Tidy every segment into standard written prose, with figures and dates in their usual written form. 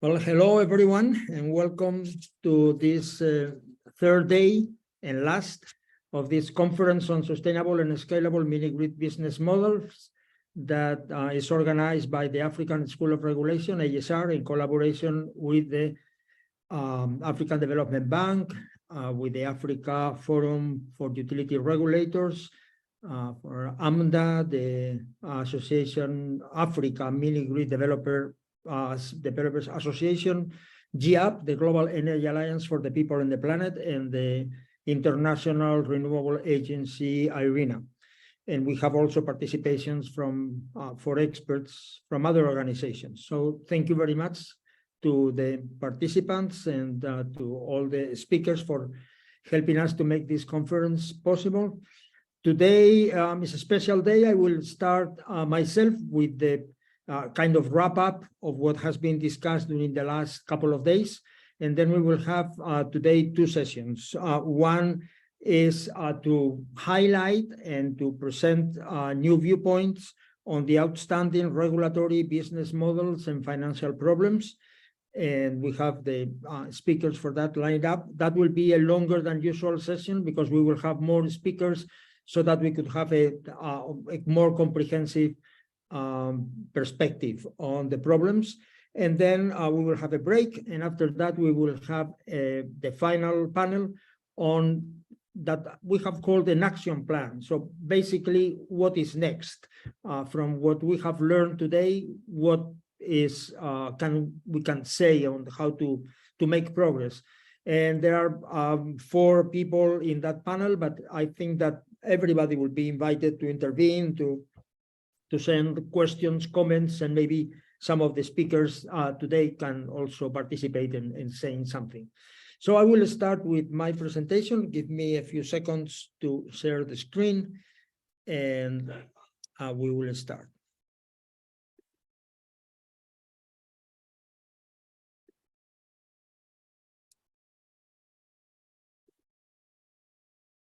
Well, hello everyone, and welcome to this third day and last of this conference on sustainable and scalable mini-grid business models that is organized by the African School of Regulation, ASR, in collaboration with the African Development Bank, with the Africa Forum for Utility Regulators, for AMDA, the Association Africa Mini-Grid Developers Association, GAP, the Global Energy Alliance for the People and the Planet, and the International Renewable Agency, IRENA. And we have also participations from for experts from other organizations. So thank you very much to the participants and to all the speakers for helping us to make this conference possible. Today is a special day. I will start myself with the kind of wrap up of what has been discussed during the last couple of days. And then we will have today two sessions. One is to highlight and to present new viewpoints on the outstanding regulatory business models and financial problems. And we have the speakers for that lined up. That will be a longer than usual session because we will have more speakers so that we could have a more comprehensive perspective on the problems. And then we will have a break. And after that, we will have the final panel on that we have called an action plan. So basically, what is next from what we have learned today? What is we can say on how to make progress? And there are 4 people in that panel, but I think that everybody will be invited to intervene, to send questions, comments, and maybe some of the speakers today can also participate in saying something. So I will start with my presentation. Give me a few seconds to share the screen, and we will start.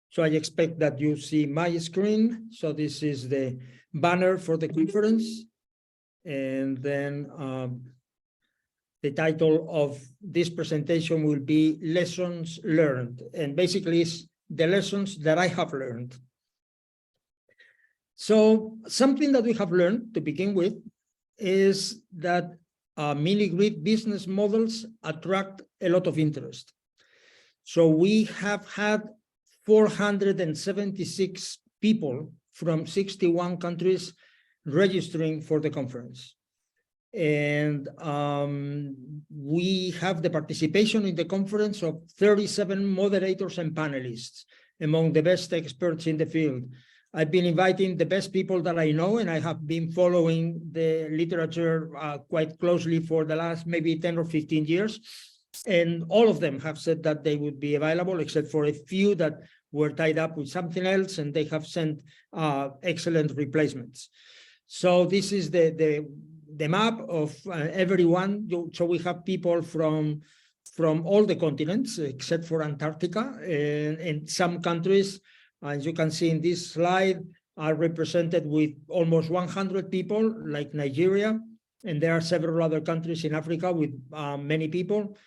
So I expect that you see my screen. So this is the banner for the conference. And then the title of this presentation will be Lessons Learned. And basically it's the lessons that I have learned. So something that we have learned to begin with is that mini-grid business models attract a lot of interest. So we have had 476 people from 61 countries registering for the conference. And we have the participation in the conference of 37 moderators and panelists, among the best experts in the field. I've been inviting the best people that I know, and I have been following the literature quite closely for the last maybe 10 or 15 years. And all of them have said that they would be available, except for a few that were tied up with something else, and they have sent excellent replacements. So this is the map of everyone. So we have people from all the continents except for Antarctica, and some countries, as you can see in this slide, are represented with almost 100 people, like Nigeria, and there are several other countries in Africa with many people,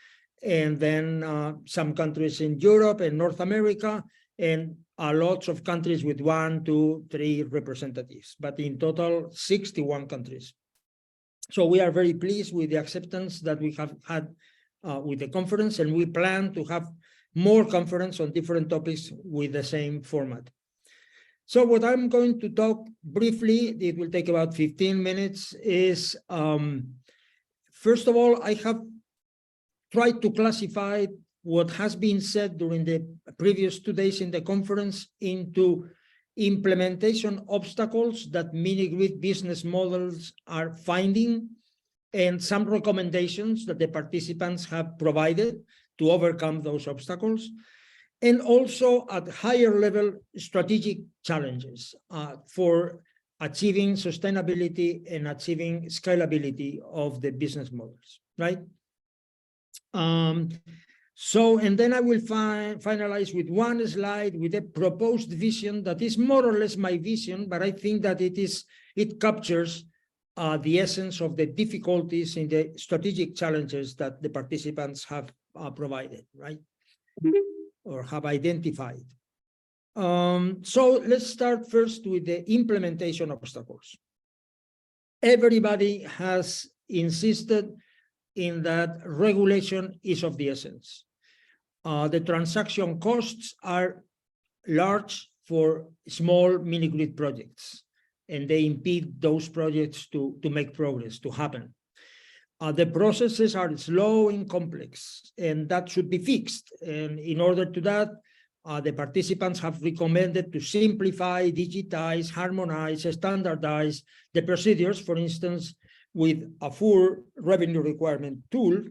and then some countries in Europe and North America, and lots of countries with 1, 2, 3 representatives, but in total 61 countries. So we are very pleased with the acceptance that we have had with the conference, and we plan to have more conferences on different topics with the same format. So what I'm going to talk briefly, it will take about 15 minutes, is first of all, I have tried to classify what has been said during the previous 2 days in the conference into implementation obstacles that mini-grid business models are finding, and some recommendations that the participants have provided to overcome those obstacles, and also at higher level strategic challenges for achieving sustainability and achieving scalability of the business models, right? And then I will finalize with one slide with a proposed vision that is more or less my vision, but I think that it captures the essence of the difficulties in the strategic challenges that the participants have provided, right? Or have identified. So let's start first with the implementation obstacles. Everybody has insisted in that regulation is of the essence. The transaction costs are large for small mini-grid projects, and they impede those projects to make progress, to happen. The processes are slow and complex, and that should be fixed. And in order to that, the participants have recommended to simplify, digitize, harmonize, standardize the procedures, for instance, with a full revenue requirement tool.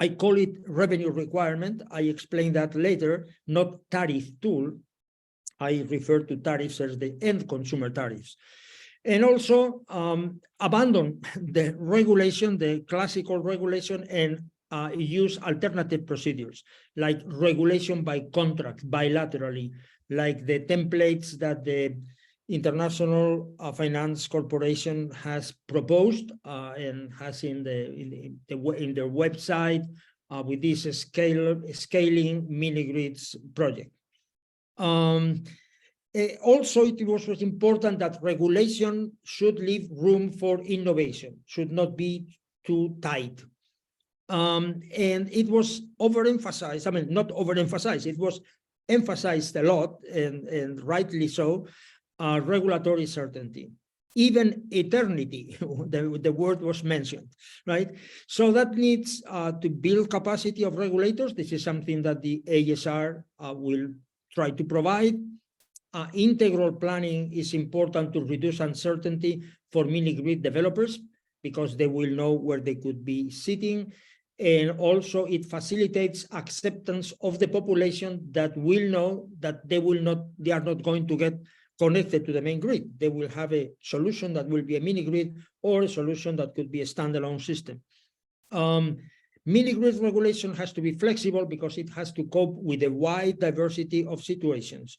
I call it revenue requirement. I explain that later, not tariff tool. I refer to tariffs as the end consumer tariffs. And also abandon the regulation, the classical regulation, and use alternative procedures like regulation by contract, bilaterally, like the templates that the International Finance Corporation has proposed and has in their website with this scaling Minigrids project. Also, it was important that regulation should leave room for innovation, should not be too tight. And it was overemphasized, I mean, not overemphasized, it was emphasized a lot, and rightly so, regulatory certainty. Even eternity, the word was mentioned, right? So that needs to build capacity of regulators. This is something that the ASR will try to provide. Integral planning is important to reduce uncertainty for mini-grid developers because they will know where they could be sitting. And also it facilitates acceptance of the population that will know that they are not going to get connected to the main grid. They will have a solution that will be a mini-grid or a solution that could be a standalone system. Mini-grid regulation has to be flexible because it has to cope with a wide diversity of situations.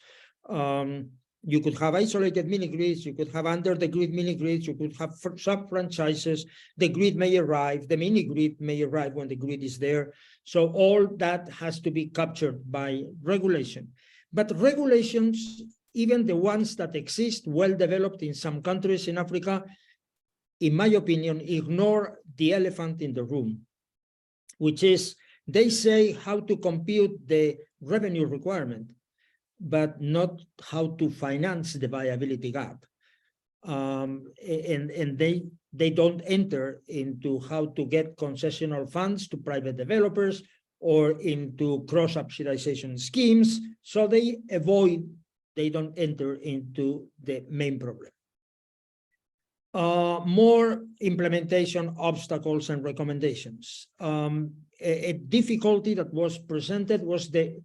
You could have isolated mini-grids, you could have under-the-grid mini-grids, you could have sub-franchises, the grid may arrive, the mini-grid may arrive when the grid is there. So all that has to be captured by regulation. But regulations, even the ones that exist well-developed in some countries in Africa, in my opinion, ignore the elephant in the room, which is they say how to compute the revenue requirement, but not how to finance the viability gap. And they don't enter into how to get concessional funds to private developers or into cross-subsidization schemes. So they don't enter into the main problem. More implementation obstacles and recommendations. A difficulty that was presented was the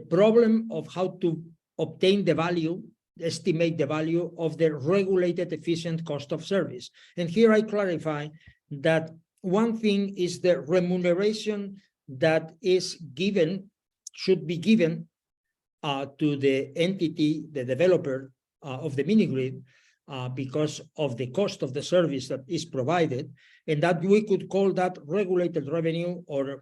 problem of how to obtain the value, estimate the value of the regulated efficient cost of service. And here I clarify that one thing is the remuneration that is given, should be given to the entity, the developer of the mini-grid, because of the cost of the service that is provided, and that we could call that regulated revenue or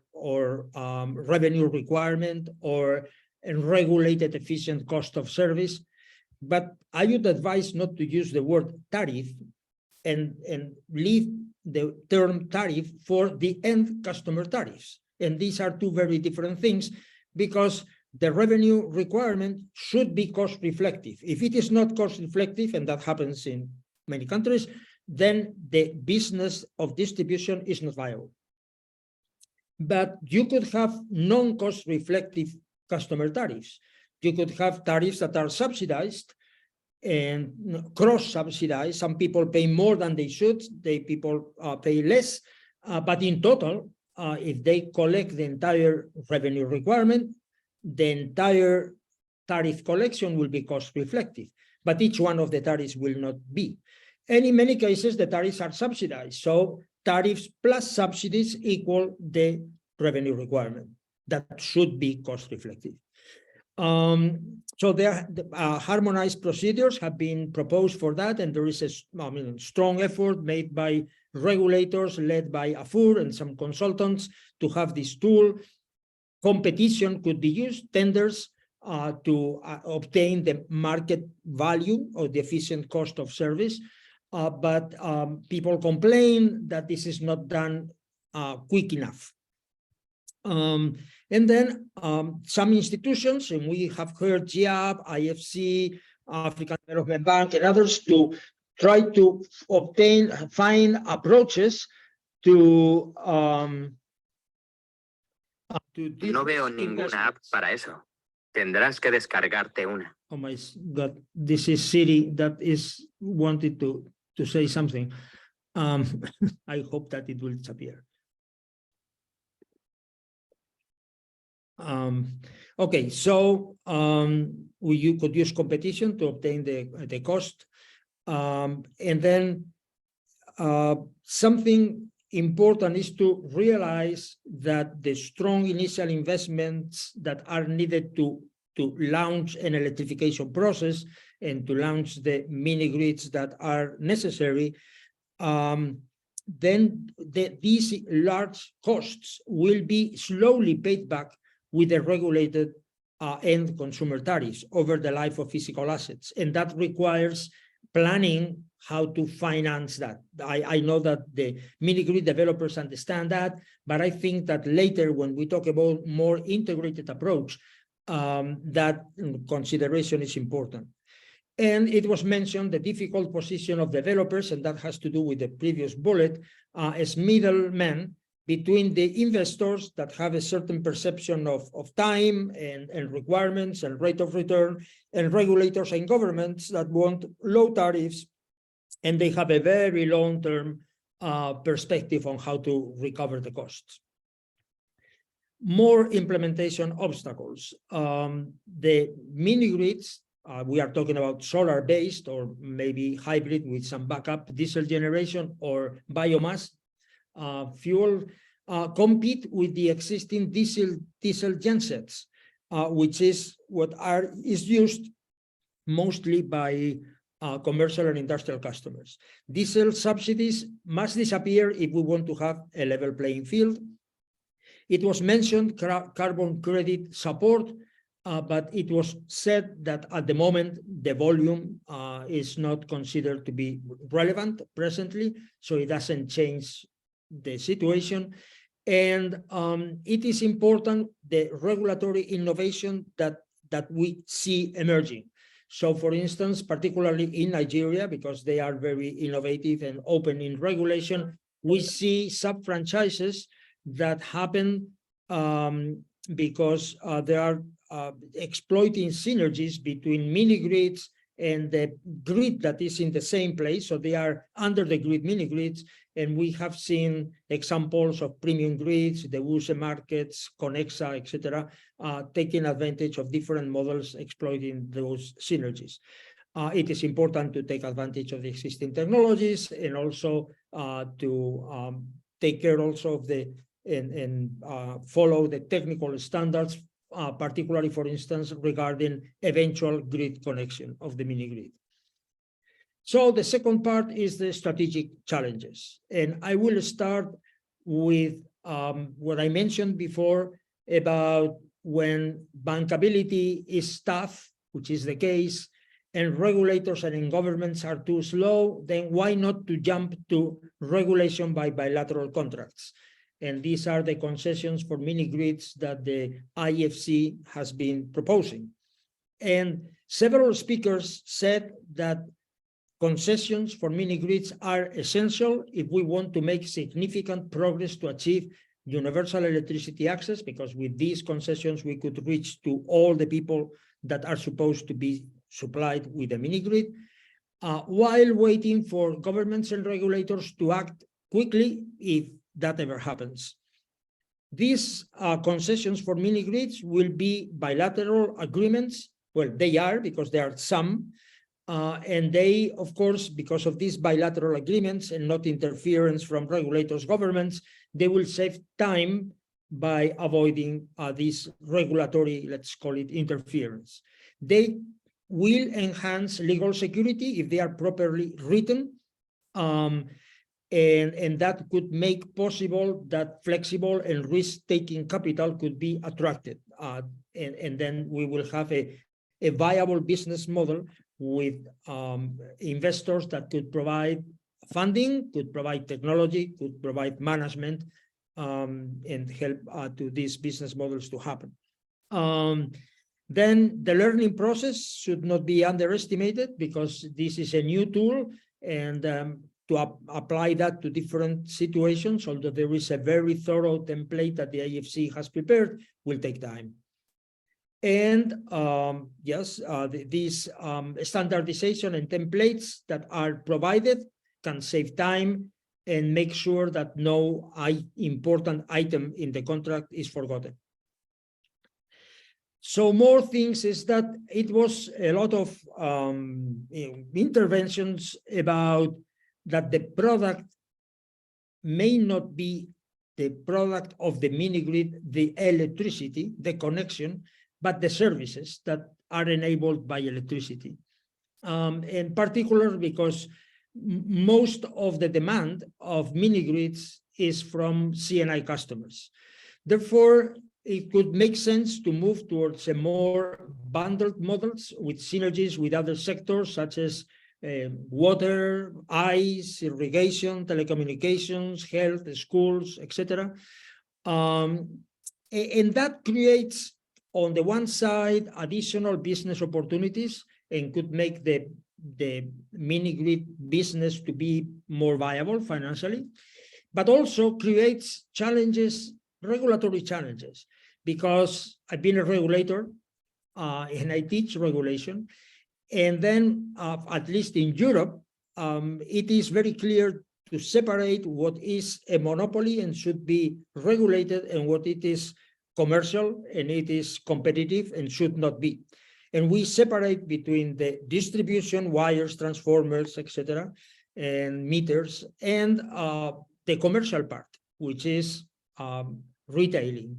revenue requirement or a regulated efficient cost of service. But I would advise not to use the word tariff and leave the term tariff for the end customer tariffs. And these are two very different things because the revenue requirement should be cost reflective. If it is not cost reflective, and that happens in many countries, then the business of distribution is not viable. But you could have non-cost reflective customer tariffs. You could have tariffs that are subsidized and cross-subsidized. Some people pay more than they should, people pay less, but in total, if they collect the entire revenue requirement, the entire tariff collection will be cost reflective, but each one of the tariffs will not be. And in many cases, the tariffs are subsidized. So tariffs plus subsidies equal the revenue requirement. That should be cost reflective. So there, harmonized procedures have been proposed for that, and there is a strong effort made by regulators led by AFUR and some consultants to have this tool. Competition could be used, tenders, to obtain the market value or the efficient cost of service. But people complain that this is not done quick enough. And then some institutions, and we have heard GIAB, IFC, African Development Bank, and others, to try to find approaches to No veo ninguna app para eso. Tendrás que descargarte una. Oh my God, this is Siri that is wanted to say something. I hope that it will disappear. Okay, so you could use competition to obtain the cost. And then something important is to realize that the strong initial investments that are needed to launch an electrification process and to launch the mini grids that are necessary, then these large costs will be slowly paid back with the regulated end consumer tariffs over the life of physical assets. And that requires planning how to finance that. I know that the mini-grid developers understand that, but I think that later when we talk about more integrated approach, that consideration is important. And it was mentioned the difficult position of developers, and that has to do with the previous bullet, as middlemen between the investors that have a certain perception of time and requirements and rate of return, and regulators and governments that want low tariffs, and they have a very long-term perspective on how to recover the costs. More implementation obstacles. The mini-grids, we are talking about solar-based or maybe hybrid with some backup diesel generation or biomass fuel, compete with the existing diesel gensets, which is what is used mostly by commercial and industrial customers. Diesel subsidies must disappear if we want to have a level playing field. It was mentioned carbon credit support, but it was said that at the moment the volume is not considered to be relevant presently, so it doesn't change the situation. And it is important, the regulatory innovation that we see emerging. So for instance, particularly in Nigeria, because they are very innovative and open in regulation, we see sub-franchises that happen because they are exploiting synergies between mini-grids and the grid that is in the same place. So they are under the grid mini-grids, and we have seen examples of premium grids, the WUSE markets, Conexa, etc., taking advantage of different models exploiting those synergies. It is important to take advantage of the existing technologies and also to take care also of the and follow the technical standards, particularly, for instance, regarding eventual grid connection of the mini-grid. So the second part is the strategic challenges. And I will start with what I mentioned before about when bankability is tough, which is the case, and regulators and governments are too slow, then why not to jump to regulation by bilateral contracts? And these are the concessions for mini-grids that the IFC has been proposing. And several speakers said that concessions for mini-grids are essential if we want to make significant progress to achieve universal electricity access, because with these concessions, we could reach to all the people that are supposed to be supplied with a mini-grid, while waiting for governments and regulators to act quickly if that ever happens. These concessions for mini-grids will be bilateral agreements. Well, they are, because there are some, and they, of course, because of these bilateral agreements and not interference from regulators, governments, they will save time by avoiding this regulatory, let's call it, interference. They will enhance legal security if they are properly written, and that could make possible that flexible and risk-taking capital could be attracted. And then we will have a viable business model with investors that could provide funding, could provide technology, could provide management, and help to these business models to happen. Then the learning process should not be underestimated, because this is a new tool, and to apply that to different situations, although there is a very thorough template that the IFC has prepared, will take time. And yes, these standardization and templates that are provided can save time and make sure that no important item in the contract is forgotten. So more things is that it was a lot of interventions about that the product may not be the product of the mini-grid, the electricity, the connection, but the services that are enabled by electricity. In particular, because most of the demand of mini-grids is from C&I customers. Therefore, it could make sense to move towards a more bundled models with synergies with other sectors, such as water, ice, irrigation, telecommunications, health, schools, etc. And that creates, on the one side, additional business opportunities and could make the mini-grid business to be more viable financially, but also creates challenges, regulatory challenges, because I've been a regulator and I teach regulation. And then, at least in Europe, it is very clear to separate what is a monopoly and should be regulated and what it is commercial and it is competitive and should not be. And we separate between the distribution, wires, transformers, etc., and meters, and the commercial part, which is retailing.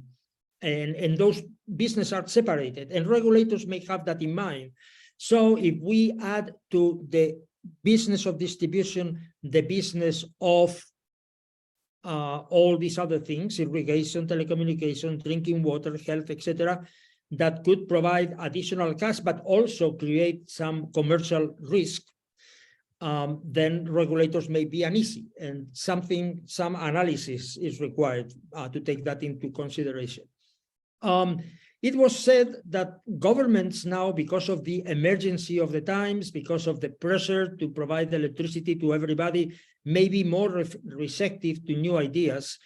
And those businesses are separated, and regulators may have that in mind. So if we add to the business of distribution the business of all these other things, irrigation, telecommunication, drinking water, health, etc., that could provide additional cash, but also create some commercial risk, then regulators may be uneasy, and some analysis is required to take that into consideration. It was said that governments now, because of the emergency of the times, because of the pressure to provide electricity to everybody, may be more receptive to new ideas,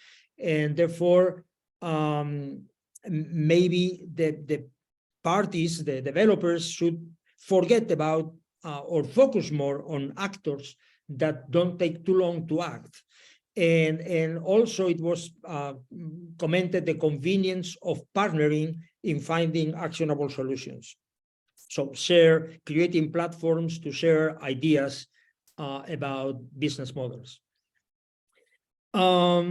and therefore maybe the parties, the developers, should forget about or focus more on actors that don't take too long to act. And also it was commented the convenience of partnering in finding actionable solutions. So creating platforms to share ideas about business models. There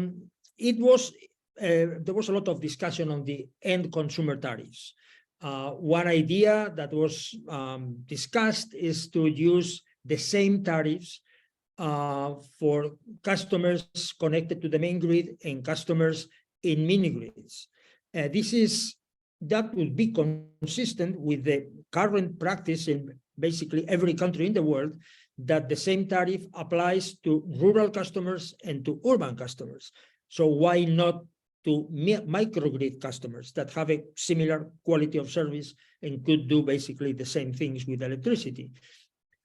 was a lot of discussion on the end consumer tariffs. One idea that was discussed is to use the same tariffs for customers connected to the main grid and customers in mini-grids. That would be consistent with the current practice in basically every country in the world, that the same tariff applies to rural customers and to urban customers. So why not to microgrid customers that have a similar quality of service and could do basically the same things with electricity?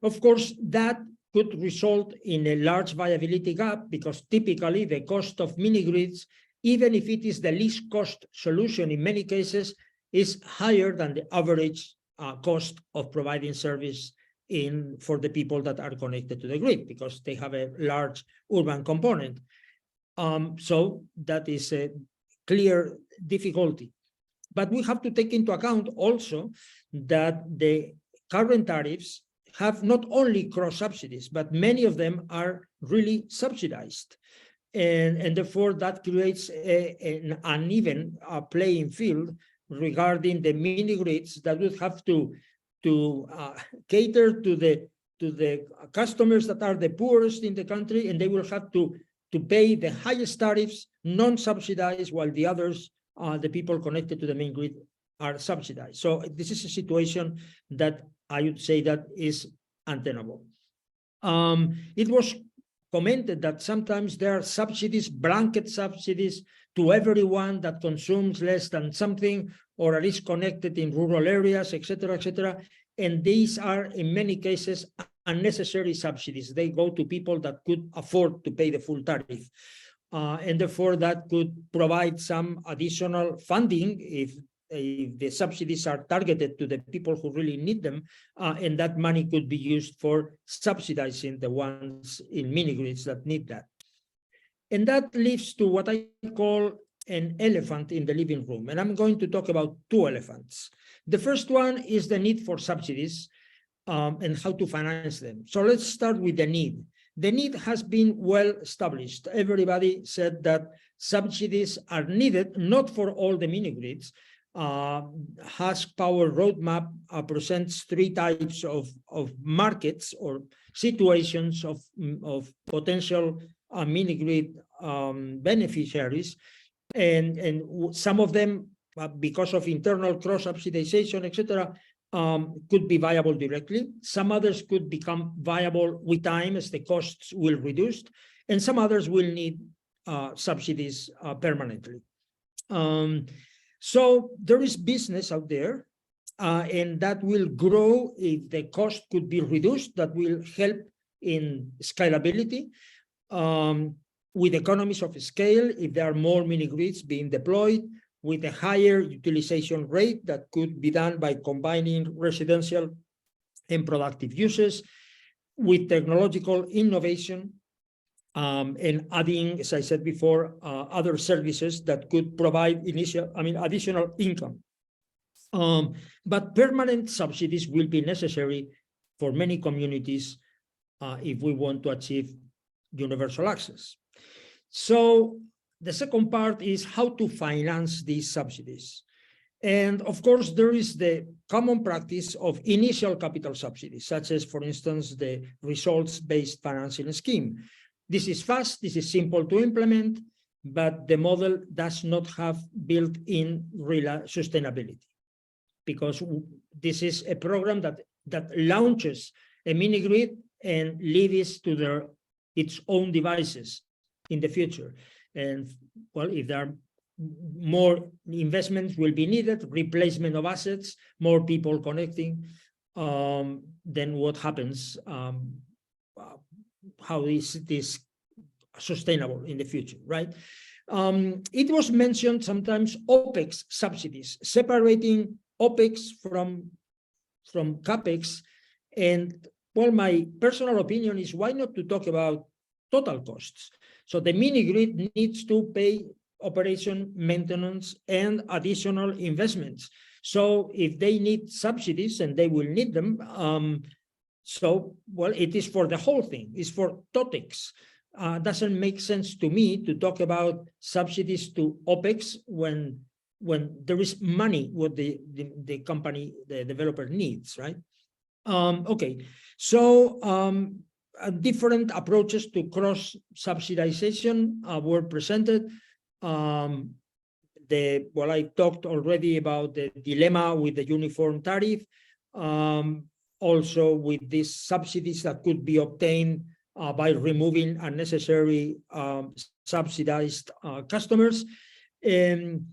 Of course, that could result in a large viability gap, because typically the cost of mini-grids, even if it is the least cost solution in many cases, is higher than the average cost of providing service for the people that are connected to the grid, because they have a large urban component. So that is a clear difficulty. But we have to take into account also that the current tariffs have not only cross subsidies, but many of them are really subsidized. and therefore that creates an uneven playing field regarding the mini grids that would have to cater to the customers that are the poorest in the country, and they will have to pay the highest tariffs, non-subsidized, while the others, the people connected to the main grid, are subsidized. So this is a situation that I would say that is untenable. It was commented that sometimes there are subsidies, blanket subsidies to everyone that consumes less than something or is connected in rural areas, etc., etc. And these are, in many cases, unnecessary subsidies. They go to people that could afford to pay the full tariff. And therefore, that could provide some additional funding if the subsidies are targeted to the people who really need them, and that money could be used for subsidizing the ones in mini grids that need that. And that leads to what I call an elephant in the living room. And I'm going to talk about two elephants. The first one is the need for subsidies and how to finance them. So let's start with the need. The need has been well established. Everybody said that subsidies are needed, not for all the mini grids. Husk Power Roadmap presents three types of markets or situations of potential mini grid beneficiaries, and some of them, because of internal cross-subsidization, etc., could be viable directly. Some others could become viable with time as the costs will reduce, and some others will need subsidies permanently. So there is business out there, and that will grow if the cost could be reduced. That will help in scalability with economies of scale if there are more mini grids being deployed, with a higher utilization rate that could be done by combining residential and productive uses, with technological innovation, and adding, as I said before, other services that could provide additional income. But permanent subsidies will be necessary for many communities if we want to achieve universal access. So the second part is how to finance these subsidies. And of course, there is the common practice of initial capital subsidies, such as, for instance, the results-based financing scheme. This is fast, this is simple to implement, but the model does not have built-in real sustainability, because this is a program that launches a mini grid and leaves to its own devices in the future. And well, if there are more investments will be needed, replacement of assets, more people connecting, then what happens? How is this sustainable in the future, right? It was mentioned sometimes OPEX subsidies, separating OPEX from CAPEX. And well, my personal opinion is, why not to talk about total costs? So the mini grid needs to pay operation, maintenance, and additional investments. So if they need subsidies, and they will need them, so, well, it is for the whole thing, it's for TOTEX. Doesn't make sense to me to talk about subsidies to OPEX when there is money what the company, the developer needs, right? Okay, so different approaches to cross-subsidization were presented. I talked already about the dilemma with the uniform tariff. Also with these subsidies that could be obtained by removing unnecessary subsidized customers, and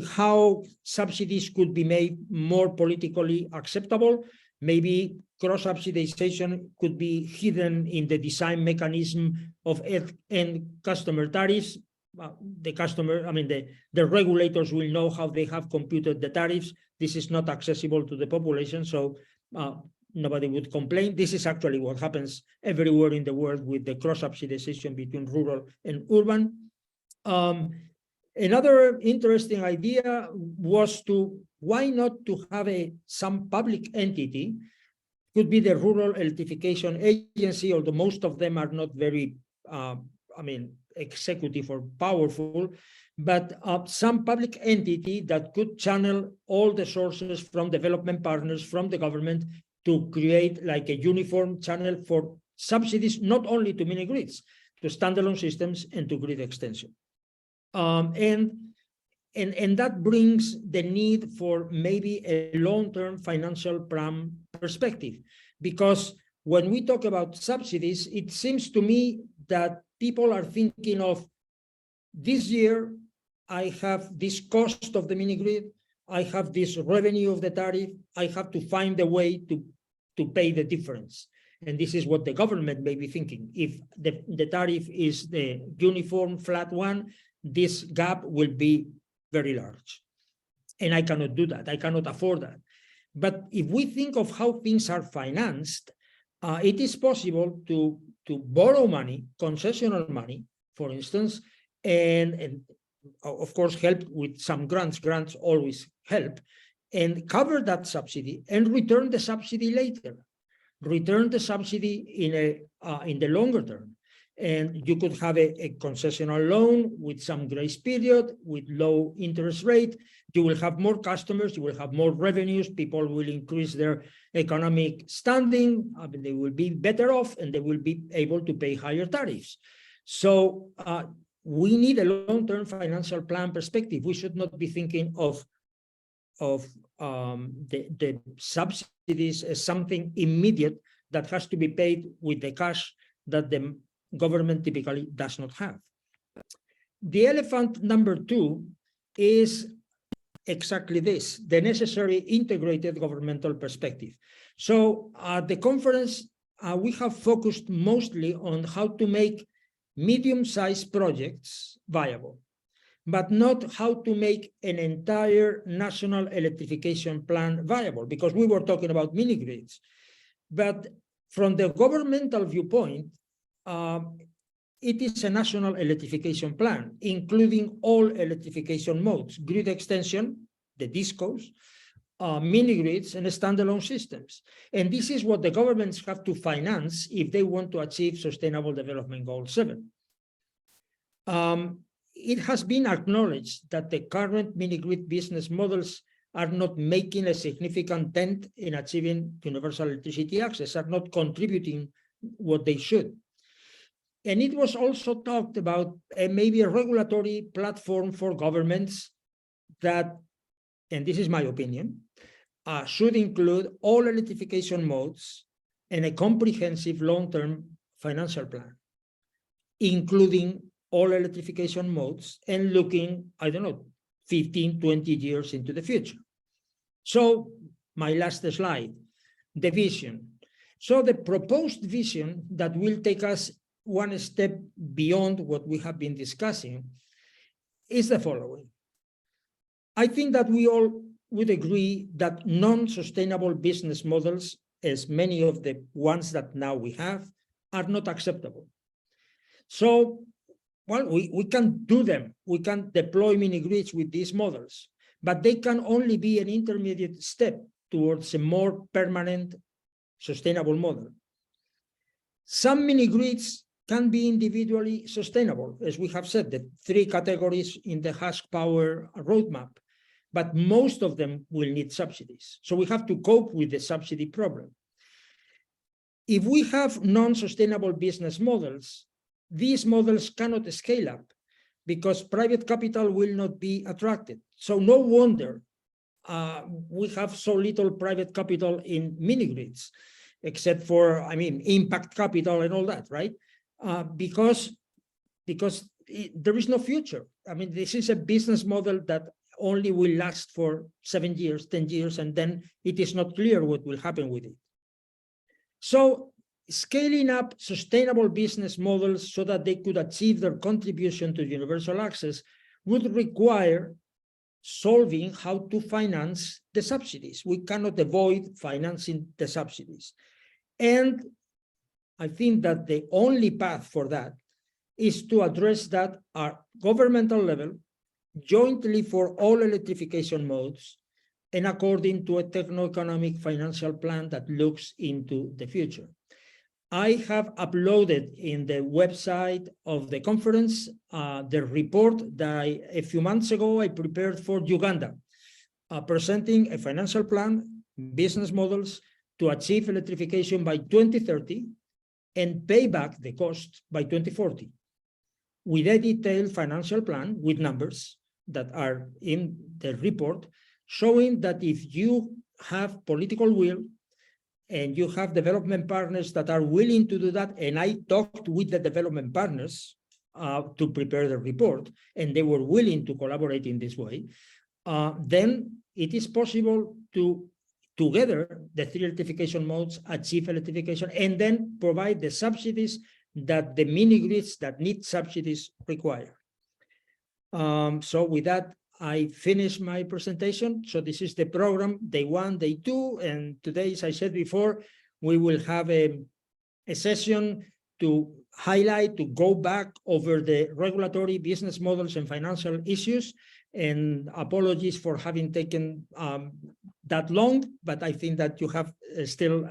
how subsidies could be made more politically acceptable. Maybe cross-subsidization could be hidden in the design mechanism of end customer tariffs. The regulators will know how they have computed the tariffs. This is not accessible to the population, so nobody would complain. This is actually what happens everywhere in the world with the cross-subsidization between rural and urban. Another interesting idea was why not to have some public entity, could be the Rural Electrification Agency, although most of them are not very executive or powerful, but some public entity that could channel all the sources from development partners, from the government, to create like a uniform channel for subsidies, not only to mini-grids, to standalone systems and to grid extension. And that brings the need for maybe a long-term financial plan perspective, because when we talk about subsidies, it seems to me that people are thinking of this year, I have this cost of the mini-grid, I have this revenue of the tariff, I have to find a way to pay the difference. And this is what the government may be thinking. If the tariff is the uniform flat one, this gap will be very large. And I cannot do that. I cannot afford that. But if we think of how things are financed, it is possible to borrow money, concessional money, for instance, and of course help with some grants. Grants always help, and cover that subsidy and return the subsidy later. Return the subsidy in the longer term. And you could have a concessional loan with some grace period, with low interest rate. You will have more customers, you will have more revenues, people will increase their economic standing, they will be better off, and they will be able to pay higher tariffs. So we need a long-term financial plan perspective. We should not be thinking of the subsidies as something immediate that has to be paid with the cash that the government typically does not have. The elephant number 2 is exactly this, the necessary integrated governmental perspective. So at the conference, we have focused mostly on how to make medium-sized projects viable, but not how to make an entire national electrification plan viable, because we were talking about mini-grids. But from the governmental viewpoint, it is a national electrification plan, including all electrification modes, grid extension, the discos, mini-grids, and standalone systems. And this is what the governments have to finance if they want to achieve Sustainable Development Goal 7. It has been acknowledged that the current mini-grid business models are not making a significant dent in achieving universal electricity access, are not contributing what they should. And it was also talked about maybe a regulatory platform for governments that, and this is my opinion, should include all electrification modes and a comprehensive long-term financial plan, including all electrification modes and looking, 15, 20 years into the future. So my last slide, the vision. So the proposed vision that will take us one step beyond what we have been discussing is the following. I think that we all would agree that non-sustainable business models, as many of the ones that now we have, are not acceptable. So, well, we can do them. We can deploy mini-grids with these models, but they can only be an intermediate step towards a more permanent, sustainable model. Some mini-grids can be individually sustainable, as we have said, the 3 categories in the Husk Power roadmap, but most of them will need subsidies. So we have to cope with the subsidy problem. If we have non-sustainable business models, these models cannot scale up because private capital will not be attracted. So no wonder we have so little private capital in mini-grids, except for, impact capital and all that, right? Because there is no future. This is a business model that only will last for 7 years, 10 years, and then it is not clear what will happen with it. So scaling up sustainable business models so that they could achieve their contribution to universal access would require solving how to finance the subsidies. We cannot avoid financing the subsidies. And I think that the only path for that is to address that at governmental level, jointly for all electrification modes, and according to a techno-economic financial plan that looks into the future. I have uploaded in the website of the conference the report that a few months ago I prepared for Uganda, presenting a financial plan, business models to achieve electrification by 2030 and pay back the cost by 2040, with a detailed financial plan with numbers that are in the report, showing that if you have political will and you have development partners that are willing to do that, and I talked with the development partners to prepare the report, and they were willing to collaborate in this way, then it is possible to, together, the three electrification modes, achieve electrification, and then provide the subsidies that the mini-grids that need subsidies require. So with that, I finished my presentation. So this is the program, day 1, day 2, and today, as I said before, we will have a session to highlight, to go back over the regulatory business models and financial issues. And apologies for having taken that long, but I think that you have still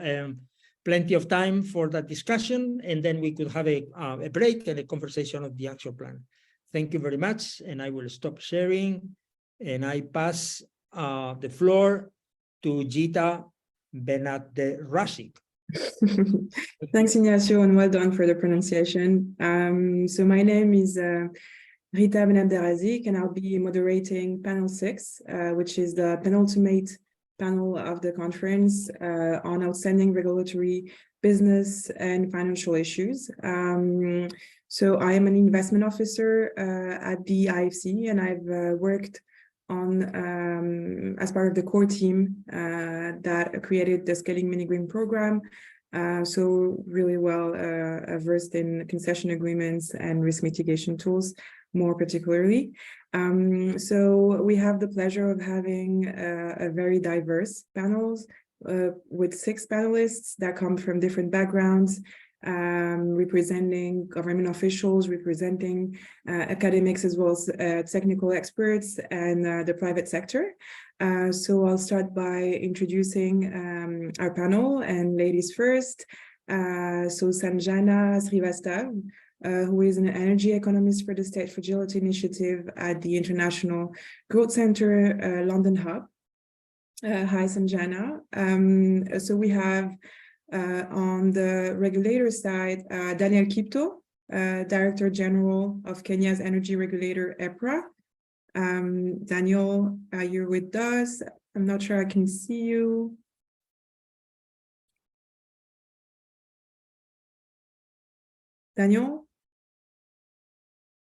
plenty of time for that discussion, and then we could have a break and a conversation of the action plan. Thank you very much, and I will stop sharing, and I pass the floor to Gita Benat-Rashik. Thanks, Ignacio, and well done for the pronunciation. So my name is Rita Benat-Rashik, and I'll be moderating panel 6, which is the penultimate panel of the conference on outstanding regulatory, business, and financial issues. So I am an investment officer at the IFC, and I've worked on as part of the core team that created the Scaling Minigrid program. So really well versed in concession agreements and risk mitigation tools, more particularly. So we have the pleasure of having a very diverse panels with 6 panelists that come from different backgrounds, representing government officials, representing academics, as well as technical experts and the private sector. So I'll start by introducing our panel, and ladies first. So Sanjana Srivastav, who is an energy economist for the State Fragility Initiative at the International Growth Center, London Hub. Hi, Sanjana. So we have on the regulator side, Daniel Kipto, Director General of Kenya's energy regulator, EPRA. Daniel, you're with us. I'm not sure I can see you. Daniel?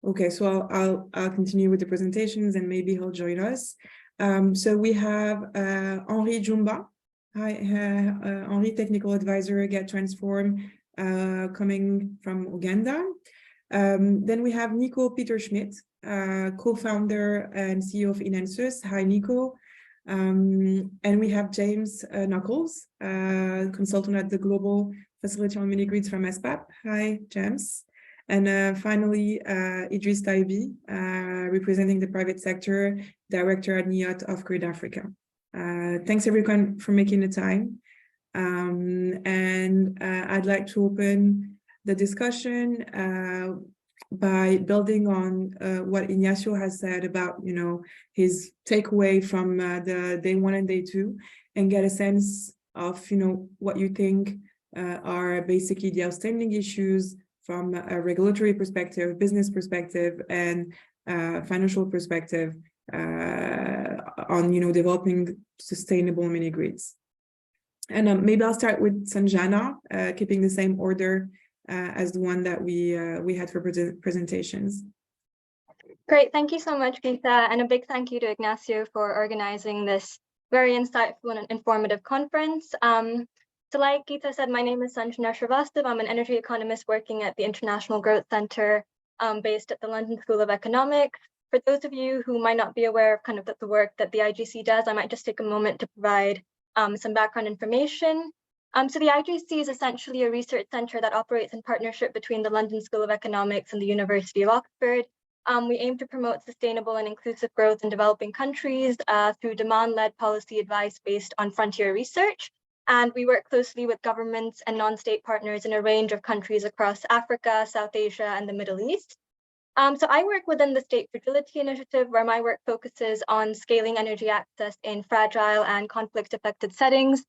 Okay, so I'll continue with the presentations and maybe he'll join us. So we have Henri Jumba. Hi, Henri, technical advisor at Get Transform, coming from Uganda. Then we have Nico Peter-Schmidt, co-founder and CEO of Inensus. Hi, Nico. And we have James Knuckles, consultant at the Global Facility on Minigrids from SPAP. Hi, James. And finally, Idris Taibi, representing the private sector, director at NIOT of Grid Africa. Thanks everyone for making the time. And I'd like to open the discussion by building on what Ignacio has said about, his takeaway from the day 1 and day 2, and get a sense of, what you think are basically the outstanding issues from a regulatory perspective, business perspective, and financial perspective on, developing sustainable mini-grids. And maybe I'll start with Sanjana, keeping the same order as the one that we had for presentations. Great, thank you so much, Gita, and a big thank you to Ignacio for organizing this very insightful and informative conference. So like Gita said, my name is Sanjana Srivastav. I'm an energy economist working at the International Growth Center based at the London School of Economics. For those of you who might not be aware of kind of the work that the IGC does, I might just take a moment to provide some background information. So the IGC is essentially a research center that operates in partnership between the London School of Economics and the University of Oxford. We aim to promote sustainable and inclusive growth in developing countries through demand-led policy advice based on frontier research. And we work closely with governments and non-state partners in a range of countries across Africa, South Asia, and the Middle East. So I work within the State Fragility Initiative, where my work focuses on scaling energy access in fragile and conflict-affected settings.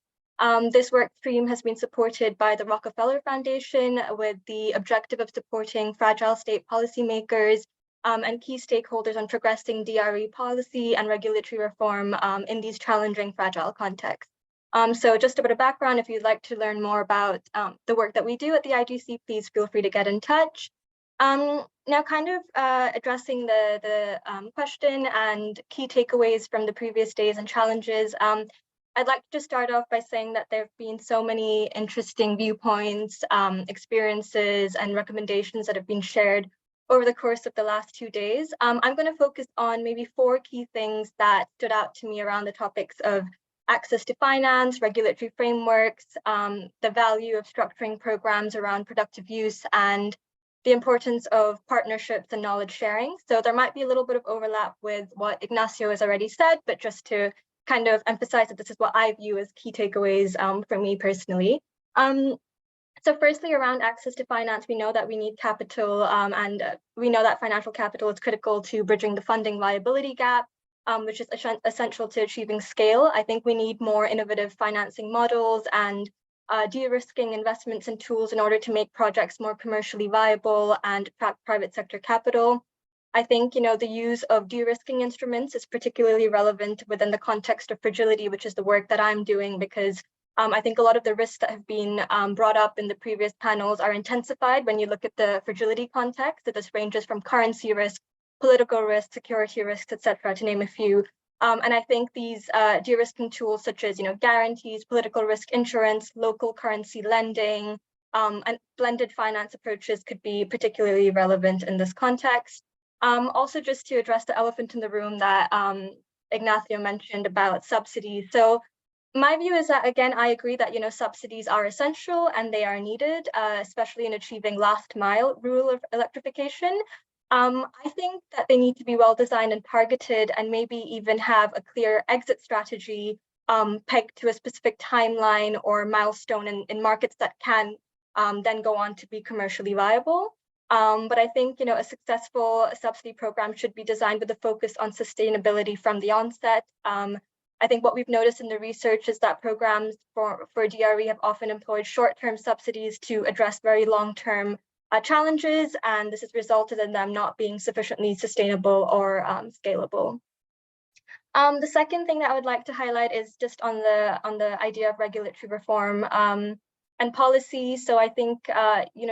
This work stream has been supported by the Rockefeller Foundation with the objective of supporting fragile state policymakers and key stakeholders on progressing DRE policy and regulatory reform in these challenging fragile contexts. So just a bit of background, if you'd like to learn more about the work that we do at the IGC, please feel free to get in touch. Now, kind of addressing the question and key takeaways from the previous days and challenges, I'd like to just start off by saying that there have been so many interesting viewpoints, experiences, and recommendations that have been shared over the course of the last 2 days. I'm going to focus on maybe 4 key things that stood out to me around the topics of access to finance, regulatory frameworks, the value of structuring programs around productive use, and the importance of partnerships and knowledge sharing. So there might be a little bit of overlap with what Ignacio has already said, but just to kind of emphasize that this is what I view as key takeaways for me personally. So firstly, around access to finance, we know that we need capital and we know that financial capital is critical to bridging the funding viability gap, which is essential to achieving scale. I think we need more innovative financing models and de-risking investments and tools in order to make projects more commercially viable and attract private sector capital. I think, the use of de-risking instruments is particularly relevant within the context of fragility, which is the work that I'm doing, because I think a lot of the risks that have been brought up in the previous panels are intensified when you look at the fragility context. So this ranges from currency risk, political risk, security risks, etc., to name a few. And I think these de-risking tools such as guarantees, political risk insurance, local currency lending, and blended finance approaches could be particularly relevant in this context. Also, just to address the elephant in the room that Ignacio mentioned about subsidies. So my view is that, again, I agree that subsidies are essential and they are needed, especially in achieving last mile rural electrification. I think that they need to be well designed and targeted, and maybe even have a clear exit strategy pegged to a specific timeline or milestone in markets that can then go on to be commercially viable. But I think a successful subsidy program should be designed with a focus on sustainability from the onset. I think what we've noticed in the research is that programs for DRE have often employed short-term subsidies to address very long-term challenges, and this has resulted in them not being sufficiently sustainable or scalable. The second thing that I would like to highlight is just on the idea of regulatory reform and policy. So I think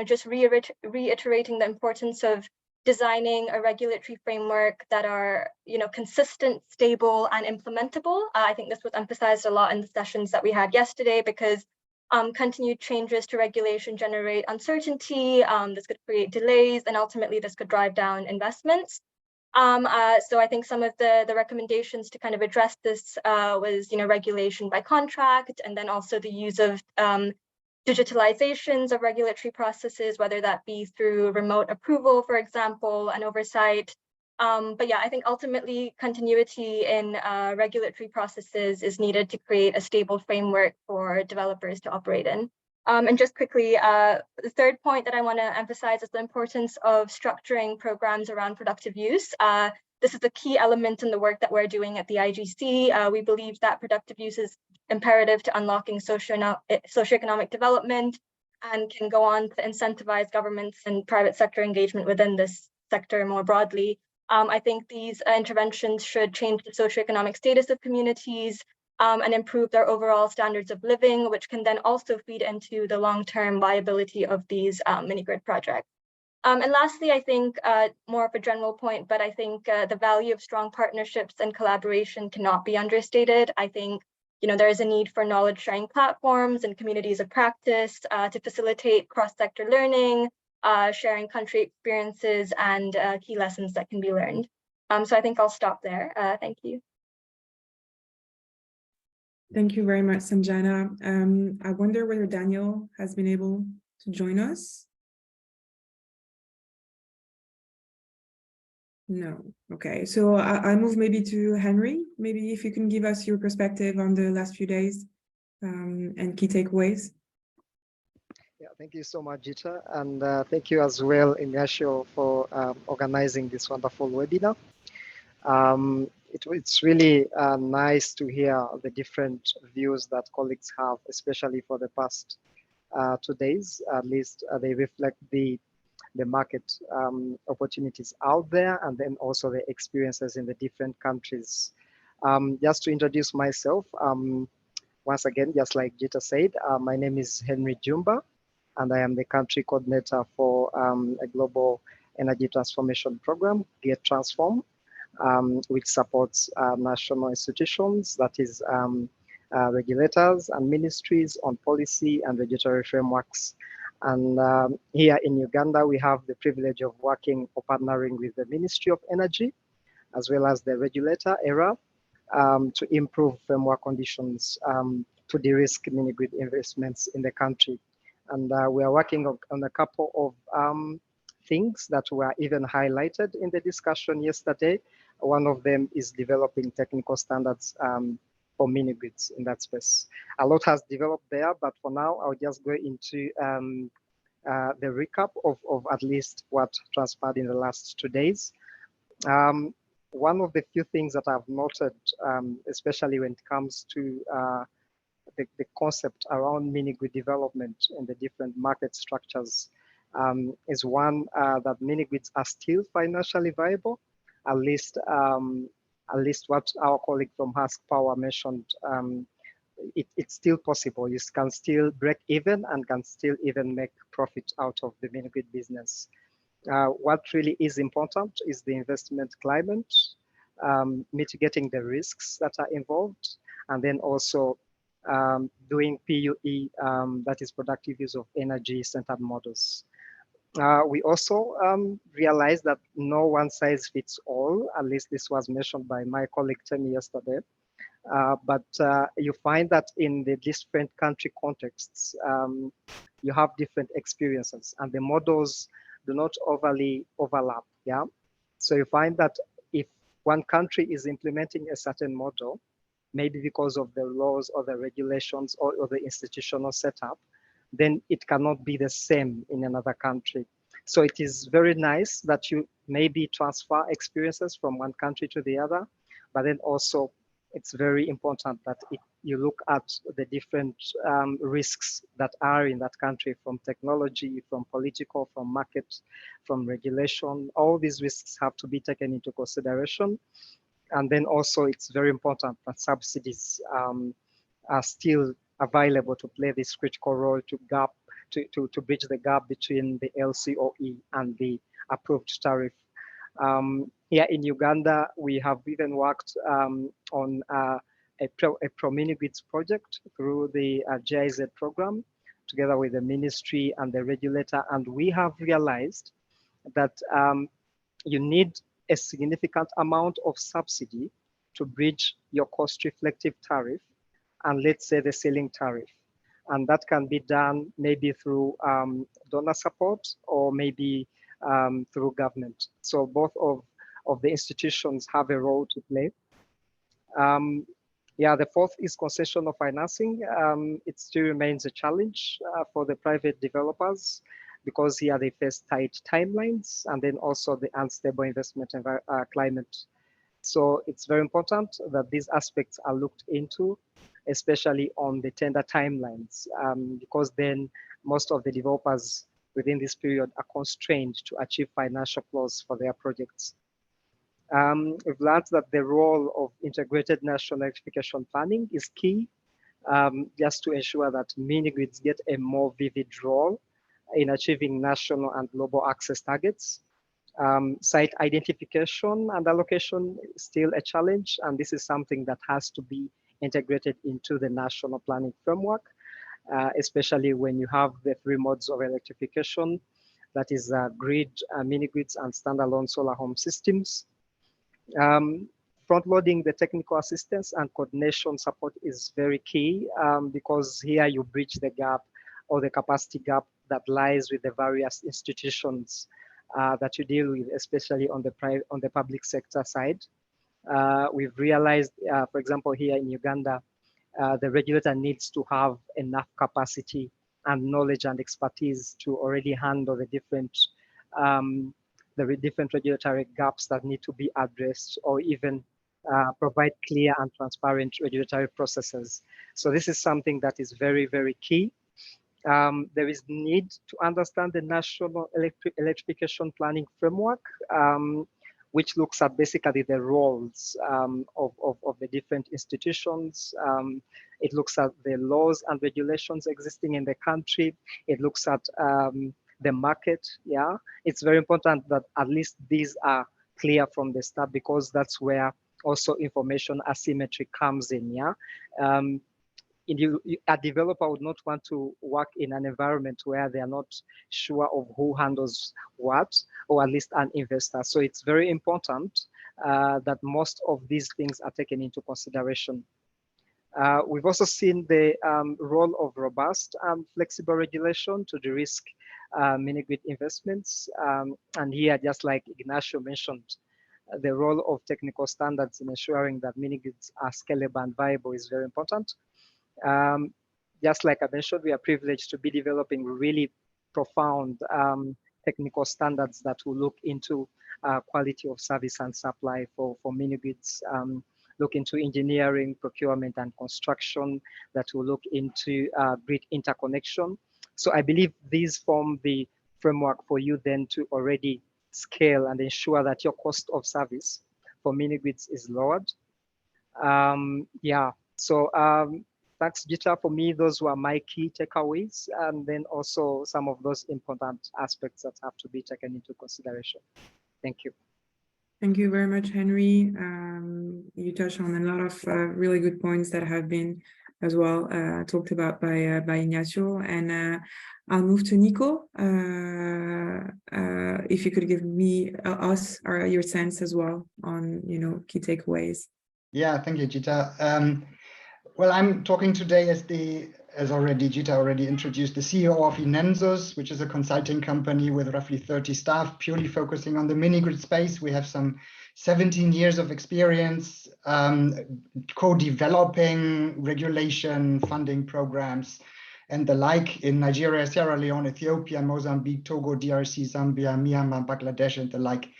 just reiterating the importance of designing a regulatory framework that are consistent, stable, and implementable. I think this was emphasized a lot in the sessions that we had yesterday, because continued changes to regulation generate uncertainty. This could create delays, and ultimately this could drive down investments. So I think some of the recommendations to kind of address this was regulation by contract, and then also the use of digitalizations of regulatory processes, whether that be through remote approval, for example, and oversight. But yeah, I think ultimately continuity in regulatory processes is needed to create a stable framework for developers to operate in. And just quickly, the third point that I want to emphasize is the importance of structuring programs around productive use. This is a key element in the work that we're doing at the IGC. We believe that productive use is imperative to unlocking socioeconomic development and can go on to incentivize governments and private sector engagement within this sector more broadly. I think these interventions should change the socioeconomic status of communities and improve their overall standards of living, which can then also feed into the long-term viability of these mini-grid projects. And lastly, I think more of a general point, but I think the value of strong partnerships and collaboration cannot be understated. I think there is a need for knowledge sharing platforms and communities of practice to facilitate cross-sector learning, sharing country experiences and key lessons that can be learned. So I think I'll stop there. Thank you. Thank you very much, Sanjana. I wonder whether Daniel has been able to join us. No. Okay, so I move maybe to Henry. Maybe if you can give us your perspective on the last few days and key takeaways. Yeah, thank you so much, Jita, and thank you as well, Ignacio, for organizing this wonderful webinar. It's really nice to hear the different views that colleagues have, especially for the past 2 days. At least they reflect the market opportunities out there, and then also the experiences in the different countries. Just to introduce myself, once again, just like Jita said, my name is Henry Jumba, and I am the country coordinator for a global energy transformation program, Get Transform, which supports national institutions, that is regulators and ministries on policy and regulatory frameworks. And here in Uganda, we have the privilege of working or partnering with the Ministry of Energy, as well as the regulator, ERA, to improve framework conditions to de-risk mini-grid investments in the country. And we are working on a couple of things that were even highlighted in the discussion yesterday. One of them is developing technical standards for mini-grids in that space. A lot has developed there, but for now, I'll just go into the recap of at least what transpired in the last 2 days. One of the few things that I've noted, especially when it comes to the concept around mini-grid development and the different market structures, is one that mini-grids are still financially viable, at least what our colleague from Husk Power mentioned. It's still possible. You can still break even and can still even make profit out of the mini-grid business. What really is important is the investment climate, mitigating the risks that are involved, and then also doing PUE, that is productive use of energy-centered models. We also realized that no one size fits all. At least this was mentioned by my colleague Temi yesterday. But you find that in the different country contexts, you have different experiences, and the models do not overly overlap. Yeah. So you find that if one country is implementing a certain model, maybe because of the laws or the regulations or the institutional setup, then it cannot be the same in another country. So it is very nice that you maybe transfer experiences from one country to the other, but then also it's very important that you look at the different risks that are in that country, from technology, from political, from market, from regulation. All these risks have to be taken into consideration. And then also it's very important that subsidies are still available to play this critical role to bridge the gap between the LCOE and the approved tariff. Here in Uganda, we have even worked on a pro mini-grids project through the GIZ program, together with the ministry and the regulator. And we have realized that you need a significant amount of subsidy to bridge your cost reflective tariff and, let's say, the ceiling tariff. And that can be done maybe through donor support or maybe through government. So both of the institutions have a role to play. Yeah, the fourth is concessional financing. It still remains a challenge for the private developers, because here they face tight timelines and then also the unstable investment climate. So it's very important that these aspects are looked into, especially on the tender timelines, because then most of the developers within this period are constrained to achieve financial close for their projects. We've learned that the role of integrated national electrification planning is key, just to ensure that mini-grids get a more vivid role in achieving national and global access targets. Site identification and allocation is still a challenge, and this is something that has to be integrated into the national planning framework, especially when you have the 3 modes of electrification, that is grid, mini-grids, and standalone solar home systems. Front-loading the technical assistance and coordination support is very key, because here you bridge the gap or the capacity gap that lies with the various institutions that you deal with, especially on the public sector side. We've realized, for example, here in Uganda, the regulator needs to have enough capacity and knowledge and expertise to already handle the different regulatory gaps that need to be addressed, or even provide clear and transparent regulatory processes. So this is something that is very, very key. There is need to understand the national electrification planning framework, which looks at basically the roles of the different institutions. It looks at the laws and regulations existing in the country. It looks at the market. Yeah, it's very important that at least these are clear from the start, because that's where also information asymmetry comes in. Yeah. A developer would not want to work in an environment where they are not sure of who handles what, or at least an investor. So it's very important that most of these things are taken into consideration. We've also seen the role of robust and flexible regulation to de-risk mini-grid investments. And here, just like Ignacio mentioned, the role of technical standards in ensuring that mini-grids are scalable and viable is very important. Just like I mentioned, we are privileged to be developing really profound technical standards that will look into quality of service and supply for mini-grids, look into engineering, procurement, and construction, that will look into grid interconnection. So I believe these form the framework for you then to already scale and ensure that your cost of service for mini-grids is lowered. Yeah, so thanks, Gita. For me, those were my key takeaways, and then also some of those important aspects that have to be taken into consideration. Thank you. Thank you very much, Henry. You touched on a lot of really good points that have been as well talked about by Ignacio, and I'll move to Nico. If you could give me us your sense as well on key takeaways. Yeah, thank you, Gita. Well, I'm talking today as Gita already introduced, the CEO of Inensus, which is a consulting company with roughly 30 staff, purely focusing on the mini-grid space. We have some 17 years of experience co-developing regulation, funding programs, and the like in Nigeria, Sierra Leone, Ethiopia, Mozambique, Togo, DRC, Zambia, Myanmar, Bangladesh, and the like.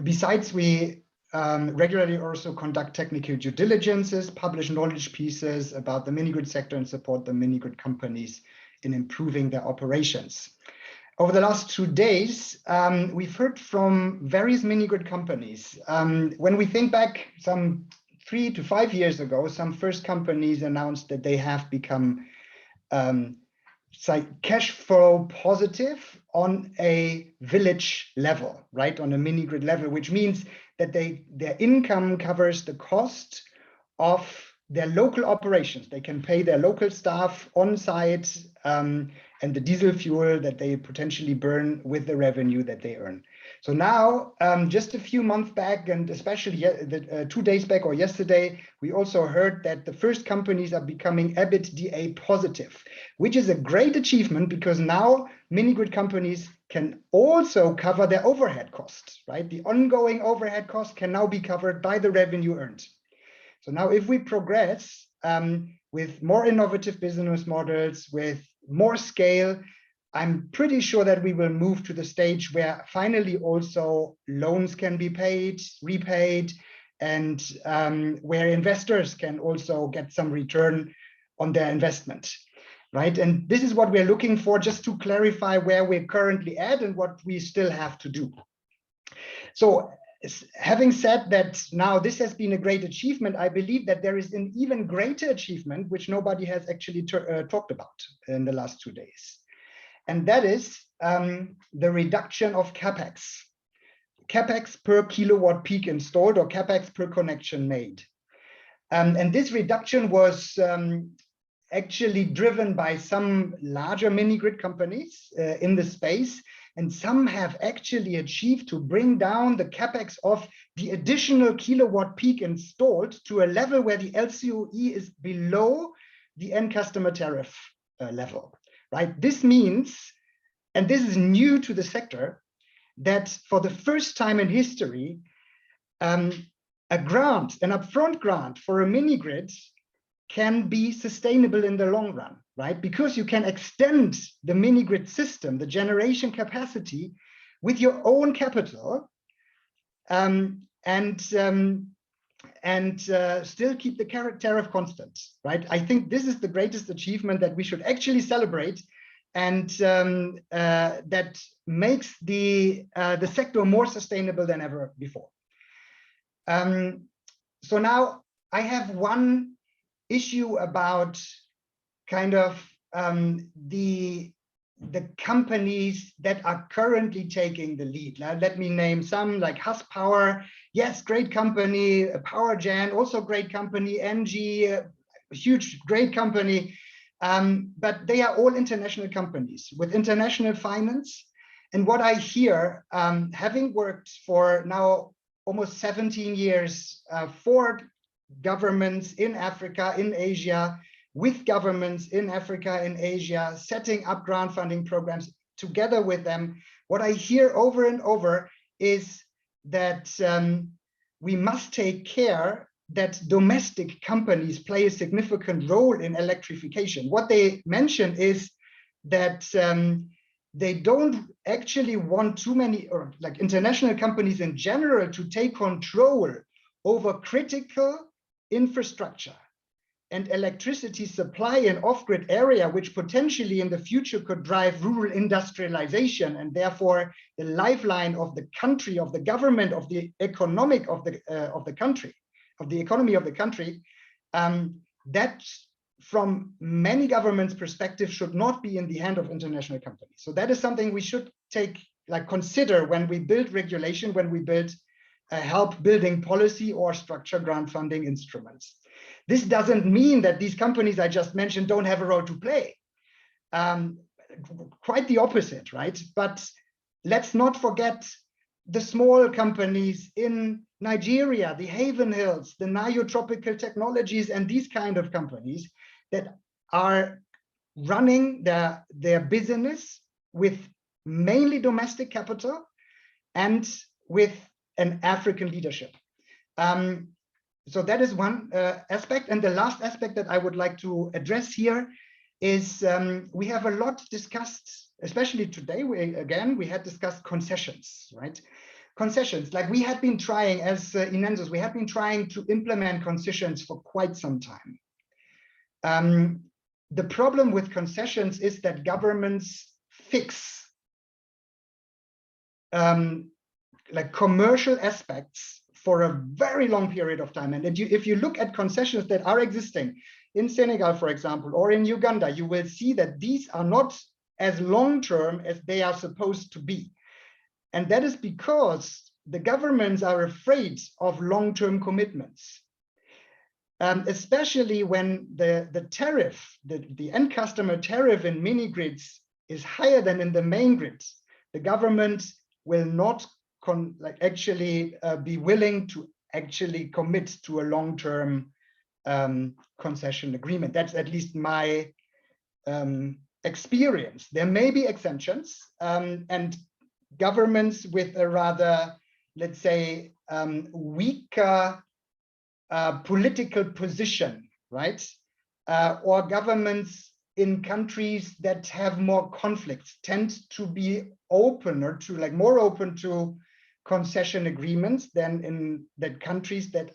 Besides, we regularly also conduct technical due diligences, publish knowledge pieces about the mini-grid sector, and support the mini-grid companies in improving their operations. Over the last 2 days, we've heard from various mini-grid companies. When we think back some 3 to 5 years ago, some first companies announced that they have become cash flow positive on a village level, right? On a mini-grid level, which means that their income covers the cost of their local operations. They can pay their local staff on site and the diesel fuel that they potentially burn with the revenue that they earn. So now, just a few months back, and especially 2 days back or yesterday, we also heard that the first companies are becoming EBITDA positive, which is a great achievement, because now mini-grid companies can also cover their overhead costs, right? The ongoing overhead costs can now be covered by the revenue earned. So now if we progress with more innovative business models, with more scale, I'm pretty sure that we will move to the stage where finally also loans can be repaid, and where investors can also get some return on their investment, right? And this is what we're looking for, just to clarify where we're currently at and what we still have to do. So having said that, now this has been a great achievement, I believe that there is an even greater achievement, which nobody has actually talked about in the last 2 days. And that is the reduction of CapEx per kilowatt peak installed, or CapEx per connection made. And this reduction was actually driven by some larger mini-grid companies in the space, and some have actually achieved to bring down the CapEx of the additional kilowatt peak installed to a level where the LCOE is below the end customer tariff level, right? This means, and this is new to the sector, that for the first time in history, an upfront grant for a mini-grid can be sustainable in the long run, right? Because you can extend the mini-grid system, the generation capacity, with your own capital, and still keep the tariff constant, right? I think this is the greatest achievement that we should actually celebrate, and that makes the sector more sustainable than ever before. So now I have one issue about kind of the companies that are currently taking the lead. Now, let me name some, like Huss Power. Yes, great company. PowerGen, also great company. NG, huge, great company. But they are all international companies with international finance. And what I hear, having worked for now almost 17 years for governments in Africa, in Asia, with governments in Africa, in Asia, setting up grant funding programs together with them, what I hear over and over is that we must take care that domestic companies play a significant role in electrification. What they mention is that they don't actually want too many, or like international companies in general, to take control over critical infrastructure and electricity supply in off-grid area, which potentially in the future could drive rural industrialization and therefore the lifeline of the country, of the government, of the economy of the country. That from many governments' perspective should not be in the hand of international companies. So that is something we should consider when we build regulation, when we build help building policy or structure grant funding instruments. This doesn't mean that these companies I just mentioned don't have a role to play. Quite the opposite, right? But let's not forget the small companies in Nigeria, the Haven Hills, the Niotropical Technologies, and these kind of companies that are running their business with mainly domestic capital and with an African leadership. So that is one aspect. And the last aspect that I would like to address here is we have a lot discussed, especially today, we had discussed concessions, right? Concessions, like we had been trying as Inensus, we have been trying to implement concessions for quite some time. The problem with concessions is that governments fix like commercial aspects for a very long period of time. And if you look at concessions that are existing in Senegal, for example, or in Uganda, you will see that these are not as long-term as they are supposed to be. And that is because the governments are afraid of long-term commitments, especially when the tariff, the end customer tariff in mini-grids is higher than in the main grids. The government will not be willing to actually commit to a long-term concession agreement. That's at least my experience. There may be exemptions, and governments with a rather, let's say, weaker political position, right? Or governments in countries that have more conflicts tend to be open or to more open to concession agreements than in countries that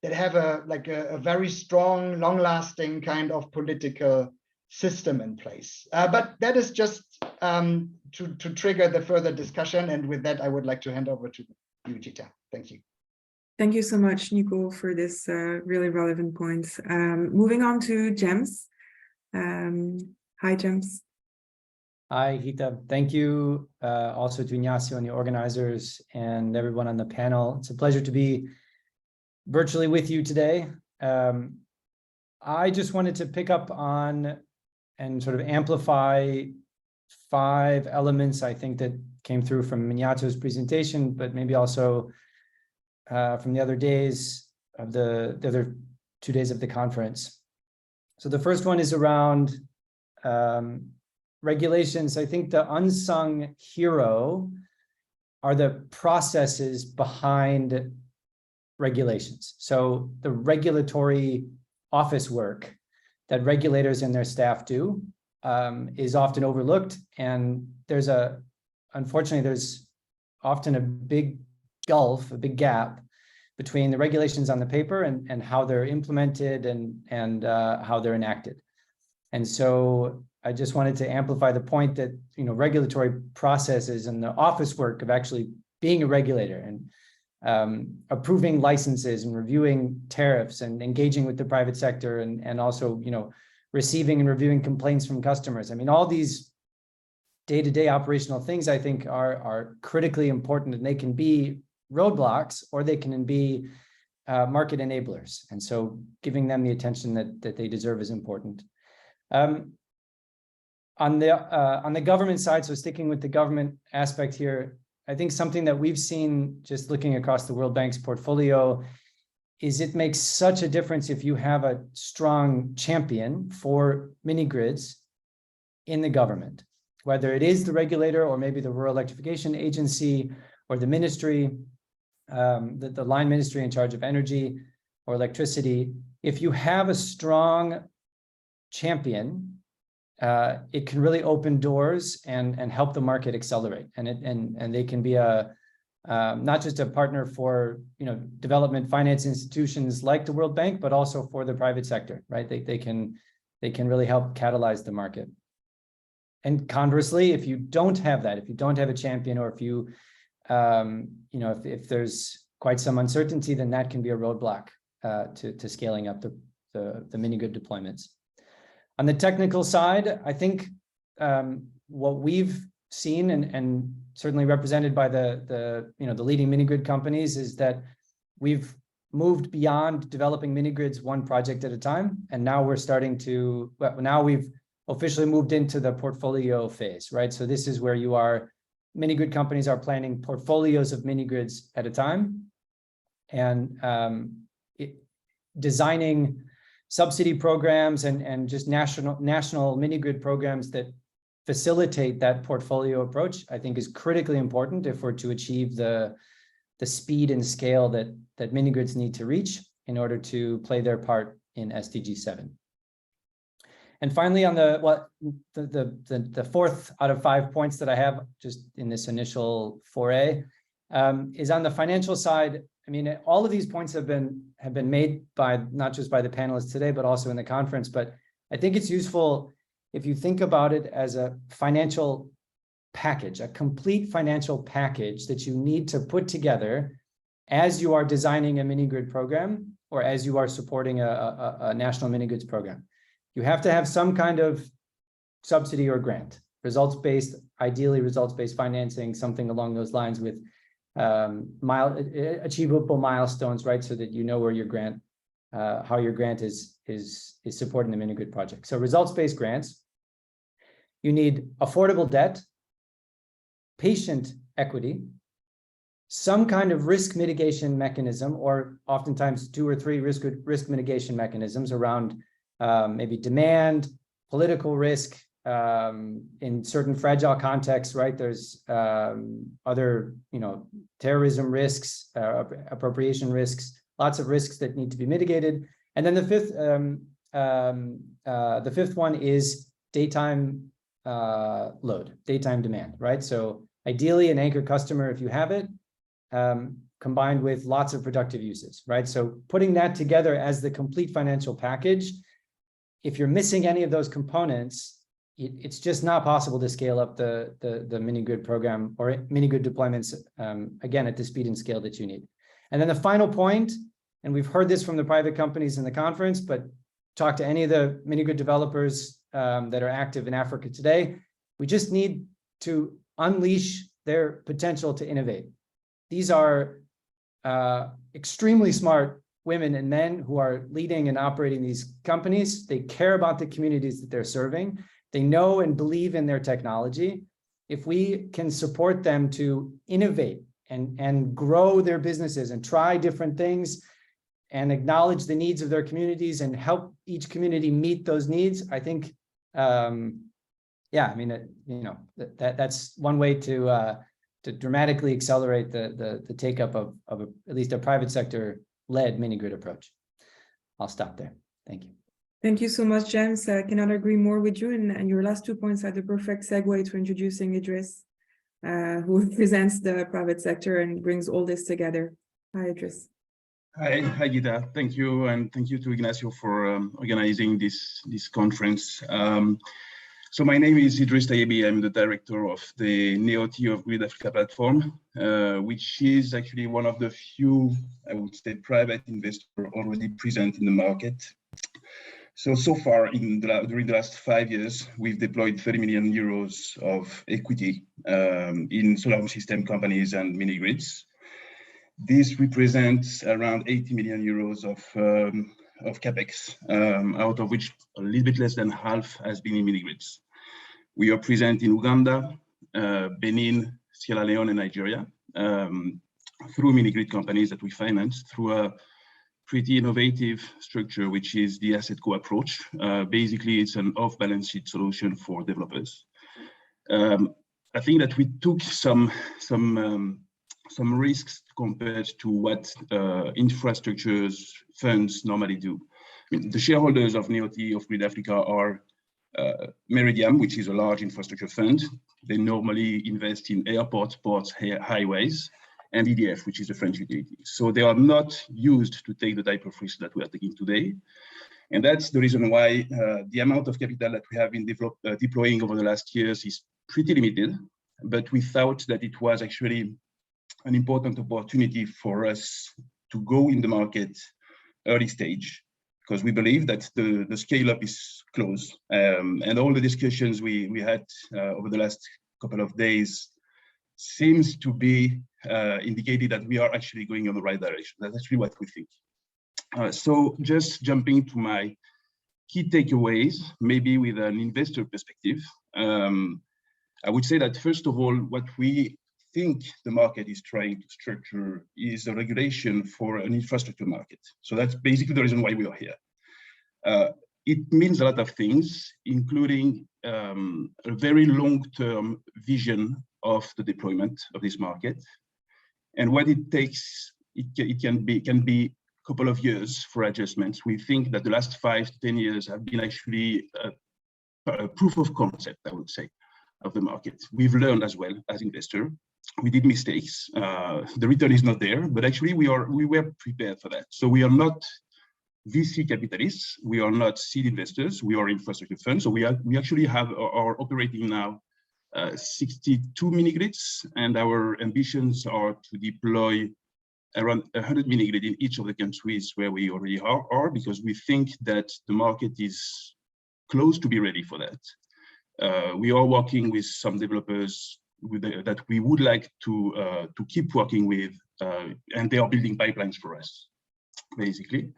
have a very strong, long-lasting kind of political system in place. But that is just to trigger the further discussion. And with that, I would like to hand over to you, Gita. Thank you. Thank you so much, Nico, for this really relevant points. Moving on to James. Hi, James. Hi, Gita. Thank you also to Ignacio and the organizers and everyone on the panel. It's a pleasure to be virtually with you today. I just wanted to pick up on and sort of amplify 5 elements I think that came through from Ignacio's presentation, but maybe also from the other days of the other 2 days of the conference. So the first one is around regulations. I think the unsung hero are the processes behind regulations. So the regulatory office work that regulators and their staff do is often overlooked. And unfortunately, there's often a big gulf, a big gap between the regulations on the paper and how they're implemented and how they're enacted. And so I just wanted to amplify the point that, regulatory processes and the office work of actually being a regulator and approving licenses and reviewing tariffs and engaging with the private sector and also, receiving and reviewing complaints from customers. I mean, all these day-to-day operational things, I think, are critically important, and they can be roadblocks or they can be market enablers. And so giving them the attention that they deserve is important. On the government side, so sticking with the government aspect here, I think something that we've seen just looking across the World Bank's portfolio is it makes such a difference if you have a strong champion for mini-grids in the government, whether it is the regulator or maybe the Rural Electrification Agency or the ministry, the line ministry in charge of energy or electricity. If you have a strong champion, it can really open doors and help the market accelerate. And they can be not just a partner for development finance institutions like the World Bank, but also for the private sector, right? They can really help catalyze the market. And conversely, if you don't have that, if you don't have a champion, or if you if there's quite some uncertainty, then that can be a roadblock to scaling up the mini-grid deployments. On the technical side, I think what we've seen and certainly represented by the leading mini-grid companies is that we've moved beyond developing mini-grids one project at a time, and now we've officially moved into the portfolio phase, right? So this is where mini-grid companies are planning portfolios of mini-grids at a time, and designing subsidy programs and just national mini-grid programs that facilitate that portfolio approach, I think, is critically important if we're to achieve the speed and scale that mini-grids need to reach in order to play their part in SDG 7. And finally, on the fourth out of 5 points that I have just in this initial foray is on the financial side. I mean, all of these points have been made by not just by the panelists today, but also in the conference. But I think it's useful if you think about it as a financial package, a complete financial package that you need to put together as you are designing a mini-grid program or as you are supporting a national mini-grids program. You have to have some kind of subsidy or grant, results-based, ideally results-based financing, something along those lines with achievable milestones, right? So that you know where your grant, how your grant is supporting the mini-grid project. So results-based grants. You need affordable debt, patient equity, some kind of risk mitigation mechanism, or oftentimes 2 or 3 risk mitigation mechanisms around maybe demand, political risk, in certain fragile contexts, right? There's other, terrorism risks, appropriation risks, lots of risks that need to be mitigated. And then the fifth one is daytime load, daytime demand, right? So ideally an anchor customer, if you have it, combined with lots of productive uses, right? So putting that together as the complete financial package, if you're missing any of those components, it's just not possible to scale up the mini-grid program or mini-grid deployments, again, at the speed and scale that you need. And then the final point, and we've heard this from the private companies in the conference, but talk to any of the mini-grid developers that are active in Africa today, we just need to unleash their potential to innovate. These are extremely smart women and men who are leading and operating these companies. They care about the communities that they're serving. They know and believe in their technology. If we can support them to innovate and grow their businesses and try different things and acknowledge the needs of their communities and help each community meet those needs, I think, that's one way to dramatically accelerate the take up of at least a private sector led mini-grid approach. I'll stop there. Thank you. Thank you so much, James. I cannot agree more with you. And your last 2 points are the perfect segue to introducing Idris, who represents the private sector and brings all this together. Hi, Idris. Hi, Gita. Thank you, and thank you to Ignacio for organizing this conference. So my name is Idris Tayebi. I'm the director of the NEOT of Grid Africa platform, which is actually one of the few, I would say, private investors already present in the market. So far, during the last 5 years, we've deployed 30 million euros of equity in solar home system companies and mini-grids. This represents around 80 million euros of capex, out of which a little bit less than half has been in mini-grids. We are present in Uganda, Benin, Sierra Leone, and Nigeria through mini-grid companies that we finance through a pretty innovative structure, which is the asset co approach. Basically, it's an off-balance sheet solution for developers. I think that we took some risks compared to what infrastructures funds normally do. I mean, the shareholders of NEOT of Grid Africa are Meridiam, which is a large infrastructure fund. They normally invest in airports, ports, highways, and EDF, which is a French utility. So they are not used to take the type of risk that we are taking today. And that's the reason why the amount of capital that we have been deploying over the last years is pretty limited. But we thought that it was actually an important opportunity for us to go in the market early stage, because we believe that the scale up is close. And all the discussions we had over the last couple of days seems to be indicated that we are actually going in the right direction. That's actually what we think. So just jumping to my key takeaways, maybe with an investor perspective, I would say that first of all, what we think the market is trying to structure is a regulation for an infrastructure market. So that's basically the reason why we are here. It means a lot of things, including a very long-term vision of the deployment of this market. And what it takes, it can be a couple of years for adjustments. We think that the last 5 to 10 years have been actually a proof of concept, I would say, of the market. We've learned as well as investor. We did mistakes. The return is not there, but actually we were prepared for that. So we are not VC capitalists. We are not seed investors. We are infrastructure funds. So we actually are operating now 62 mini-grids, and our ambitions are to deploy around 100 mini-grids in each of the countries where we already are, because we think that the market is close to be ready for that. We are working with some developers that we would like to keep working with, and they are building pipelines for us, basically.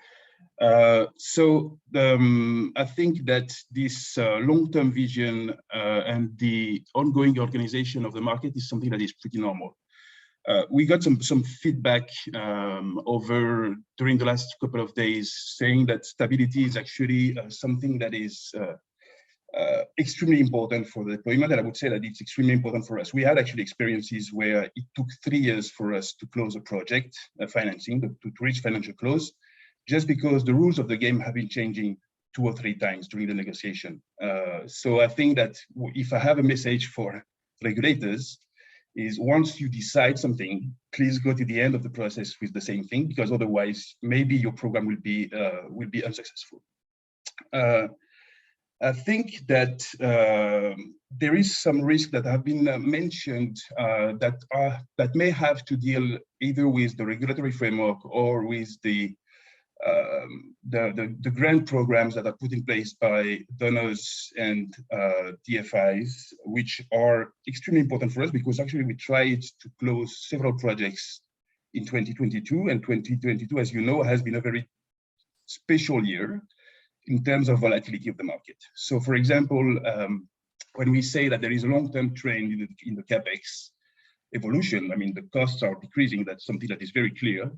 So I think that this long-term vision and the ongoing organization of the market is something that is pretty normal. We got some feedback during the last couple of days saying that stability is actually something that is extremely important for the deployment, and I would say that it's extremely important for us. We had actually experiences where it took 3 years for us to close a project, financing, to reach financial close, just because the rules of the game have been changing 2 or 3 times during the negotiation. So I think that if I have a message for regulators, is once you decide something, please go to the end of the process with the same thing, because otherwise maybe your program will be unsuccessful. I think that there is some risk that have been mentioned that may have to deal either with the regulatory framework or with the grant programs that are put in place by donors and DFIs, which are extremely important for us, because actually we tried to close several projects in 2022, and 2022, as you know, has been a very special year in terms of volatility of the market. So for example, when we say that there is a long-term trend in the CapEx evolution, I mean, the costs are decreasing, that's something that is very clear.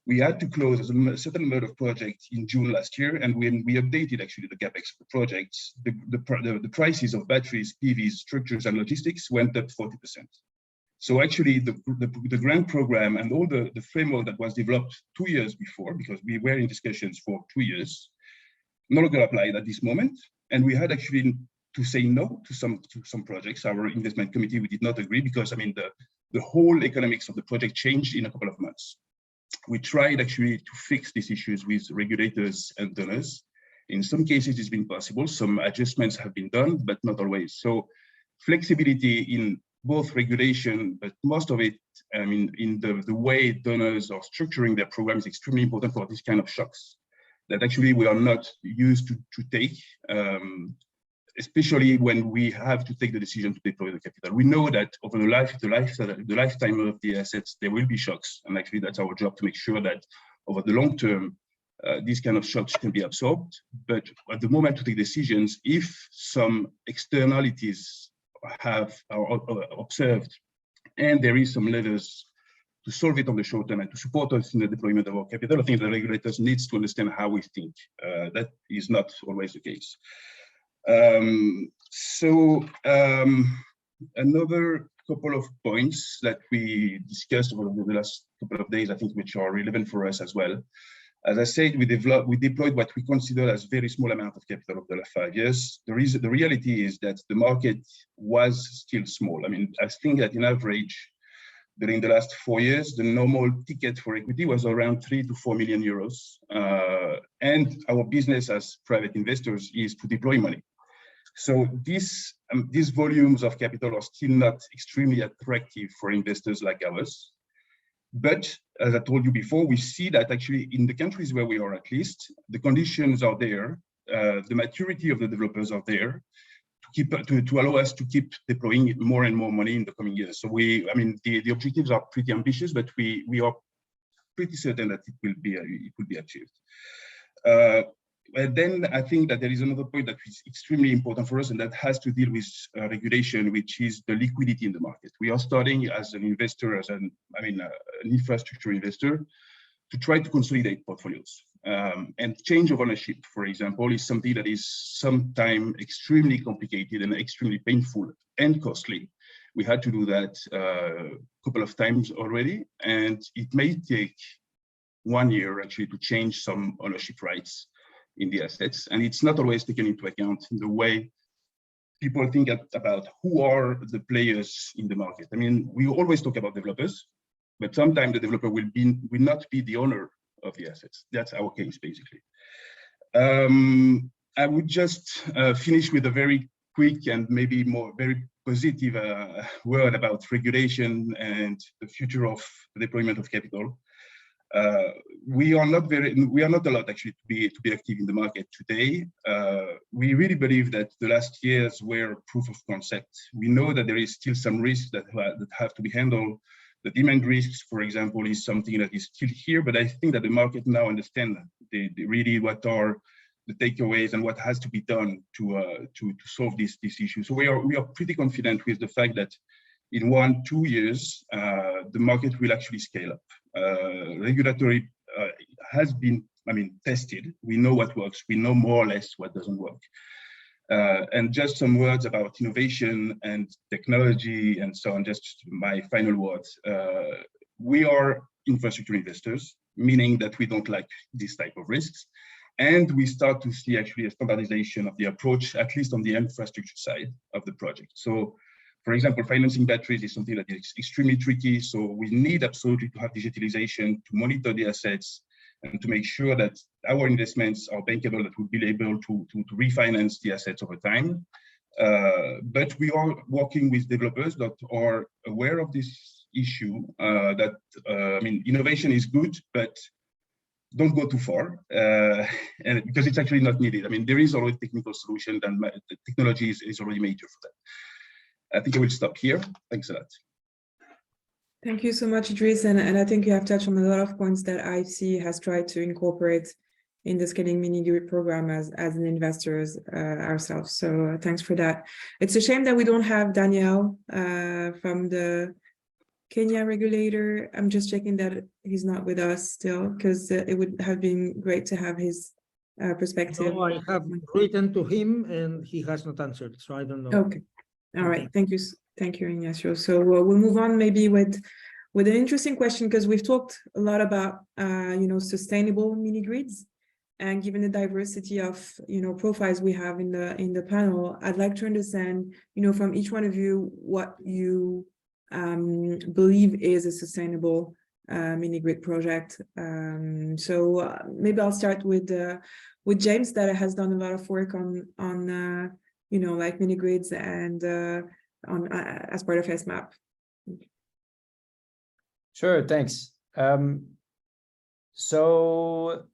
We had to close a certain amount of projects in June last year, and when we updated actually the CapEx of the projects, the prices of batteries, PVs, structures, and logistics went up 40%. So actually the grant program and all the framework that was developed 2 years before, because we were in discussions for 2 years, no longer applied at this moment. And we had actually to say no to some projects. Our investment committee, we did not agree because, I mean, the whole economics of the project changed in a couple of months. We tried actually to fix these issues with regulators and donors. In some cases, it's been possible. Some adjustments have been done, but not always. So flexibility in both regulation, but most of it, I mean, in the way donors are structuring their program is extremely important for this kind of shocks that actually we are not used to take, especially when we have to take the decision to deploy the capital. We know that over the lifetime of the assets, there will be shocks. And actually that's our job to make sure that over the long term, these kind of shocks can be absorbed. But at the moment to take decisions, if some externalities are observed and there is some levers to solve it on the short term and to support us in the deployment of our capital, I think the regulators needs to understand how we think. That is not always the case. Another couple of points that we discussed over the last couple of days, I think, which are relevant for us as well. As I said, we deployed what we consider as very small amount of capital over the last 5 years. The reality is that the market was still small. I mean, I think that in average, during the last 4 years, the normal ticket for equity was around 3 to 4 million euros. And our business as private investors is to deploy money. So these volumes of capital are still not extremely attractive for investors like ours. But as I told you before, we see that actually in the countries where we are, at least, the conditions are there, the maturity of the developers are there to allow us to keep deploying more and more money in the coming years. So the objectives are pretty ambitious, but we are pretty certain that it will be achieved. And then I think that there is another point that is extremely important for us, and that has to deal with regulation, which is the liquidity in the market. We are starting as an investor, an infrastructure investor, to try to consolidate portfolios. And change of ownership, for example, is something that is sometimes extremely complicated and extremely painful and costly. We had to do that a couple of times already, and it may take 1 year actually to change some ownership rights in the assets. And it's not always taken into account in the way people think about who are the players in the market. I mean, we always talk about developers, but sometimes the developer will not be the owner of the assets. That's our case, basically. I would just finish with a very quick and maybe very positive word about regulation and the future of the deployment of capital. We are not allowed actually to be active in the market today. We really believe that the last years were proof of concept. We know that there is still some risks that have to be handled. The demand risks, for example, is something that is still here, but I think that the market now understands really what are the takeaways and what has to be done to solve this issue. So we are pretty confident with the fact that in 1-2 years, the market will actually scale up. Regulatory has been, tested. We know what works. We know more or less what doesn't work. And just some words about innovation and technology and so on, just my final words. We are infrastructure investors, meaning that we don't like this type of risks. And we start to see actually a standardization of the approach, at least on the infrastructure side of the project. So, for example, financing batteries is something that is extremely tricky. So we need absolutely to have digitalization to monitor the assets and to make sure that our investments are bankable, that we'll be able to refinance the assets over time. But we are working with developers that are aware of this issue, innovation is good, but don't go too far, and because it's actually not needed. There is already technical solution, and the technology is already major for that. I think I will stop here. Thanks a lot. Thank you so much, Idriss. And I think you have touched on a lot of points that IFC has tried to incorporate in the Scaling Minigrid program as an investors ourselves. So thanks for that. It's a shame that we don't have Daniel from the Kenya regulator. I'm just checking that he's not with us still, because it would have been great to have his perspective. No, I have written to him and he has not answered, so I don't know. Okay. All right. Thank you, Ignacio. So we'll move on maybe with an interesting question, because we've talked a lot about sustainable mini grids, And given the diversity of, profiles we have in the panel, I'd like to understand, from each one of you, what you believe is a sustainable mini-grid project. So maybe I'll start with James, that has done a lot of work on like mini-grids and as part of SMAP. Sure, thanks. So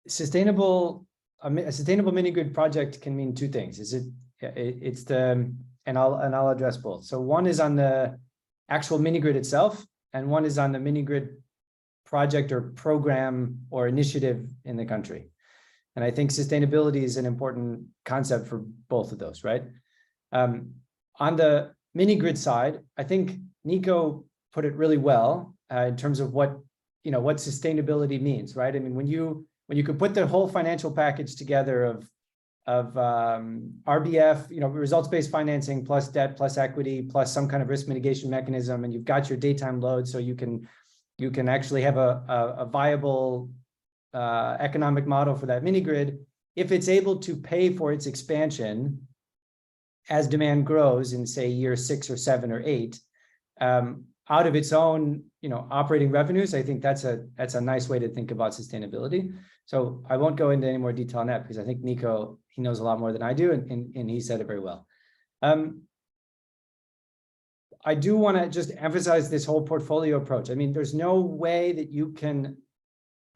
a sustainable mini-grid project can mean two things. And I'll address both. So one is on the actual mini-grid itself, and one is on the mini-grid project or program or initiative in the country. And I think sustainability is an important concept for both of those, right? On the mini-grid side, I think Nico put it really well in terms of what sustainability means, right? I mean, when you could put the whole financial package together of RBF, results-based financing plus debt plus equity plus some kind of risk mitigation mechanism, and you've got your daytime load, so you can actually have a viable economic model for that mini grid. If it's able to pay for its expansion as demand grows in, say, year 6 or 7 or 8, out of its own, operating revenues, I think that's a nice way to think about sustainability. So I won't go into any more detail on that because I think Nico, he knows a lot more than I do, and he said it very well. I do want to just emphasize this whole portfolio approach. I mean, there's no way that you can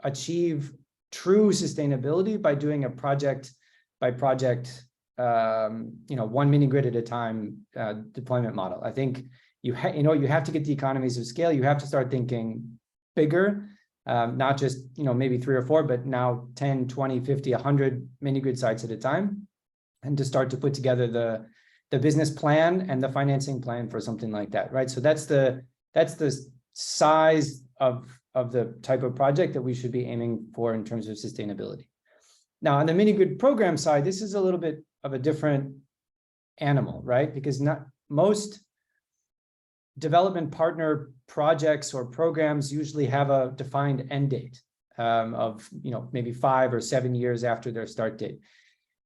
achieve true sustainability by doing a project by project, one mini grid at a time deployment model. I think you have to get the economies of scale. You have to start thinking bigger, not just maybe 3 or 4, but now 10, 20, 50, 100 mini grid sites at a time, and to start to put together the business plan and the financing plan for something like that, right? So that's the size of the type of project that we should be aiming for in terms of sustainability. Now, on the mini grid program side, this is a little bit of a different animal, right? Because not most development partner projects or programs usually have a defined end date of maybe 5 or 7 years after their start date.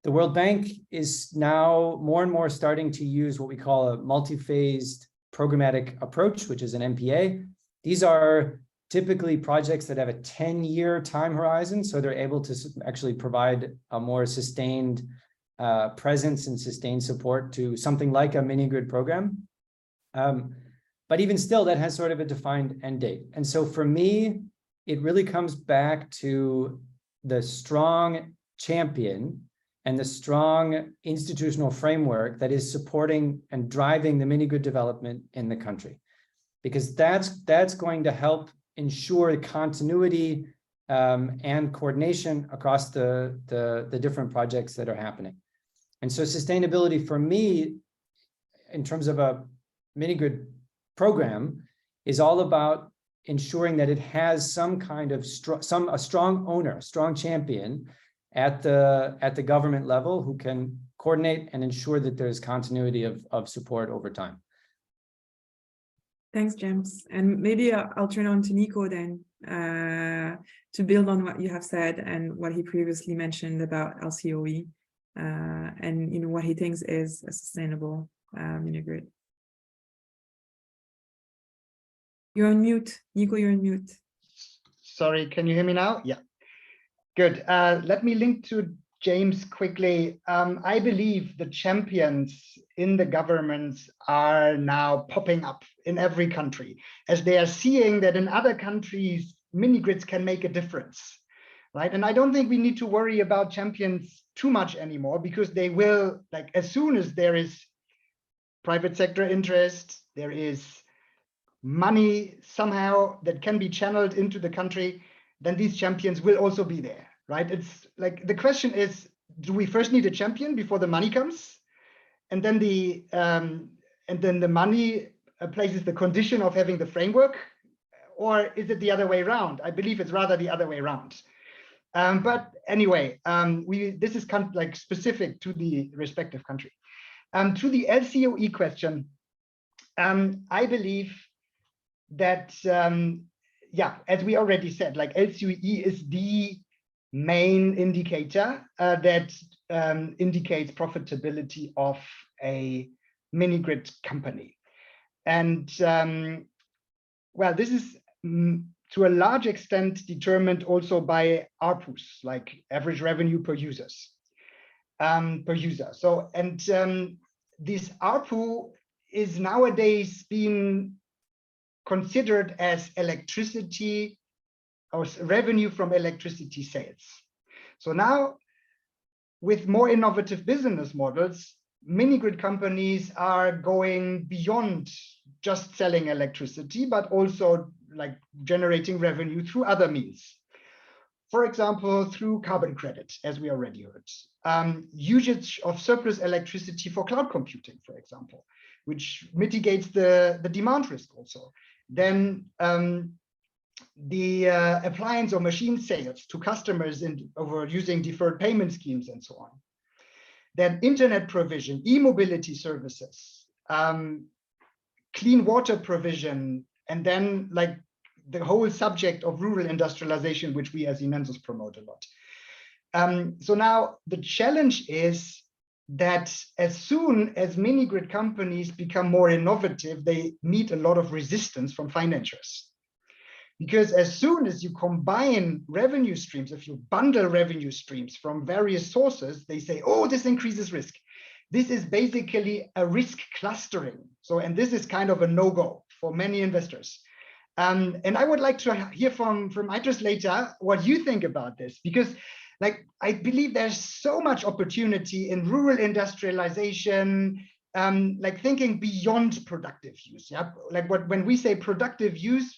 The World Bank is now more and more starting to use what we call a multi-phased programmatic approach, which is an MPA. These are typically projects that have a 10-year time horizon, so they're able to actually provide a more sustained presence and sustained support to something like a mini grid program. But even still, that has sort of a defined end date. And so for me, it really comes back to the strong champion and the strong institutional framework that is supporting and driving the mini grid development in the country, because that's going to help ensure continuity and coordination across the different projects that are happening. And so sustainability for me, in terms of a mini grid program, is all about ensuring that it has some kind of a strong owner, a strong champion at the government level who can coordinate and ensure that there's continuity of support over time. Thanks, James. And maybe I'll turn on to Nico then to build on what you have said and what he previously mentioned about LCOE and what he thinks is a sustainable mini grid. You're on mute, Nico. You're on mute. Sorry, can you hear me now? Yeah. Good. Let me link to James quickly. I believe the champions in the governments are now popping up in every country as they are seeing that in other countries, mini grids can make a difference, right? And I don't think we need to worry about champions too much anymore, because they will, like, as soon as there is private sector interest, there is money somehow that can be channeled into the country, then these champions will also be there, right? It's like, the question is, do we first need a champion before the money comes, and then the money places the condition of having the framework, or is it the other way around? I believe it's rather the other way around. But anyway, this is kind of like specific to the respective country. To the LCOE question, I believe that, yeah, as we already said, like LCOE is the main indicator that indicates profitability of a mini-grid company. And well, this is to a large extent determined also by ARPUs, like average revenue per user. So, and this ARPU is nowadays being considered as electricity or revenue from electricity sales. So now, with more innovative business models, mini-grid companies are going beyond just selling electricity, but also like generating revenue through other means. For example, through carbon credit, as we already heard. Usage of surplus electricity for cloud computing, for example, which mitigates the demand risk also. Then the appliance or machine sales to customers over using deferred payment schemes and so on. Then internet provision, e-mobility services, clean water provision, and then like the whole subject of rural industrialization, which we as Inensus promote a lot. So now the challenge is that as soon as mini-grid companies become more innovative, they meet a lot of resistance from financiers. Because as soon as you combine revenue streams, if you bundle revenue streams from various sources, they say, oh, this increases risk. This is basically a risk clustering. So, and this is kind of a no-go for many investors. And I would like to hear from Idris later what you think about this, because like I believe there's so much opportunity in rural industrialization, like thinking beyond productive use. Yeah, like when we say productive use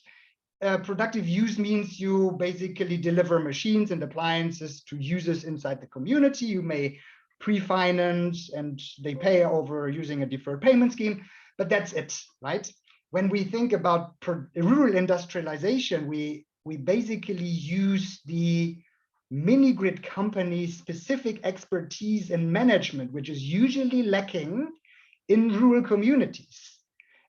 means you basically deliver machines and appliances to users inside the community. You may pre-finance and they pay over using a deferred payment scheme, but that's it, right? When we think about rural industrialization, we basically use the mini-grid company's specific expertise in management, which is usually lacking in rural communities.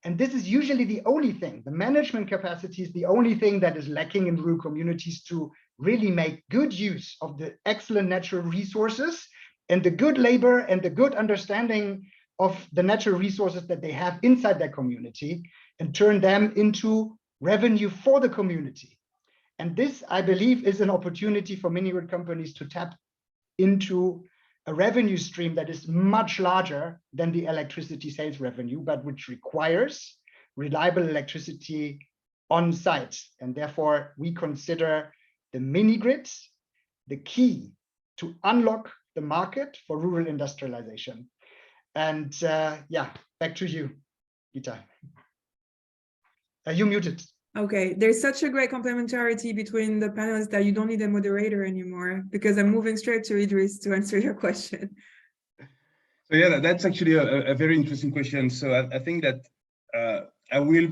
And this is usually the only thing. The management capacity is the only thing that is lacking in rural communities to really make good use of the excellent natural resources and the good labor and the good understanding of the natural resources that they have inside their community and turn them into revenue for the community. And this, I believe, is an opportunity for mini-grid companies to tap into a revenue stream that is much larger than the electricity sales revenue, but which requires reliable electricity on site. And therefore, we consider the mini-grids the key to unlock the market for rural industrialization. And yeah, back to you, Gita. You muted. Okay, there's such a great complementarity between the panelists that you don't need a moderator anymore, because I'm moving straight to Idris to answer your question. So yeah, that's actually a very interesting question. So I think that I will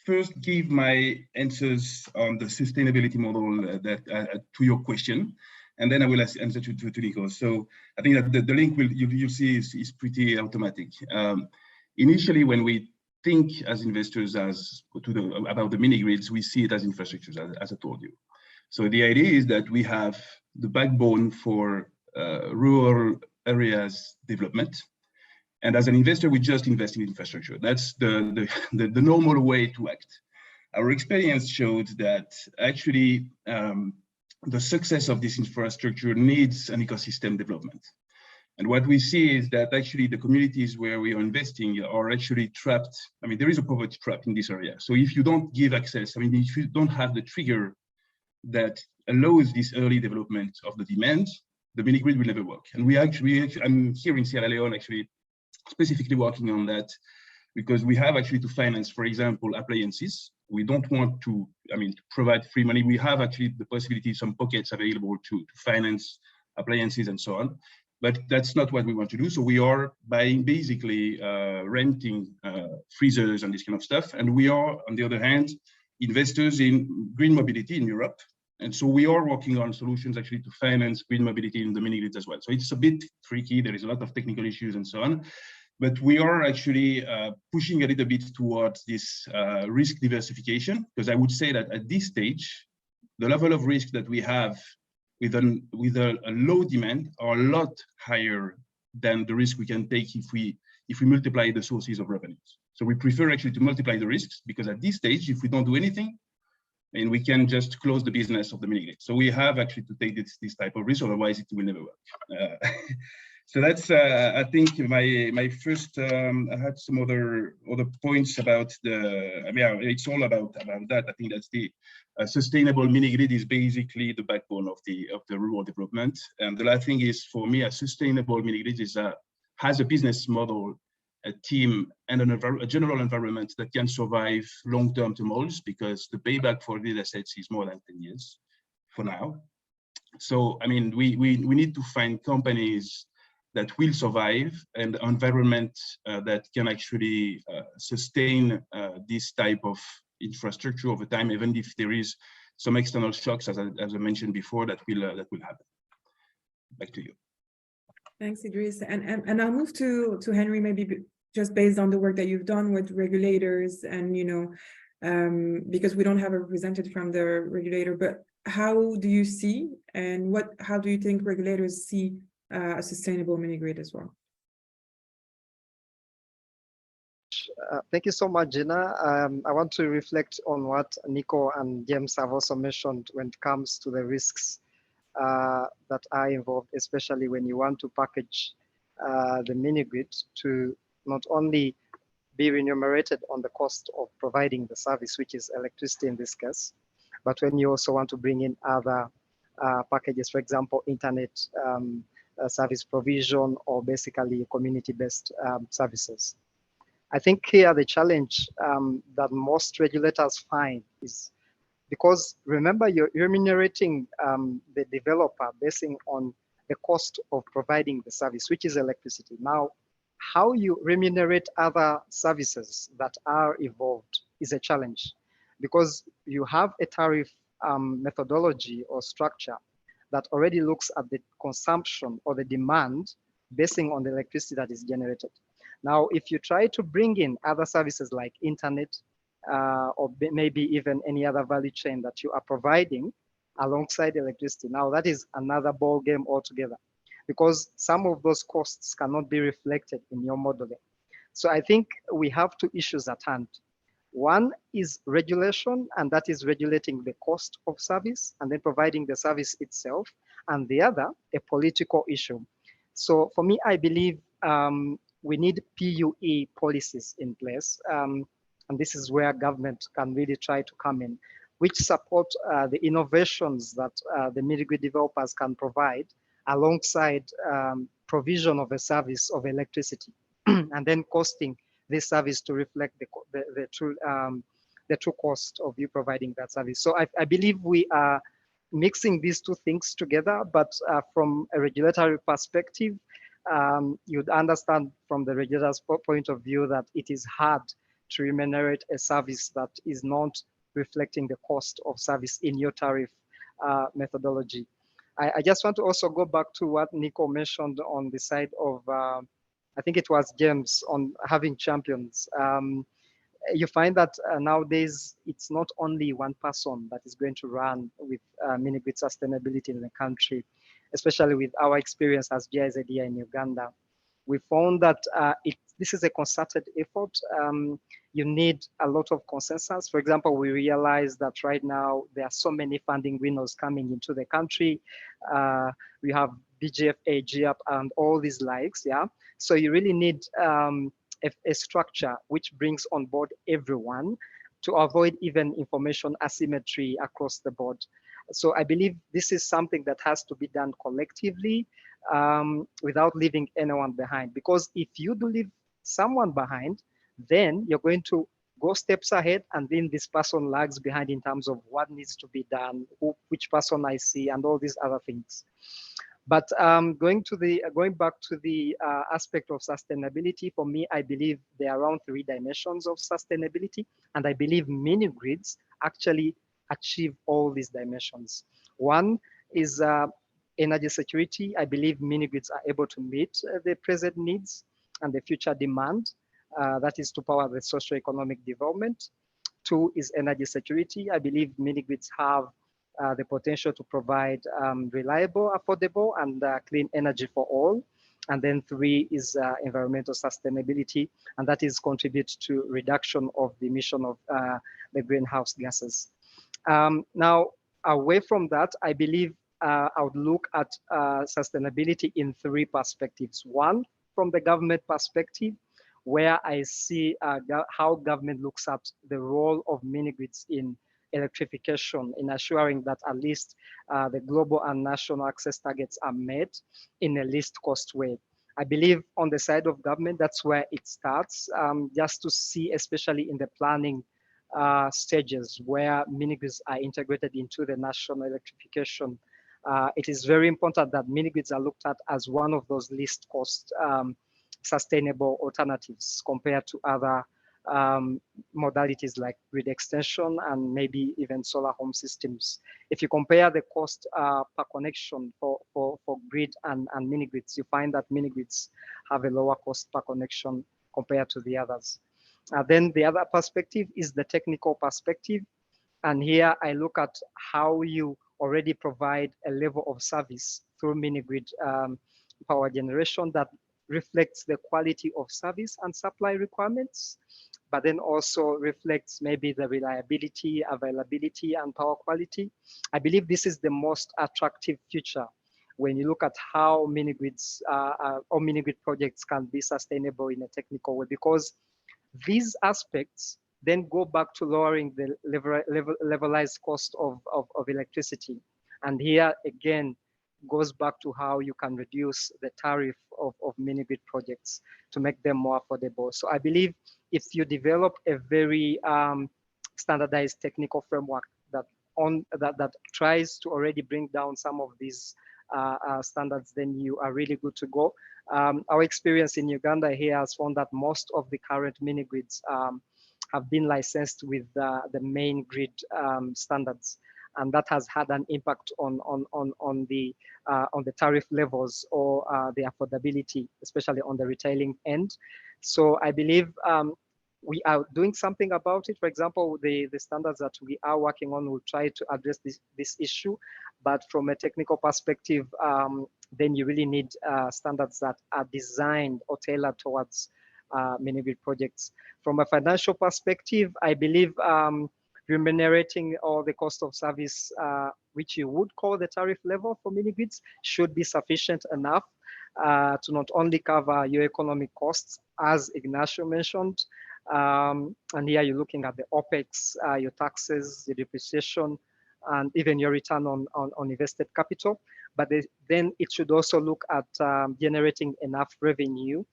first give my answers on the sustainability model that to your question, and then I will answer to Nico. So I think that the link you'll see is pretty automatic. Initially, when we think as investors about the mini-grids, we see it as infrastructures, as I told you. So the idea is that we have the backbone for rural areas development. And as an investor, we just invest in infrastructure. That's the normal way to act. Our experience showed that actually the success of this infrastructure needs an ecosystem development. And what we see is that actually the communities where we are investing are actually trapped. I mean, there is a poverty trap in this area. So if you don't give access, I mean, if you don't have the trigger that allows this early development of the demand, the mini-grid will never work. And I'm here in Sierra Leone actually specifically working on that, because we have actually to finance, for example, appliances. We don't want to, to provide free money. We have actually the possibility, some pockets available to finance appliances and so on. But that's not what we want to do. So we are buying basically renting freezers and this kind of stuff. And we are, on the other hand, investors in green mobility in Europe. And so we are working on solutions actually to finance green mobility in the mini-grids as well. So it's a bit tricky. There is a lot of technical issues and so on. But we are actually pushing a little bit towards this risk diversification, because I would say that at this stage, the level of risk that we have with a low demand are a lot higher than the risk we can take if we multiply the sources of revenues. So we prefer actually to multiply the risks, because at this stage, if we don't do anything, and we can just close the business of the mini grid. So we have actually to take this type of risk, otherwise it will never work. So that's, I think, my first. I had some other points about the. I mean, it's all about that. I think that's the sustainable mini grid is basically the backbone of the rural development. And the last thing is, for me, a sustainable mini grid has a business model, a team, and a general environment that can survive long-term turmoils, because the payback for these assets is more than 10 years for now. So, I mean, we need to find companies that will survive, and environment that can actually sustain this type of infrastructure over time, even if there is some external shocks, as I mentioned before, that will happen. Back to you. Thanks, Idris. And I'll move to Henry, maybe just based on the work that you've done with regulators, and because we don't have a representative from the regulator, but how do you see, and how do you think regulators see a sustainable mini grid as well? Thank you so much, Gina. I want to reflect on what Nico and James have also mentioned when it comes to the risks that are involved, especially when you want to package the mini grid to not only be remunerated on the cost of providing the service, which is electricity in this case, but when you also want to bring in other packages, for example, internet service provision, or basically community-based services. I think here the challenge that most regulators find is, because remember, you're remunerating the developer basing on the cost of providing the service, which is electricity. Now, how you remunerate other services that are involved is a challenge, because you have a tariff methodology or structure that already looks at the consumption or the demand basing on the electricity that is generated. Now, if you try to bring in other services like internet, or maybe even any other value chain that you are providing alongside electricity, now that is another ball game altogether, because some of those costs cannot be reflected in your modeling. So I think we have two issues at hand. One is regulation, and that is regulating the cost of service and then providing the service itself. And the other, a political issue. So for me, I believe we need PUE policies in place. And this is where government can really try to come in, which support the innovations that the mini-grid developers can provide alongside provision of a service of electricity, and then costing this service to reflect the true cost of you providing that service. So I believe we are mixing these two things together, but from a regulatory perspective, you'd understand from the regulator's point of view that it is hard to remunerate a service that is not reflecting the cost of service in your tariff methodology. I just want to also go back to what Nico mentioned on the side of, I think it was James, on having champions. You find that nowadays it's not only one person that is going to run with mini-grid sustainability in the country, especially with our experience as GIZ here in Uganda. We found that this is a concerted effort. You need a lot of consensus. For example, we realize that right now there are so many funding windows coming into the country. We have BGFA, GIAP, and all these likes, yeah? So you really need a structure which brings on board everyone to avoid even information asymmetry across the board. So I believe this is something that has to be done collectively without leaving anyone behind. Because if you do leave someone behind, then you're going to go steps ahead, and then this person lags behind in terms of what needs to be done, which person I see, and all these other things. But going back to the aspect of sustainability, for me, I believe there are around 3 dimensions of sustainability, and I believe mini-grids actually achieve all these dimensions. One is energy security. I believe mini-grids are able to meet the present needs and the future demand, that is to power the socio-economic development. 2 is energy security. I believe mini-grids have the potential to provide reliable, affordable, and clean energy for all. And then 3 is environmental sustainability, and that is contribute to reduction of the emission of the greenhouse gases. Now, away from that, I believe I would look at sustainability in 3 perspectives. 1, from the government perspective, where I see how government looks at the role of mini-grids in electrification, in assuring that at least the global and national access targets are met in a least cost way. I believe on the side of government, that's where it starts, just to see, especially in the planning stages where mini-grids are integrated into the national electrification. It is very important that mini-grids are looked at as one of those least cost sustainable alternatives compared to other modalities like grid extension and maybe even solar home systems. If you compare the cost per connection for grid and mini-grids, you find that mini-grids have a lower cost per connection compared to the others. Then the other perspective is the technical perspective. And here I look at how you already provide a level of service through mini-grid power generation that reflects the quality of service and supply requirements, but then also reflects maybe the reliability, availability, and power quality. I believe this is the most attractive future when you look at how mini-grids or mini-grid projects can be sustainable in a technical way, because these aspects then go back to lowering the levelized cost of electricity. And here again, goes back to how you can reduce the tariff of mini-grid projects to make them more affordable. So I believe if you develop a very standardized technical framework that tries to already bring down some of these standards, then you are really good to go. Our experience in Uganda here has found that most of the current mini-grids have been licensed with the main grid standards. And that has had an impact on the tariff levels or the affordability, especially on the retailing end. So I believe we are doing something about it. For example, the standards that we are working on will try to address this issue. But from a technical perspective, then you really need standards that are designed or tailored towards mini-grid projects. From a financial perspective, I believe remunerating all the cost of service, which you would call the tariff level for mini-grids, should be sufficient enough to not only cover your economic costs, as Ignacio mentioned, and here you're looking at the OPEX, your taxes, the depreciation, and even your return on invested capital. But then it should also look at generating enough revenue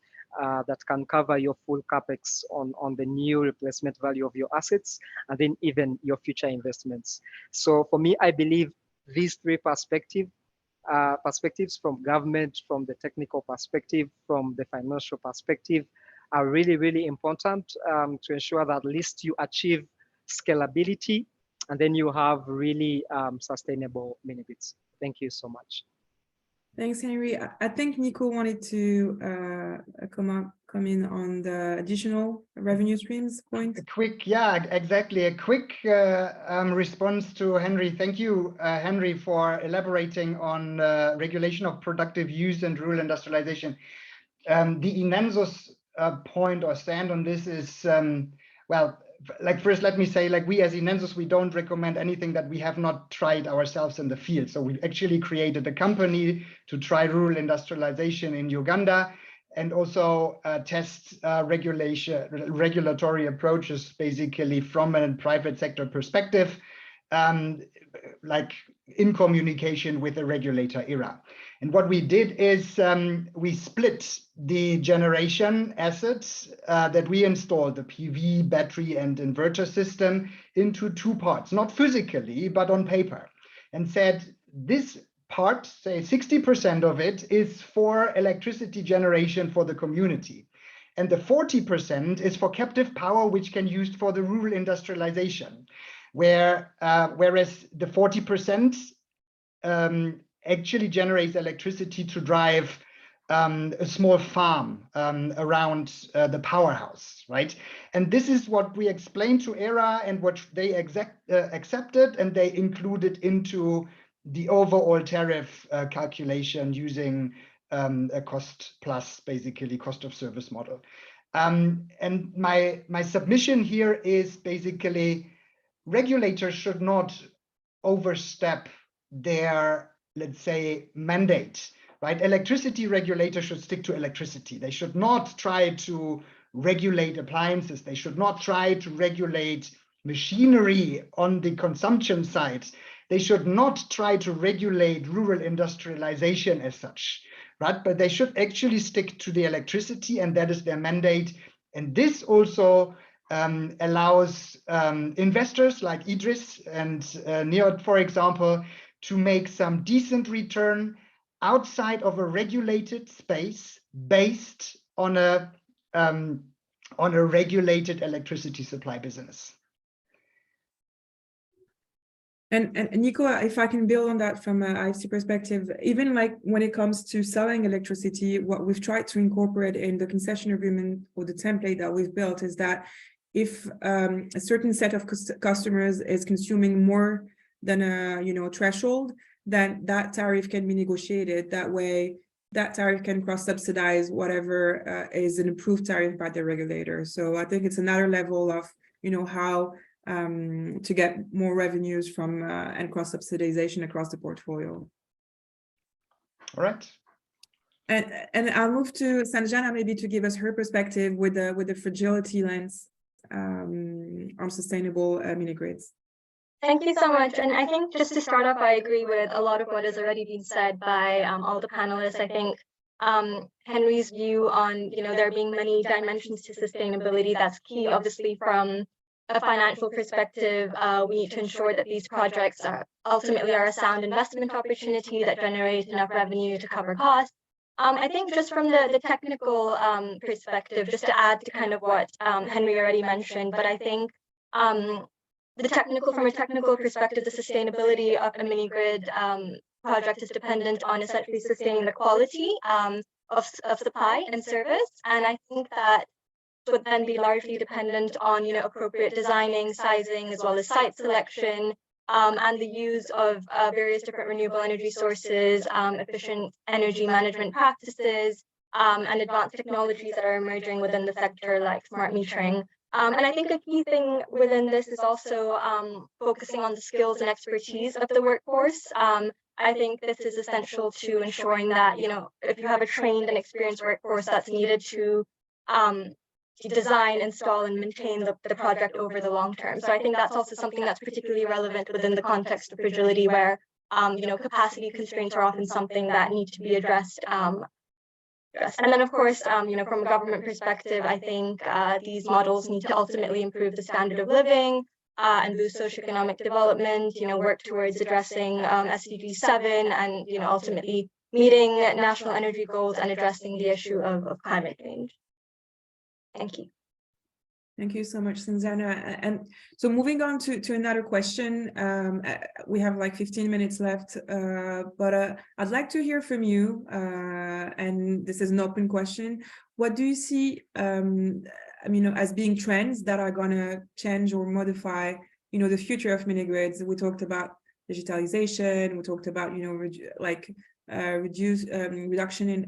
that can cover your full capex on the new replacement value of your assets, and then even your future investments. So for me, I believe these 3 perspectives from government, from the technical perspective, from the financial perspective, are really, really important to ensure that at least you achieve scalability, and then you have really sustainable mini-grids. Thank you so much. Thanks, Henry. I think Nico wanted to come in on the additional revenue streams point. A quick response to Henry. Thank you, Henry, for elaborating on regulation of productive use and rural industrialization. The INENSOS point or stand on this is, well, like first let me say, like we as INENSOS, we don't recommend anything that we have not tried ourselves in the field. So we actually created a company to try rural industrialization in Uganda and also test regulatory approaches basically from a private sector perspective, like in communication with the regulator ERA. And what we did is we split the generation assets that we installed, the PV, battery, and inverter system, into 2 parts, not physically, but on paper, and said this part, say 60% of it, is for electricity generation for the community. And the 40% is for captive power, which can be used for the rural industrialization, whereas the 40% actually generates electricity to drive a small farm around the powerhouse, right? And this is what we explained to ERA and what they accepted, and they included into the overall tariff calculation using a cost plus, basically cost of service model. And my submission here is basically regulators should not overstep their, let's say, mandate, right? Electricity regulators should stick to electricity. They should not try to regulate appliances. They should not try to regulate machinery on the consumption side. They should not try to regulate rural industrialization as such, right? But they should actually stick to the electricity, and that is their mandate. And this also allows investors like Idris and NEOD, for example, to make some decent return outside of a regulated space based on a regulated electricity supply business. And Nico, if I can build on that from an IFC perspective, even like when it comes to selling electricity, what we've tried to incorporate in the concession agreement or the template that we've built is that if a certain set of customers is consuming more than a threshold, then that tariff can be negotiated. That way, that tariff can cross-subsidize whatever is an approved tariff by the regulator. So I think it's another level of how to get more revenues from and cross-subsidization across the portfolio. All right. And I'll move to Sanjana maybe to give us her perspective with the fragility lens on sustainable mini-grids. Thank you so much. And I think just to start off, I agree with a lot of what has already been said by all the panelists. I think Henry's view on, there being many dimensions to sustainability, that's key. Obviously, from a financial perspective, we need to ensure that these projects ultimately are a sound investment opportunity that generates enough revenue to cover costs. I think just from the technical perspective, just to add to kind of what Henry already mentioned, but I think from a technical perspective, the sustainability of a mini-grid project is dependent on essentially sustaining the quality of supply and service. And I think that would then be largely dependent on appropriate designing, sizing, as well as site selection, and the use of various different renewable energy sources, efficient energy management practices, and advanced technologies that are emerging within the sector, like smart metering. And I think a key thing within this is also focusing on the skills and expertise of the workforce. I think this is essential to ensuring that, if you have a trained and experienced workforce that's needed to design, install, and maintain the project over the long term. So I think that's also something that's particularly relevant within the context of fragility, where capacity constraints are often something that need to be addressed. And then, of course, from a government perspective, I think these models need to ultimately improve the standard of living and boost socioeconomic development. Work towards addressing SDG 7 and ultimately meeting national energy goals and addressing the issue of climate change. Thank you. Thank you so much, Sanjana. And so moving on to another question, we have like 15 minutes left, but I'd like to hear from you, and this is an open question. What do you see, as being trends that are going to change or modify, the future of mini-grids? We talked about digitalization, we talked about, reduction in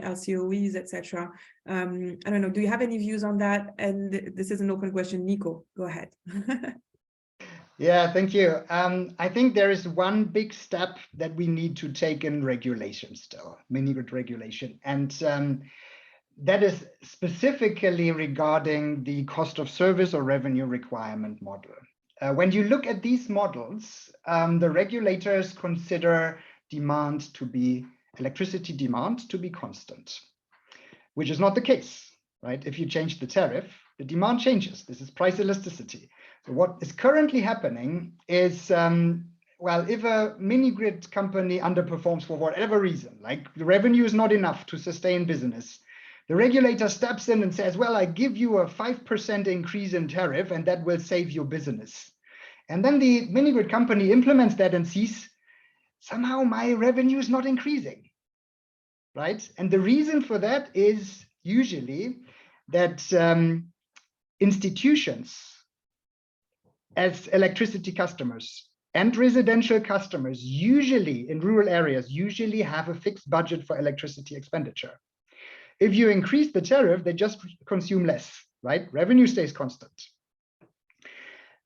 LCOEs, etc. I don't know. Do you have any views on that? And this is an open question. Nico, go ahead. Yeah, thank you. I think there is one big step that we need to take in regulation still, mini-grid regulation, and that is specifically regarding the cost of service or revenue requirement model. When you look at these models, the regulators consider electricity demand to be constant, which is not the case, right? If you change the tariff, the demand changes. This is price elasticity. So what is currently happening is, if a mini-grid company underperforms for whatever reason, like the revenue is not enough to sustain business, the regulator steps in and says, well, I give you a 5% increase in tariff and that will save your business. And then the mini-grid company implements that and sees, somehow my revenue is not increasing. right? And the reason for that is usually that institutions as electricity customers and residential customers usually in rural areas usually have a fixed budget for electricity expenditure. If you increase the tariff, they just consume less, right? Revenue stays constant.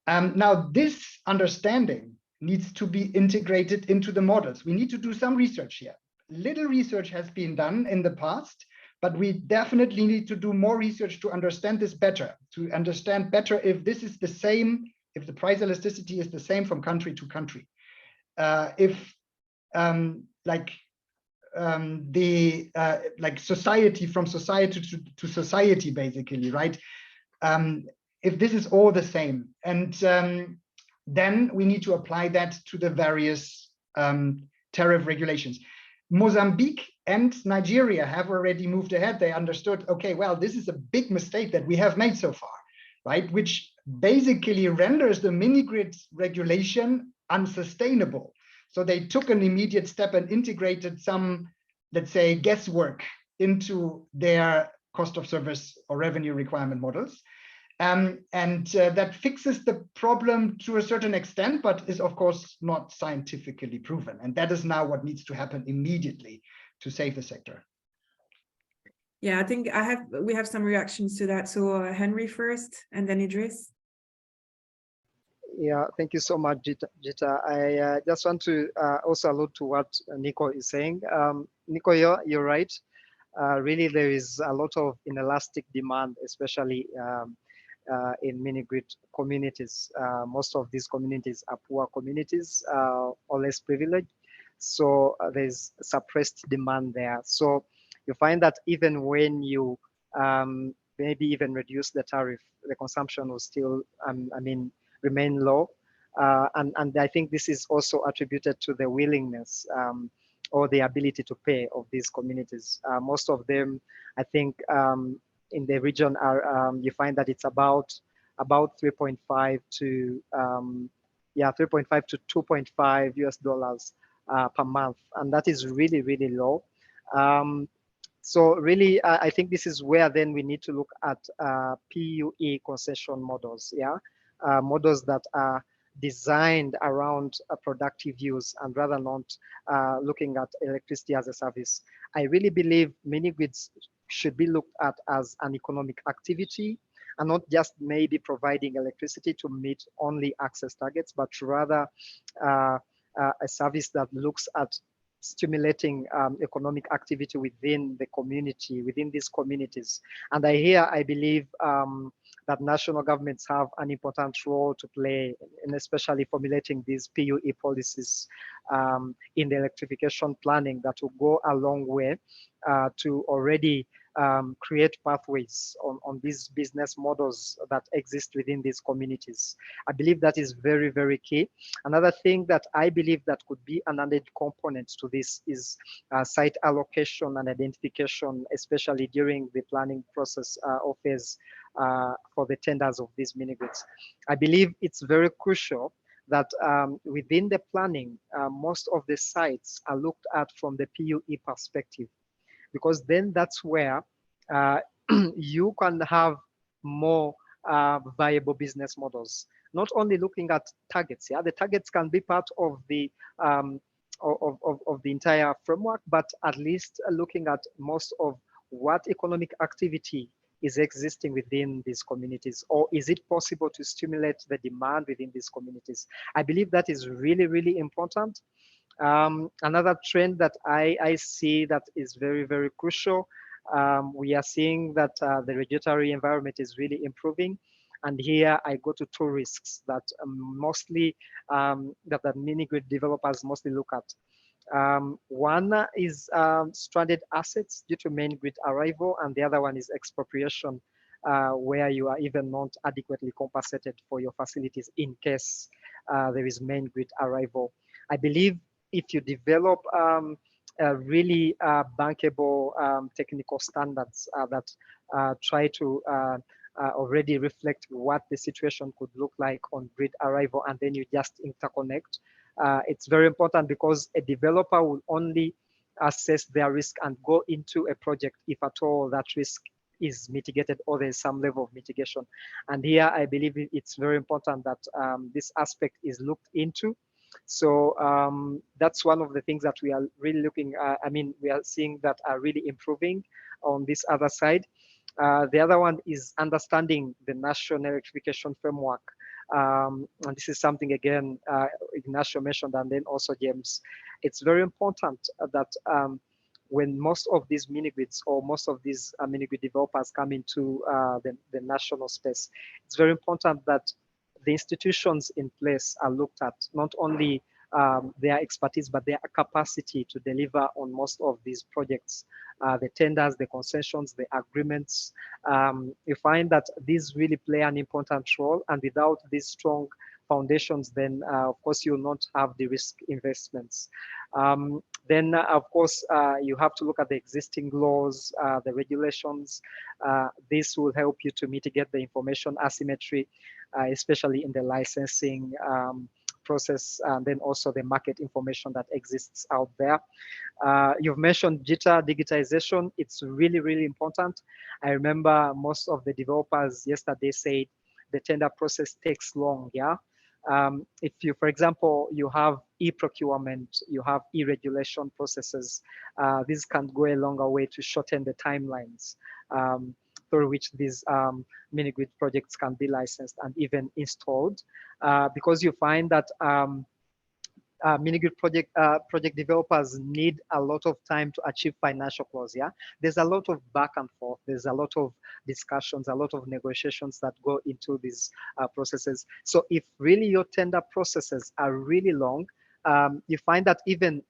Now, this understanding needs to be integrated into the models. We need to do some research here. Little research has been done in the past, but we definitely need to do more research to understand this better, to understand better if this is the same, if the price elasticity is the same from country to country. Like society from society to society, basically, right? If this is all the same, and then we need to apply that to the various tariff regulations. Mozambique and Nigeria have already moved ahead. They understood, okay, well, this is a big mistake that we have made so far, right? Which basically renders the mini-grid regulation unsustainable. So they took an immediate step and integrated some, let's say, guesswork into their cost of service or revenue requirement models. That fixes the problem to a certain extent, but is of course not scientifically proven. And that is now what needs to happen immediately to save the sector. Yeah, I think we have some reactions to that. So Henry first, and then Idris. Yeah, thank you so much, Jita. I just want to also allude to what Nico is saying. Nico, you're right. Really, there is a lot of inelastic demand, especially in mini-grid communities. Most of these communities are poor communities or less privileged. So there's suppressed demand there. So you find that even when you maybe even reduce the tariff, the consumption will still, remain low. And I think this is also attributed to the willingness or the ability to pay of these communities. Most of them, I think, in the region are you find that it's about 3.5 to 3.5 to 2.5 US dollars per month, and that is really, really low. So really, I think this is where then we need to look at PUE concession models, models that are designed around a productive use and rather not looking at electricity as a service. I really believe mini-grids should be looked at as an economic activity and not just maybe providing electricity to meet only access targets, but rather a service that looks at stimulating economic activity within the community, within these communities. And I believe that national governments have an important role to play, and especially formulating these PUE policies in the electrification planning that will go a long way to already create pathways on these business models that exist within these communities. I believe that is very, very key. Another thing that I believe that could be an added component to this is site allocation and identification, especially during the planning process or phase for the tenders of these mini-grids. I believe it's very crucial that within the planning, most of the sites are looked at from the PUE perspective, because then that's where you can have more viable business models. Not only looking at targets, the targets can be part of the entire framework, but at least looking at most of what economic activity is existing within these communities, or is it possible to stimulate the demand within these communities? I believe that is really, really important. Another trend that I see that is very, very crucial, we are seeing that the regulatory environment is really improving. And here I go to two risks that mostly that the mini-grid developers mostly look at. One is stranded assets due to main grid arrival, and the other one is expropriation, where you are even not adequately compensated for your facilities in case there is main grid arrival. I believe if you develop really bankable technical standards that try to already reflect what the situation could look like on grid arrival, and then you just interconnect. It's very important because a developer will only assess their risk and go into a project if at all that risk is mitigated or there's some level of mitigation. And here I believe it's very important that this aspect is looked into. So that's one of the things that we are really looking at. I mean, we are seeing that are really improving on this other side. The other one is understanding the national electrification framework. And this is something, again, Ignacio mentioned, and then also James. It's very important that when most of these mini-grids or most of these mini-grid developers come into the national space, it's very important that the institutions in place are looked at, not only their expertise, but their capacity to deliver on most of these projects, the tenders, the concessions, the agreements. You find that these really play an important role, and without these strong foundations, then of course you will not have the risk investments. Then of course you have to look at the existing laws, the regulations. This will help you to mitigate the information asymmetry, especially in the licensing process, and then also the market information that exists out there. You've mentioned digitization. It's really, really important. I remember most of the developers yesterday said the tender process takes long, yeah? If you, for example, you have e-procurement, you have e-regulation processes, this can go a longer way to shorten the timelines through which these mini-grid projects can be licensed and even installed, because you find that mini-grid project developers need a lot of time to achieve financial close. Yeah, there's a lot of back and forth. There's a lot of discussions, a lot of negotiations that go into these processes. So if really your tender processes are really long, you find that even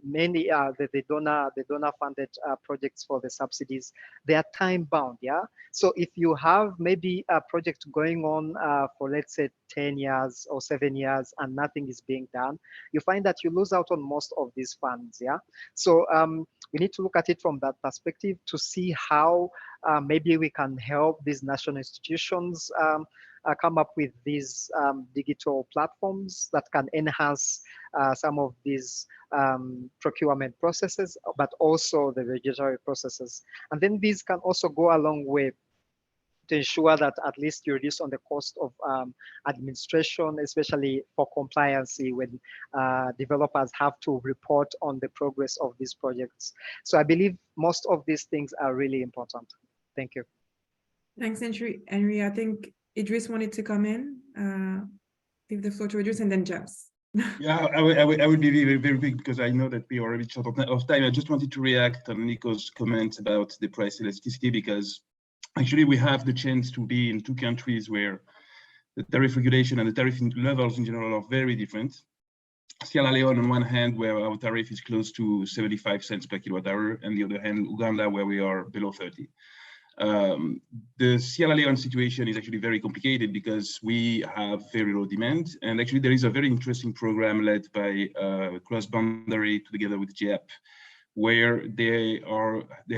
many the donor funded projects for the subsidies, they are time bound. Yeah, so if you have maybe a project going on for, let's say, 10 years or 7 years and nothing is being done, you find that you lose out on most of these funds. Yeah, so we need to look at it from that perspective to see how maybe we can help these national institutions come up with these digital platforms that can enhance some of these procurement processes, but also the regulatory processes. And then these can also go a long way to ensure that at least you reduce on the cost of administration, especially for compliance when developers have to report on the progress of these projects. So I believe most of these things are really important. Thank you. Thanks, Henry. I think Idris wanted to come in. Give the floor to Idris and then James. Yeah, I would be very, very quick because I know that we are already short of time. I just wanted to react on Nico's comment about the price elasticity, because actually we have the chance to be in two countries where the tariff regulation and the tariff levels in general are very different. Sierra Leone on one hand, where our tariff is close to 75 cents per kilowatt hour, and the other hand, Uganda, where we are below 30. The Sierra Leone situation is actually very complicated because we have very low demand, and actually there is a very interesting program led by Cross Boundary together with GEP, where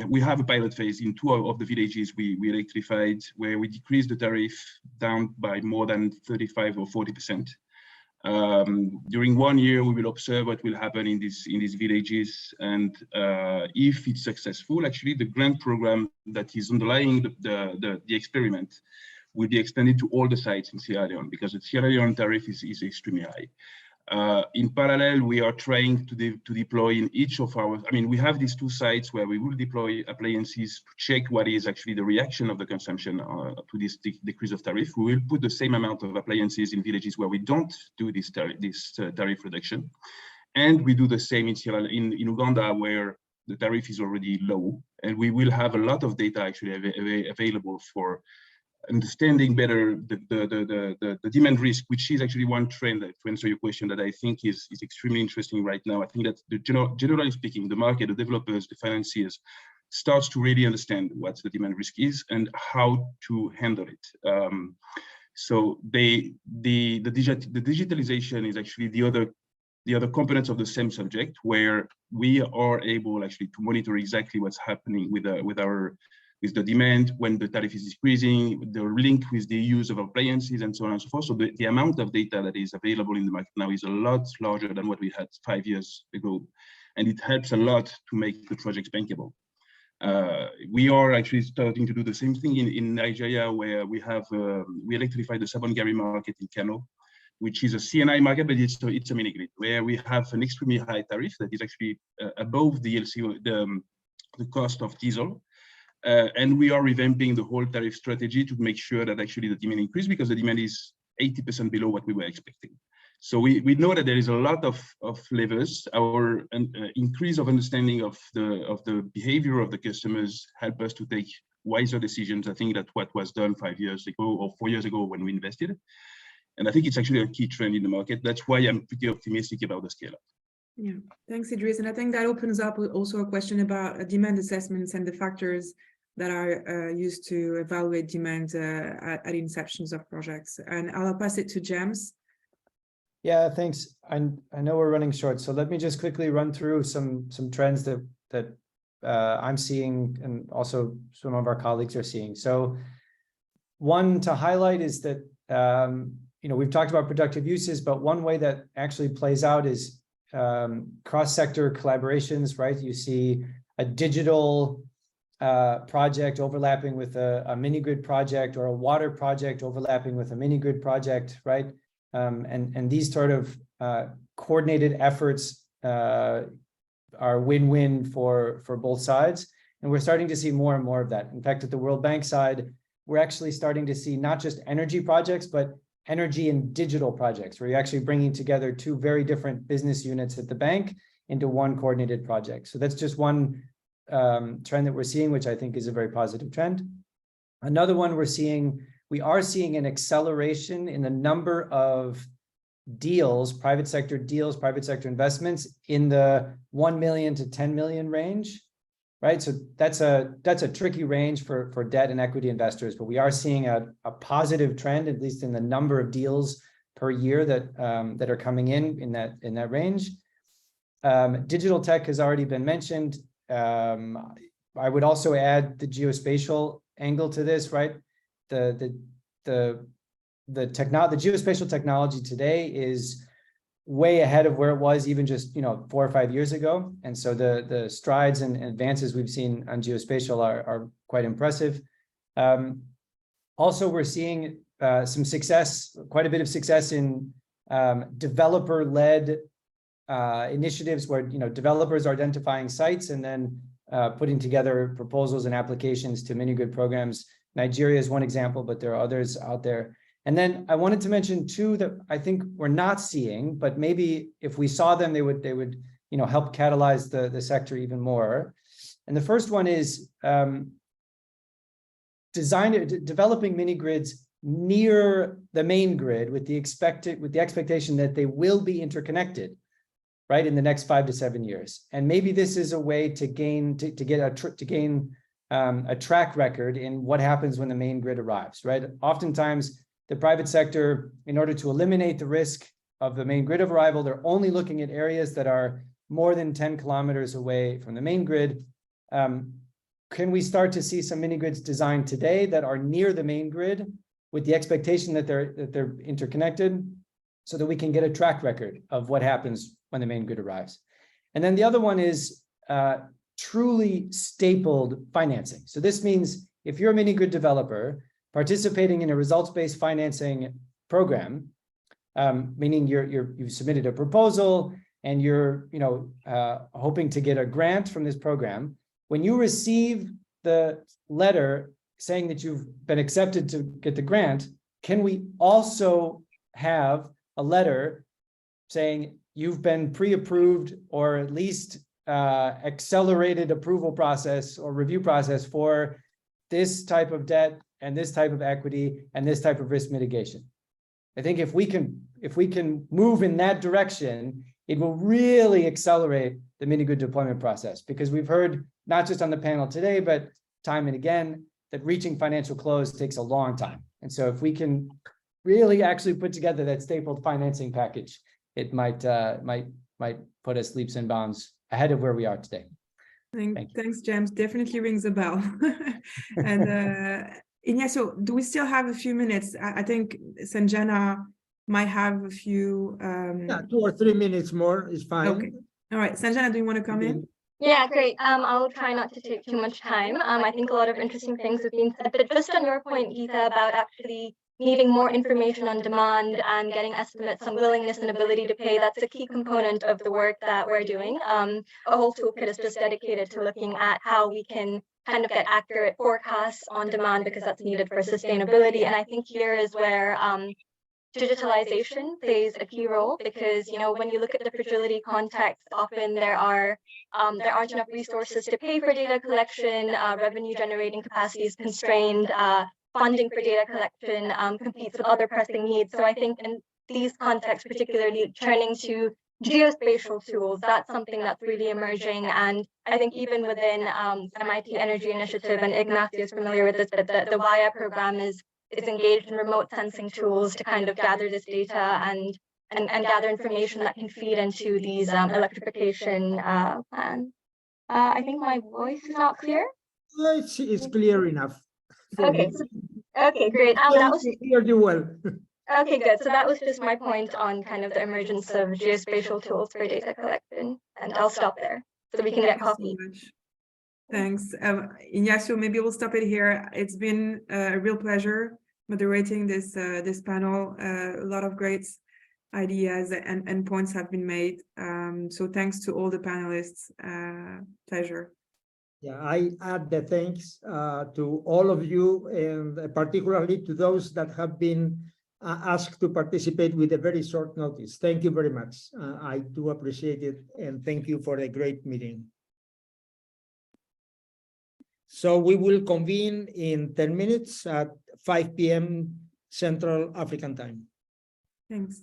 we have a pilot phase in 2 of the villages we electrified, where we decreased the tariff down by more than 35 or 40%. During 1 year, we will observe what will happen in these villages, and if it's successful, actually the grant program that is underlying the experiment will be extended to all the sites in Sierra Leone, because the Sierra Leone tariff is extremely high. In parallel, we are trying to deploy in each of our, I mean, we have these 2 sites where we will deploy appliances to check what is actually the reaction of the consumption to this decrease of tariff. We will put the same amount of appliances in villages where we don't do this tariff reduction. And we do the same in Uganda, where the tariff is already low. And we will have a lot of data actually available for understanding better the demand risk, which is actually one trend, to answer your question, that I think is extremely interesting right now. I think that generally speaking, the market, the developers, the financiers starts to really understand what the demand risk is and how to handle it. So the digitalization is actually the other components of the same subject, where we are able actually to monitor exactly what's happening with with the demand when the tariff is decreasing, the link with the use of appliances and so on and so forth. So the amount of data that is available in the market now is a lot larger than what we had 5 years ago. And it helps a lot to make the projects bankable. We are actually starting to do the same thing in Nigeria, where we have we electrified the Sabongari market in Kano, which is a CNI market, but it's a mini grid, where we have an extremely high tariff that is actually above the LCO, the cost of diesel. And we are revamping the whole tariff strategy to make sure that actually the demand increases, because the demand is 80% below what we were expecting. So we know that there is a lot of levers. Our increase of understanding of the behavior of the customers help us to take wiser decisions. I think that what was done 5 years ago or 4 years ago when we invested. And I think it's actually a key trend in the market. That's why I'm pretty optimistic about the scale up. Yeah, thanks, Idris. And I think that opens up also a question about demand assessments and the factors that are used to evaluate demand at inceptions of projects. And I'll pass it to James. Yeah, thanks. I know we're running short, so let me just quickly run through some trends that I'm seeing, and also some of our colleagues are seeing. So one to highlight is that we've talked about productive uses, but one way that actually plays out is cross-sector collaborations, right? You see a digital project overlapping with a mini-grid project, or a water project overlapping with a mini-grid project, right? And these sort of coordinated efforts are win-win for both sides. And we're starting to see more and more of that. In fact, at the World Bank side, we're actually starting to see not just energy projects, but energy and digital projects, where you're actually bringing together two very different business units at the bank into one coordinated project. So that's just one trend that we're seeing, which I think is a very positive trend. Another one we are seeing an acceleration in the number of deals, private sector deals, private sector investments in the 1 million to 10 million range, right? So that's a tricky range for debt and equity investors, but we are seeing a positive trend, at least in the number of deals per year that are coming in that range. Digital tech has already been mentioned. I would also add the geospatial angle to this, right? The geospatial technology today is way ahead of where it was even just 4 or 5 years ago, and so the strides and advances we've seen on geospatial are quite impressive. Also, we're seeing quite a bit of success in developer-led initiatives, where developers are identifying sites and then putting together proposals and applications to mini-grid programs. Nigeria is one example, but there are others out there. And then I wanted to mention two that I think we're not seeing, but maybe if we saw them, they would help catalyze the sector even more. And the first one is developing mini grids near the main grid with the expectation that they will be interconnected, right, in the next 5 to 7 years. And maybe this is a way to gain a track record in what happens when the main grid arrives, right? Oftentimes, the private sector, in order to eliminate the risk of the main grid of arrival, they're only looking at areas that are more than 10 kilometers away from the main grid. Can we start to see some mini grids designed today that are near the main grid with the expectation that they're interconnected, so that we can get a track record of what happens when the main grid arrives? And then the other one is truly stapled financing. So this means if you're a mini grid developer participating in a results-based financing program, meaning you've submitted a proposal and you're hoping to get a grant from this program, when you receive the letter saying that you've been accepted to get the grant, can we also have a letter saying you've been pre-approved, or at least accelerated approval process or review process for this type of debt and this type of equity and this type of risk mitigation? I think if we can move in that direction, it will really accelerate the mini-grid deployment process, because we've heard, not just on the panel today, but time and again, that reaching financial close takes a long time. And so if we can really actually put together that stapled financing package, it might put us leaps and bounds ahead of where we are today. Thank you. Thanks, James. Definitely rings a bell. And Ignacio, do we still have a few minutes? I think Sanjana might have a few. Yeah, 2 or 3 minutes more is fine. Okay. All right, Sanjana, do you want to come in? Yeah, great. I'll try not to take too much time. I think a lot of interesting things have been said, but just on your point, Geeta, about actually needing more information on demand and getting estimates on willingness and ability to pay, that's a key component of the work that we're doing. A whole toolkit is just dedicated to looking at how we can kind of get accurate forecasts on demand because that's needed for sustainability. And I think here is where digitalization plays a key role because, you know, when you look at the fragility context, often there aren't enough resources to pay for data collection, revenue generating capacity is constrained, funding for data collection competes with other pressing needs. So I think in these contexts, particularly turning to geospatial tools, that's something that's really emerging. And I think even within MIT Energy Initiative, and Ignacio is familiar with this, but the WIA program is engaged in remote sensing tools to kind of gather this data and gather information that can feed into these electrification plans. I think my voice is not clear. It's clear enough. Okay. Okay, great. That was Heard you well. okay, good. So that was just my point on kind of the emergence of geospatial tools for data collection, and I'll stop there so we can get coffee. Thanks. Ignacio, maybe we'll stop it here. It's been a real pleasure moderating this panel. A lot of great ideas and points have been made. So thanks to all the panelists. Pleasure. Yeah, I add the thanks to all of you, and particularly to those that have been asked to participate with a very short notice. Thank you very much. I do appreciate it, and thank you for a great meeting. So we will convene in 10 minutes at 5 p.m. Central African time. Thanks.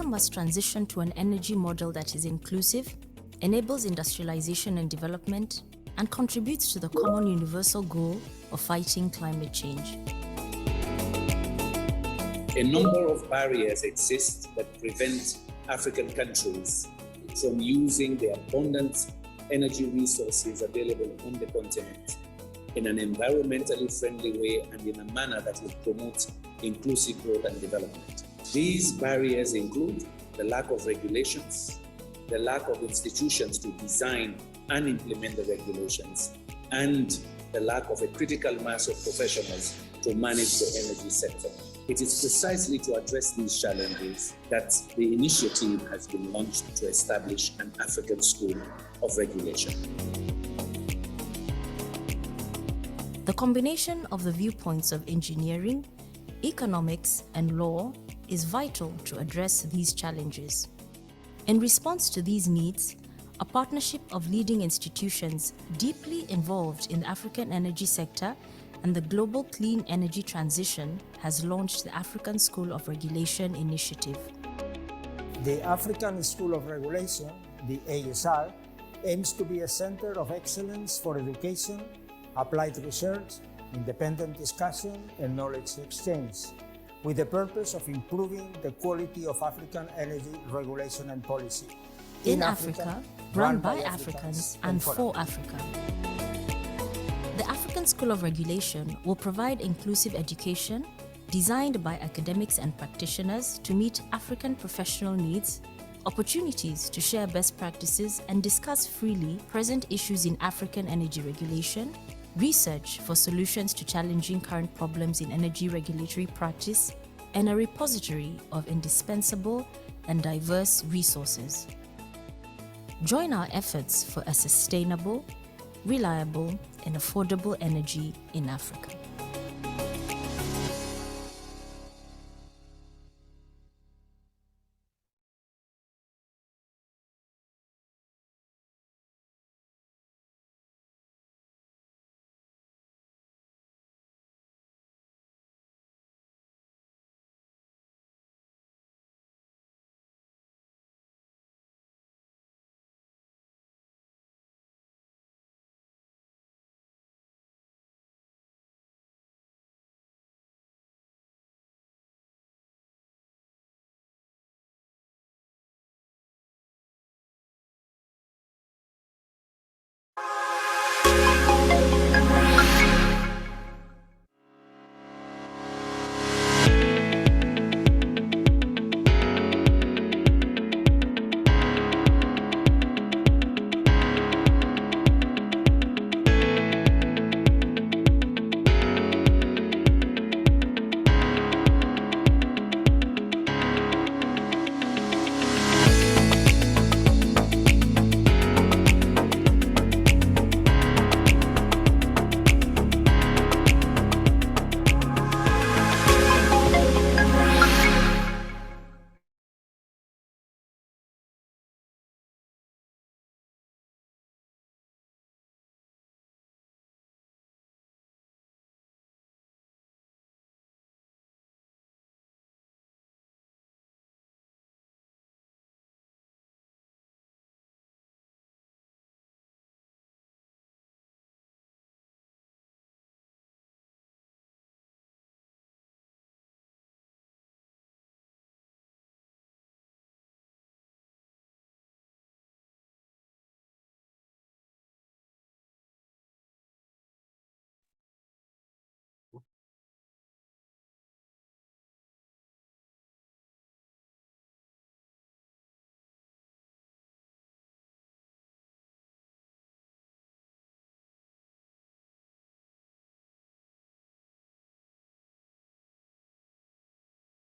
must transition to an energy model that is inclusive, enables industrialization and development, and contributes to the common universal goal of fighting climate change. A number of barriers exist that prevent African countries from using the abundant energy resources available on the continent in an environmentally friendly way and in a manner that will promote inclusive growth and development. These barriers include the lack of regulations, the lack of institutions to design and implement the regulations, and the lack of a critical mass of professionals to manage the energy sector. It is precisely to address these challenges that the initiative has been launched to establish an African School of Regulation. The combination of the viewpoints of engineering, economics, and law is vital to address these challenges. In response to these needs, a partnership of leading institutions deeply involved in the African energy sector and the global clean energy transition has launched the African School of Regulation initiative. The African School of Regulation, the ASR, aims to be a center of excellence for education, applied research, independent discussion, and knowledge exchange, with the purpose of improving the quality of African energy regulation and policy. In Africa, run by Africans and for Africa. The African School of Regulation will provide inclusive education designed by academics and practitioners to meet African professional needs, opportunities to share best practices and discuss freely present issues in African energy regulation, research for solutions to challenging current problems in energy regulatory practice, and a repository of indispensable and diverse resources. Join our efforts for a sustainable, reliable, and affordable energy in Africa.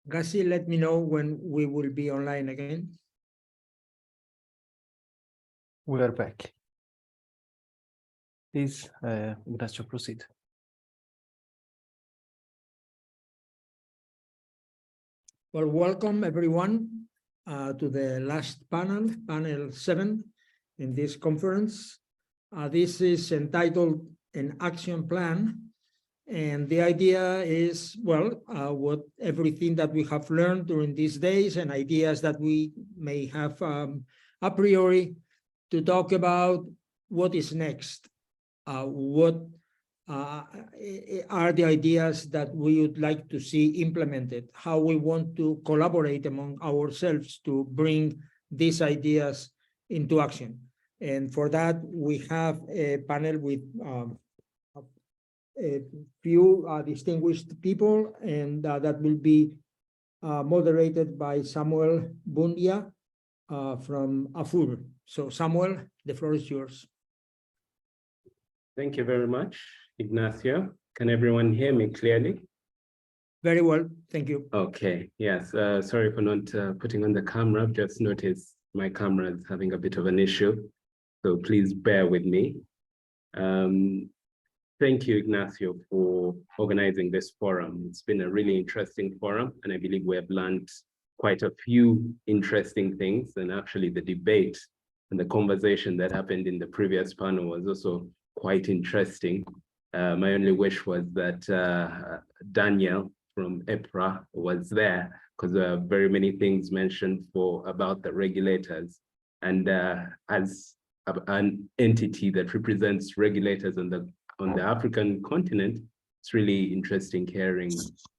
Gassi, let me know when we will be online again. We are back. Please, Ignacio, proceed. Well, welcome everyone to the last panel, panel 7 in this conference. This is entitled An Action Plan, And the idea is, well, what everything that we have learned during these days and ideas that we may have a priori, to talk about what is next, what are the ideas that we would like to see implemented, how we want to collaborate among ourselves to bring these ideas into action. And for that, we have a panel with a few distinguished people, and that will be moderated by Samuel Bundia from AFUR. So Samuel, the floor is yours. Thank you very much, Ignacio. Can everyone hear me clearly? Very well, thank you. Okay, yes, sorry for not putting on the camera. I've just noticed my camera is having a bit of an issue, so please bear with me. Thank you, Ignacio, for organizing this forum. It's been a really interesting forum, and I believe we have learned quite a few interesting things. And actually the debate and the conversation that happened in the previous panel was also quite interesting. My only wish was that Daniel from EPRA was there, because there are very many things mentioned about the regulators. And as an entity that represents regulators on the African continent, it's really interesting hearing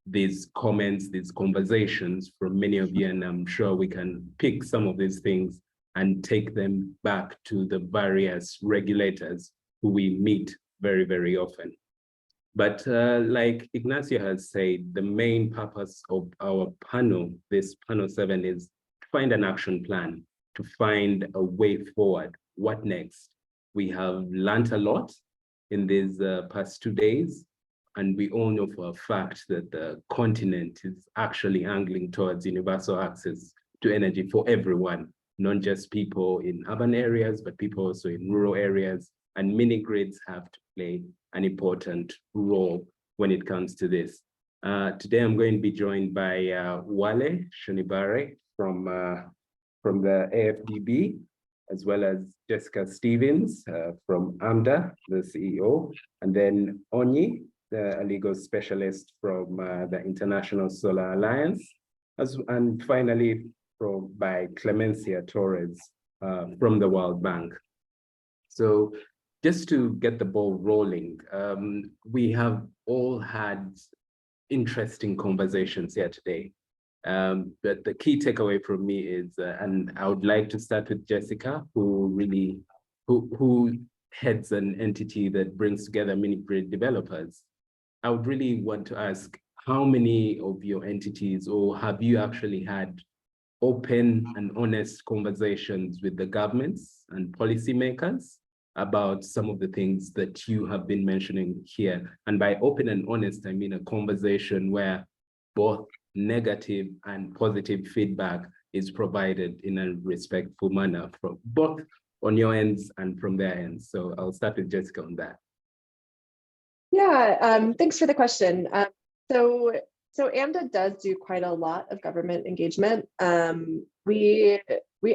these comments, these conversations from many of you, and I'm sure we can pick some of these things and take them back to the various regulators who we meet very, very often. But like Ignacio has said, the main purpose of our panel, this panel 7, is to find an action plan, to find a way forward. What next? We have learned a lot in these past 2 days, and we all know for a fact that the continent is actually angling towards universal access to energy for everyone, not just people in urban areas, but people also in rural areas. And mini-grids have to play an important role when it comes to this. Today, I'm going to be joined by Wale Shonibare from the AFDB, as well as Jessica Stevens from AMDA, the CEO, and then Onyi, a legal specialist from the International Solar Alliance, and finally by Clemencia Torres from the World Bank. So just to get the ball rolling, we have all had interesting conversations here today. But the key takeaway from me is, and I would like to start with Jessica, who heads an entity that brings together mini-grid developers. I would really want to ask, how many of your entities, or have you actually had open and honest conversations with the governments and policymakers about some of the things that you have been mentioning here? And by open and honest, I mean a conversation where both negative and positive feedback is provided in a respectful manner from both on your ends and from their ends. So I'll start with Jessica on that. Yeah, thanks for the question. So AMDA does do quite a lot of government engagement. We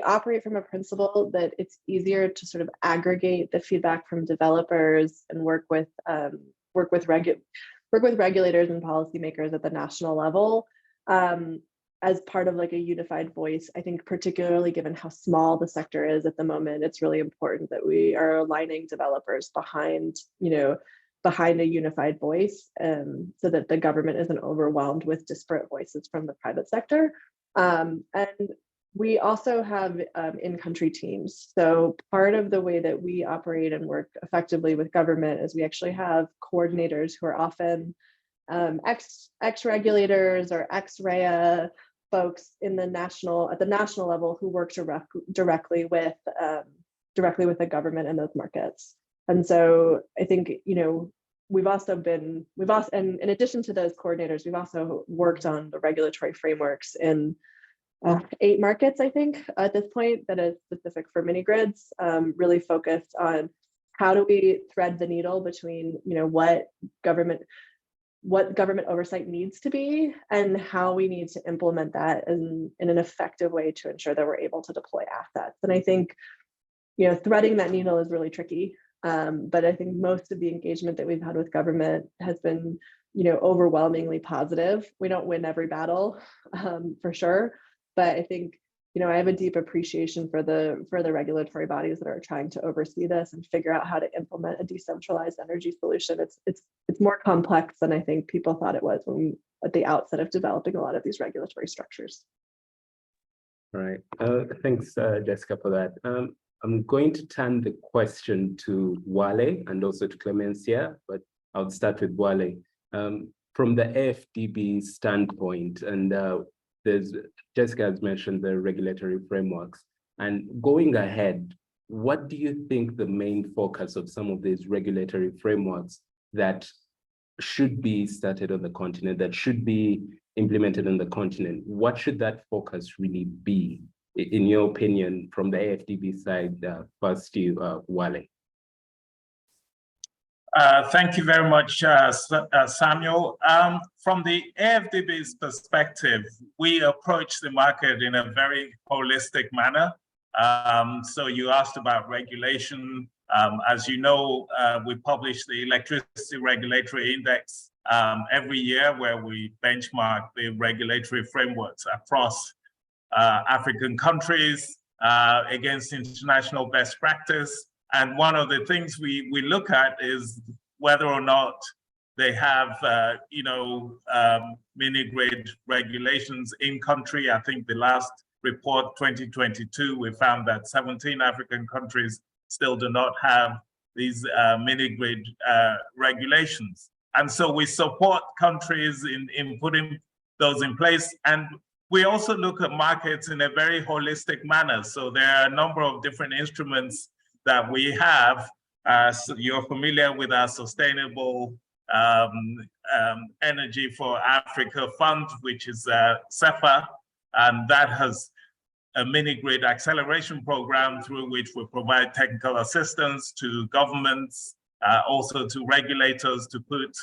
operate from a principle that it's easier to sort of aggregate the feedback from developers and work with regulators and policymakers at the national level as part of like a unified voice. I think particularly given how small the sector is at the moment, it's really important that we are aligning developers behind a unified voice, so that the government isn't overwhelmed with disparate voices from the private sector. And we also have in-country teams. So part of the way that we operate and work effectively with government is we actually have coordinators who are often ex-regulators or ex-REA folks at the national level who work directly with the government in those markets. And so I think, and in addition to those coordinators, we've also worked on the regulatory frameworks in 8 markets, I think, at this point, that is specific for mini-grids, really focused on how do we thread the needle between, what government oversight needs to be and how we need to implement that in an effective way to ensure that we're able to deploy assets. And I think, threading that needle is really tricky. But I think most of the engagement that we've had with government has been, overwhelmingly positive. We don't win every battle, for sure, but I think, I have a deep appreciation for the regulatory bodies that are trying to oversee this and figure out how to implement a decentralized energy solution. It's more complex than I think people thought it was at the outset of developing a lot of these regulatory structures. All right. Thanks, Jessica, for that. I'm going to turn the question to Wale and also to Clemencia, but I'll start with Wale. From the AFDB standpoint, and Jessica has mentioned the regulatory frameworks, and going ahead, what do you think the main focus of some of these regulatory frameworks that should be started on the continent, that should be implemented on the continent? What should that focus really be, in your opinion, from the AFDB side? First to Wale. Thank you very much, Samuel. From the AFDB's perspective, we approach the market in a very holistic manner. So you asked about regulation. As you know, we publish the Electricity Regulatory Index every year, where we benchmark the regulatory frameworks across African countries against international best practice. And one of the things we look at is whether or not they have, mini-grid regulations in country. I think the last report, 2022, we found that 17 African countries still do not have these mini-grid regulations. And so we support countries in putting those in place. And we also look at markets in a very holistic manner. So there are a number of different instruments that we have. So you're familiar with our Sustainable Energy for Africa Fund, which is CEFA, and that has a mini-grid acceleration program through which we provide technical assistance to governments, also to regulators to put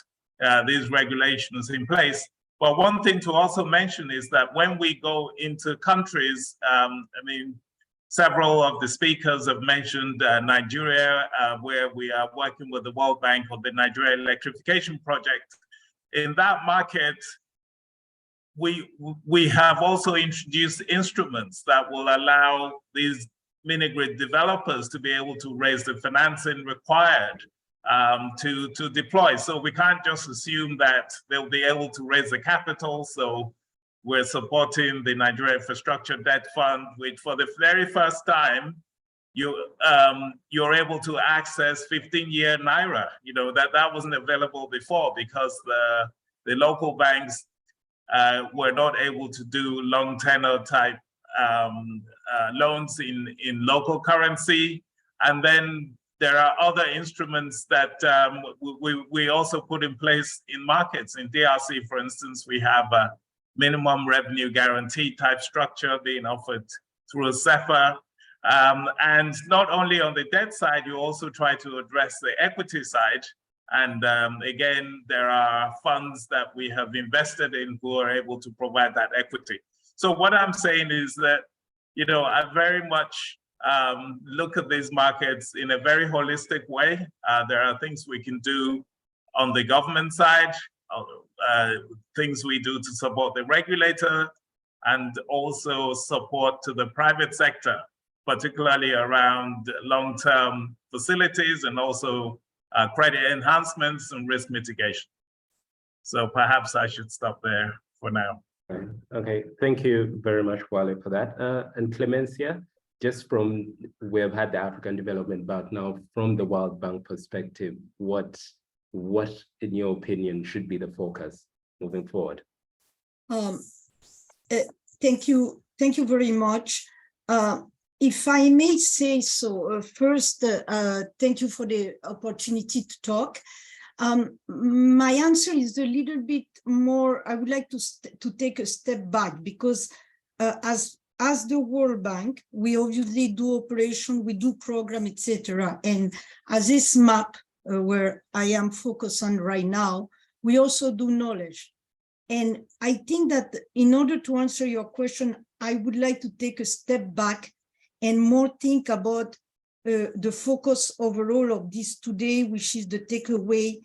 these regulations in place. But one thing to also mention is that when we go into countries, several of the speakers have mentioned Nigeria, where we are working with the World Bank on the Nigeria Electrification Project. In that market, we have also introduced instruments that will allow these mini-grid developers to be able to raise the financing required to deploy. So we can't just assume that they'll be able to raise the capital. So we're supporting the Nigeria Infrastructure Debt Fund, which for the very first time, you're able to access 15-year Naira. That wasn't available before because the local banks were not able to do long tenor type loans in local currency. And then there are other instruments that we also put in place in markets. In DRC, for instance, we have a minimum revenue guarantee type structure being offered through a CEFA. And not only on the debt side, you also try to address the equity side. And again, there are funds that we have invested in who are able to provide that equity. So what I'm saying is that, I very much look at these markets in a very holistic way. There are things we can do on the government side, things we do to support the regulator, and also support to the private sector, particularly around long-term facilities and also credit enhancements and risk mitigation. So perhaps I should stop there for now. Okay, thank you very much, Wale, for that. And Clemencia, just from, we have had the African Development Bank, now from the World Bank perspective, what in your opinion should be the focus moving forward? Thank you very much. If I may say so, first, thank you for the opportunity to talk. My answer is a little bit more, I would like to take a step back, because as the World Bank, we obviously do operation, we do program, etc. And as this map where I am focused on right now, we also do knowledge. And I think that in order to answer your question, I would like to take a step back and more think about the focus overall of this today, which is the takeaway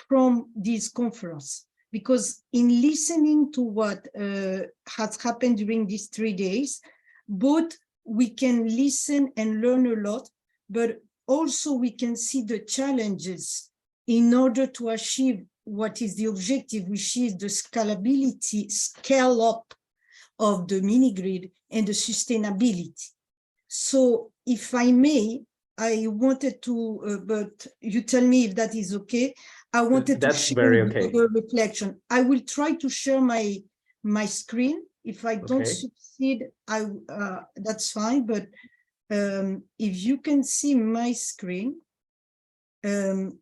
from this conference. Because in listening to what has happened during these 3 days, both we can listen and learn a lot, but also we can see the challenges in order to achieve what is the objective, which is the scalability, scale up of the mini-grid and the sustainability. So if I may, I wanted to, but you tell me if that is okay. I wanted to share a reflection. I will try to share my screen. If I don't succeed, that's fine. But if you can see my screen, then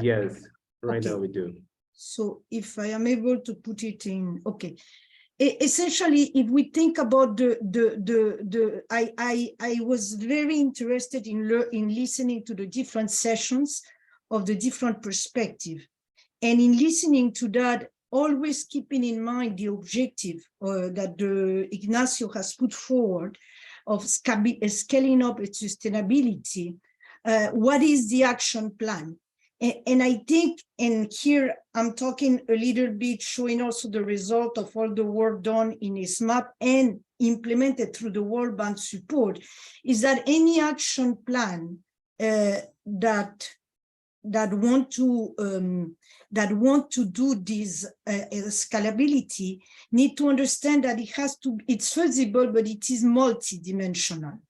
yes, right now we do. So if I am able to put it in, okay. Essentially, if we think about I was very interested in listening to the different sessions of the different perspective, and in listening to that, always keeping in mind the objective that Ignacio has put forward of scaling up its sustainability. What is the action plan? And I think, and here I'm talking a little bit, showing also the result of all the work done in ISMAP and implemented through the World Bank support, is that any action plan that want to do this scalability need to understand that it's feasible, but it is multidimensional.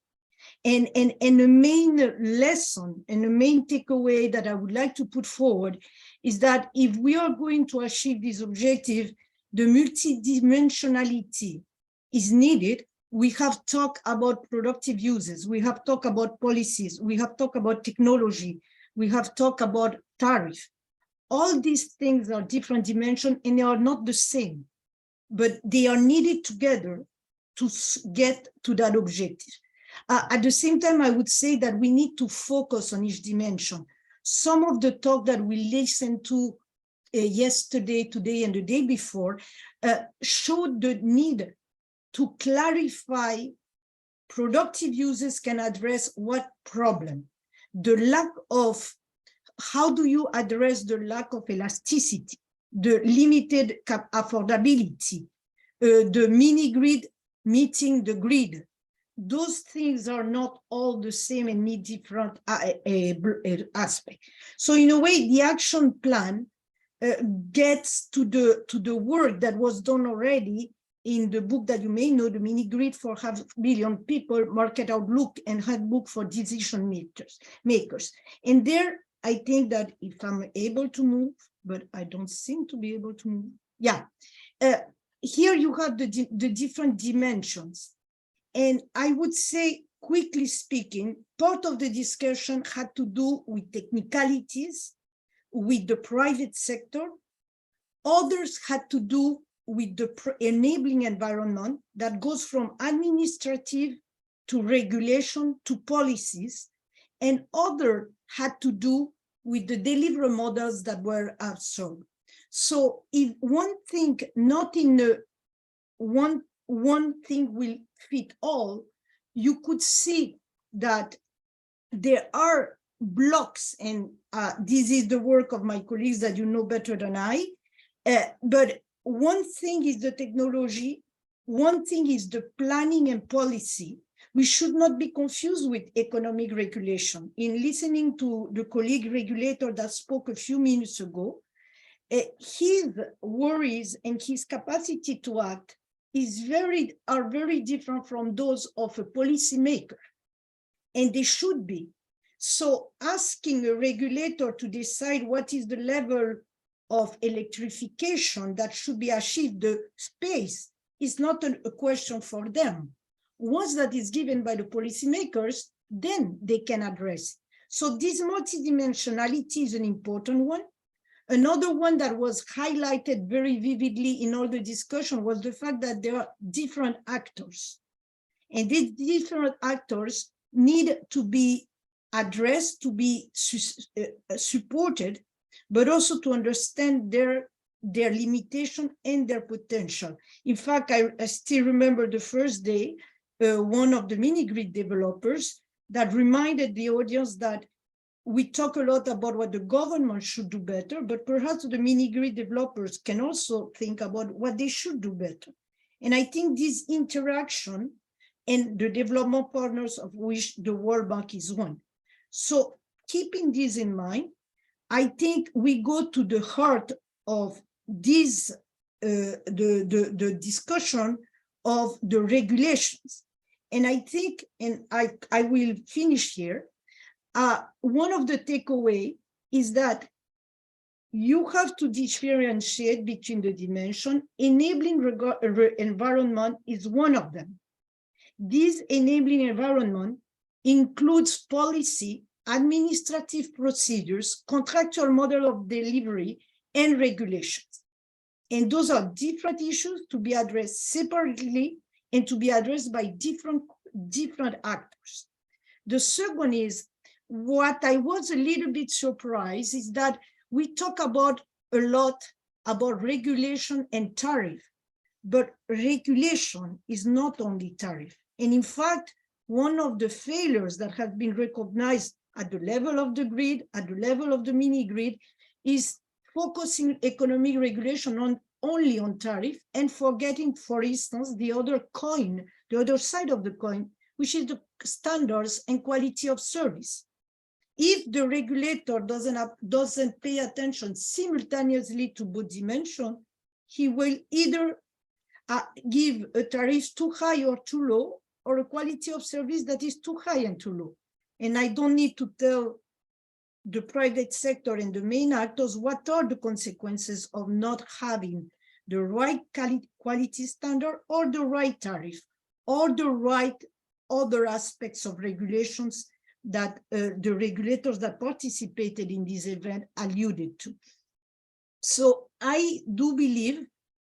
And the main lesson and the main takeaway that I would like to put forward is that if we are going to achieve this objective, the multidimensionality is needed. We have talked about productive uses. We have talked about policies. We have talked about technology. We have talked about tariff. All these things are different dimensions and they are not the same, but they are needed together to get to that objective. At the same time, I would say that we need to focus on each dimension. Some of the talk that we listened to yesterday, today, and the day before showed the need to clarify productive uses can address what problem. The lack of, how do you address the lack of elasticity, the limited affordability, the mini-grid meeting the grid. Those things are not all the same and need different aspects. So in a way, the action plan gets to the work that was done already in the book that you may know, the Minigrid for 500 million people, Market Outlook and Handbook for Decision Makers. And there, I think that if I'm able to move, but I don't seem to be able to move. Yeah, here you have the different dimensions. And I would say, quickly speaking, part of the discussion had to do with technicalities, with the private sector. Others had to do with the enabling environment that goes from administrative to regulation to policies, and other had to do with the delivery models that were absorbed. So if one thing, not in the one thing will fit all, you could see that there are blocks, and this is the work of my colleagues that you know better than I, but one thing is the technology, one thing is the planning and policy. We should not be confused with economic regulation. In listening to the colleague regulator that spoke a few minutes ago, his worries and his capacity to act are very different from those of a policymaker, and they should be. So asking a regulator to decide what is the level of electrification that should be achieved, the space, is not a question for them. Once that is given by the policymakers, then they can address. So this multidimensionality is an important one. Another one that was highlighted very vividly in all the discussion was the fact that there are different actors. And these different actors need to be addressed, to be supported, but also to understand their limitation and their potential. In fact, I still remember the first day, one of the mini-grid developers that reminded the audience that we talk a lot about what the government should do better, but perhaps the mini-grid developers can also think about what they should do better. And I think this interaction and the development partners of which the World Bank is one. So keeping this in mind, I think we go to the heart of this, the discussion of the regulations. And I think, and I will finish here, one of the takeaway is that you have to differentiate between the dimension. Enabling environment is one of them. This enabling environment includes policy, administrative procedures, contractual model of delivery, and regulations. And those are different issues to be addressed separately and to be addressed by different actors. The second is, what I was a little bit surprised is that we talk about a lot about regulation and tariff, but regulation is not only tariff. And in fact, one of the failures that have been recognized at the level of the grid, at the level of the mini grid, is focusing economic regulation only on tariff and forgetting, for instance, the other coin, the other side of the coin, which is the standards and quality of service. If the regulator doesn't pay attention simultaneously to both dimensions, he will either give a tariff too high or too low, or a quality of service that is too high and too low. And I don't need to tell the private sector and the main actors what are the consequences of not having the right quality standard or the right tariff or the right other aspects of regulations that the regulators that participated in this event alluded to. So I do believe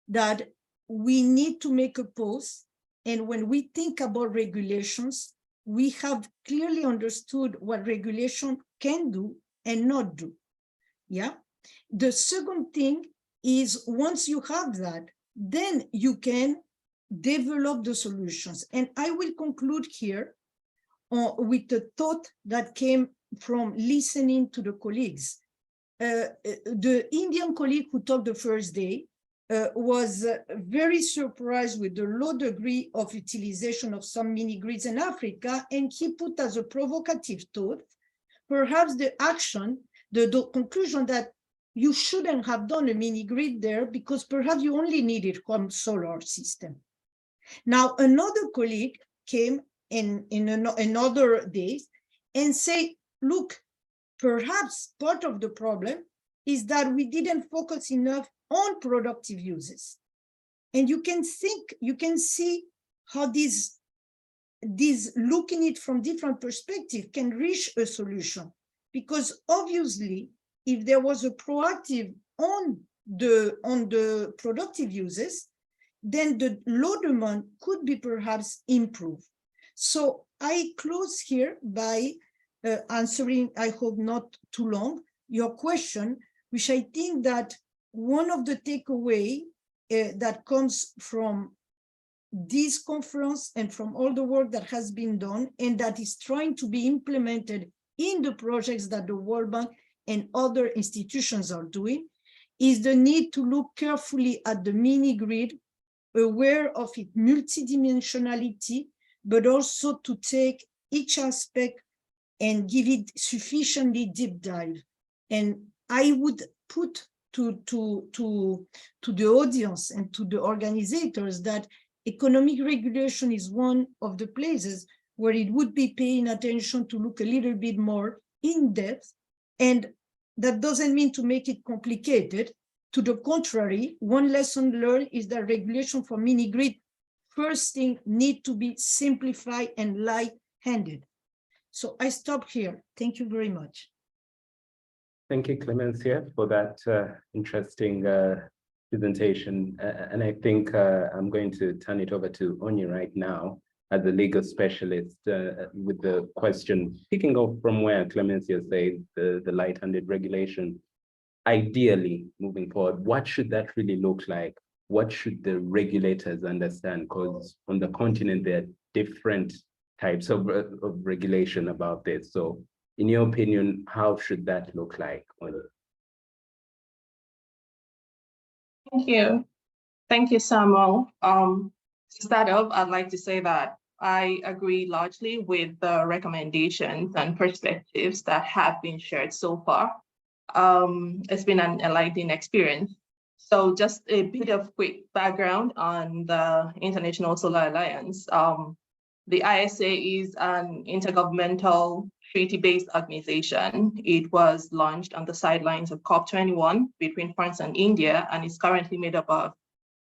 that we need to make a pause. And when we think about regulations, we have clearly understood what regulation can do and not do. Yeah. The second thing is, once you have that, then you can develop the solutions. And I will conclude here with the thought that came from listening to the colleagues. The Indian colleague who talked the first day was very surprised with the low degree of utilization of some mini grids in Africa, and he put as a provocative thought, perhaps the conclusion that you shouldn't have done a mini grid there because perhaps you only needed one solar system. Now, another colleague came in another days and say, look, perhaps part of the problem is that we didn't focus enough on productive uses. And you can see how this looking at it from different perspectives can reach a solution. Because obviously, if there was a proactive on the productive uses, then the low demand could be perhaps improved. So I close here by answering, I hope not too long, your question, which I think that one of the takeaway that comes from this conference and from all the work that has been done and that is trying to be implemented in the projects that the World Bank and other institutions are doing is the need to look carefully at the mini grid, aware of its multidimensionality, but also to take each aspect and give it sufficiently deep dive. And I would put to the audience and to the organizers that economic regulation is one of the places where it would be paying attention to look a little bit more in depth. And that doesn't mean to make it complicated. To the contrary, one lesson learned is that regulation for mini grid, first thing, need to be simplified and light-handed. So I stop here. Thank you very much. Thank you, Clemencia, for that interesting presentation. And I think I'm going to turn it over to Onyi right now as a legal specialist with the question, picking up from where Clemencia said, the light-handed regulation. Ideally, moving forward, what should that really look like? What should the regulators understand? Because on the continent, there are different types of regulation about this. So in your opinion, how should that look like? Thank you. Thank you, Samuel. To start off, I'd like to say that I agree largely with the recommendations and perspectives that have been shared so far. It's been an enlightening experience. So just a bit of quick background on the International Solar Alliance. The ISA is an intergovernmental treaty-based organization. It was launched on the sidelines of COP21 between France and India, and is currently made up of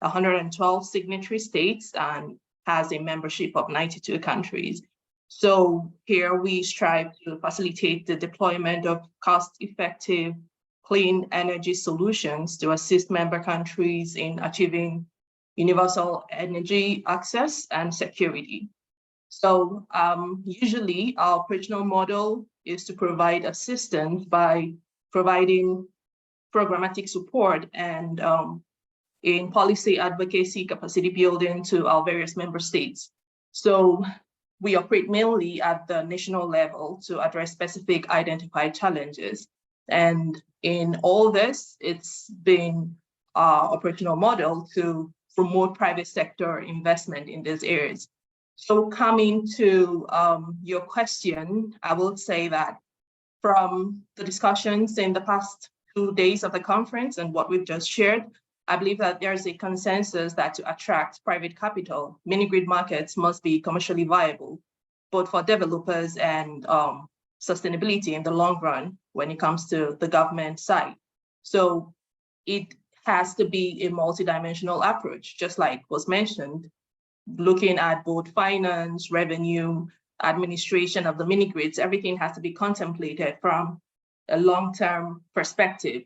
112 signatory states and has a membership of 92 countries. So here we strive to facilitate the deployment of cost-effective, clean energy solutions to assist member countries in achieving universal energy access and security. So usually our operational model is to provide assistance by providing programmatic support and in policy advocacy, capacity building to our various member states. So we operate mainly at the national level to address specific identified challenges. And in all this, it's been our operational model to promote private sector investment in these areas. So coming to your question, I will say that from the discussions in the past 2 days of the conference and what we've just shared, I believe that there's a consensus that to attract private capital, mini-grid markets must be commercially viable, both for developers and sustainability in the long run when it comes to the government side. So it has to be a multidimensional approach, just like was mentioned, looking at both finance, revenue, administration of the mini-grids. Everything has to be contemplated from a long-term perspective,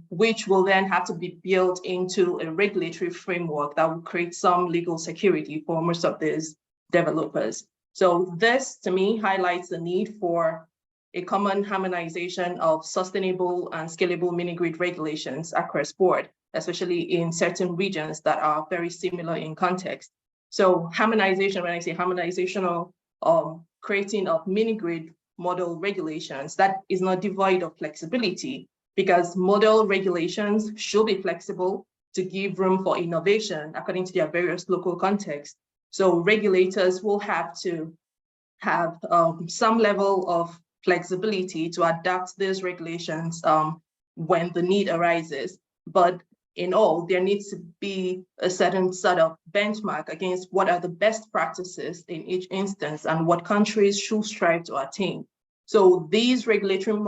which will then have to be built into a regulatory framework that will create some legal security for most of these developers. So this, to me, highlights the need for a common harmonization of sustainable and scalable mini-grid regulations across board, especially in certain regions that are very similar in context. So harmonization, when I say harmonization of creating of mini-grid model regulations, that is not devoid of flexibility, because model regulations should be flexible to give room for innovation according to their various local contexts. So regulators will have to have some level of flexibility to adapt these regulations when the need arises. But in all, there needs to be a certain sort of benchmark against what are the best practices in each instance and what countries should strive to attain. So these regulatory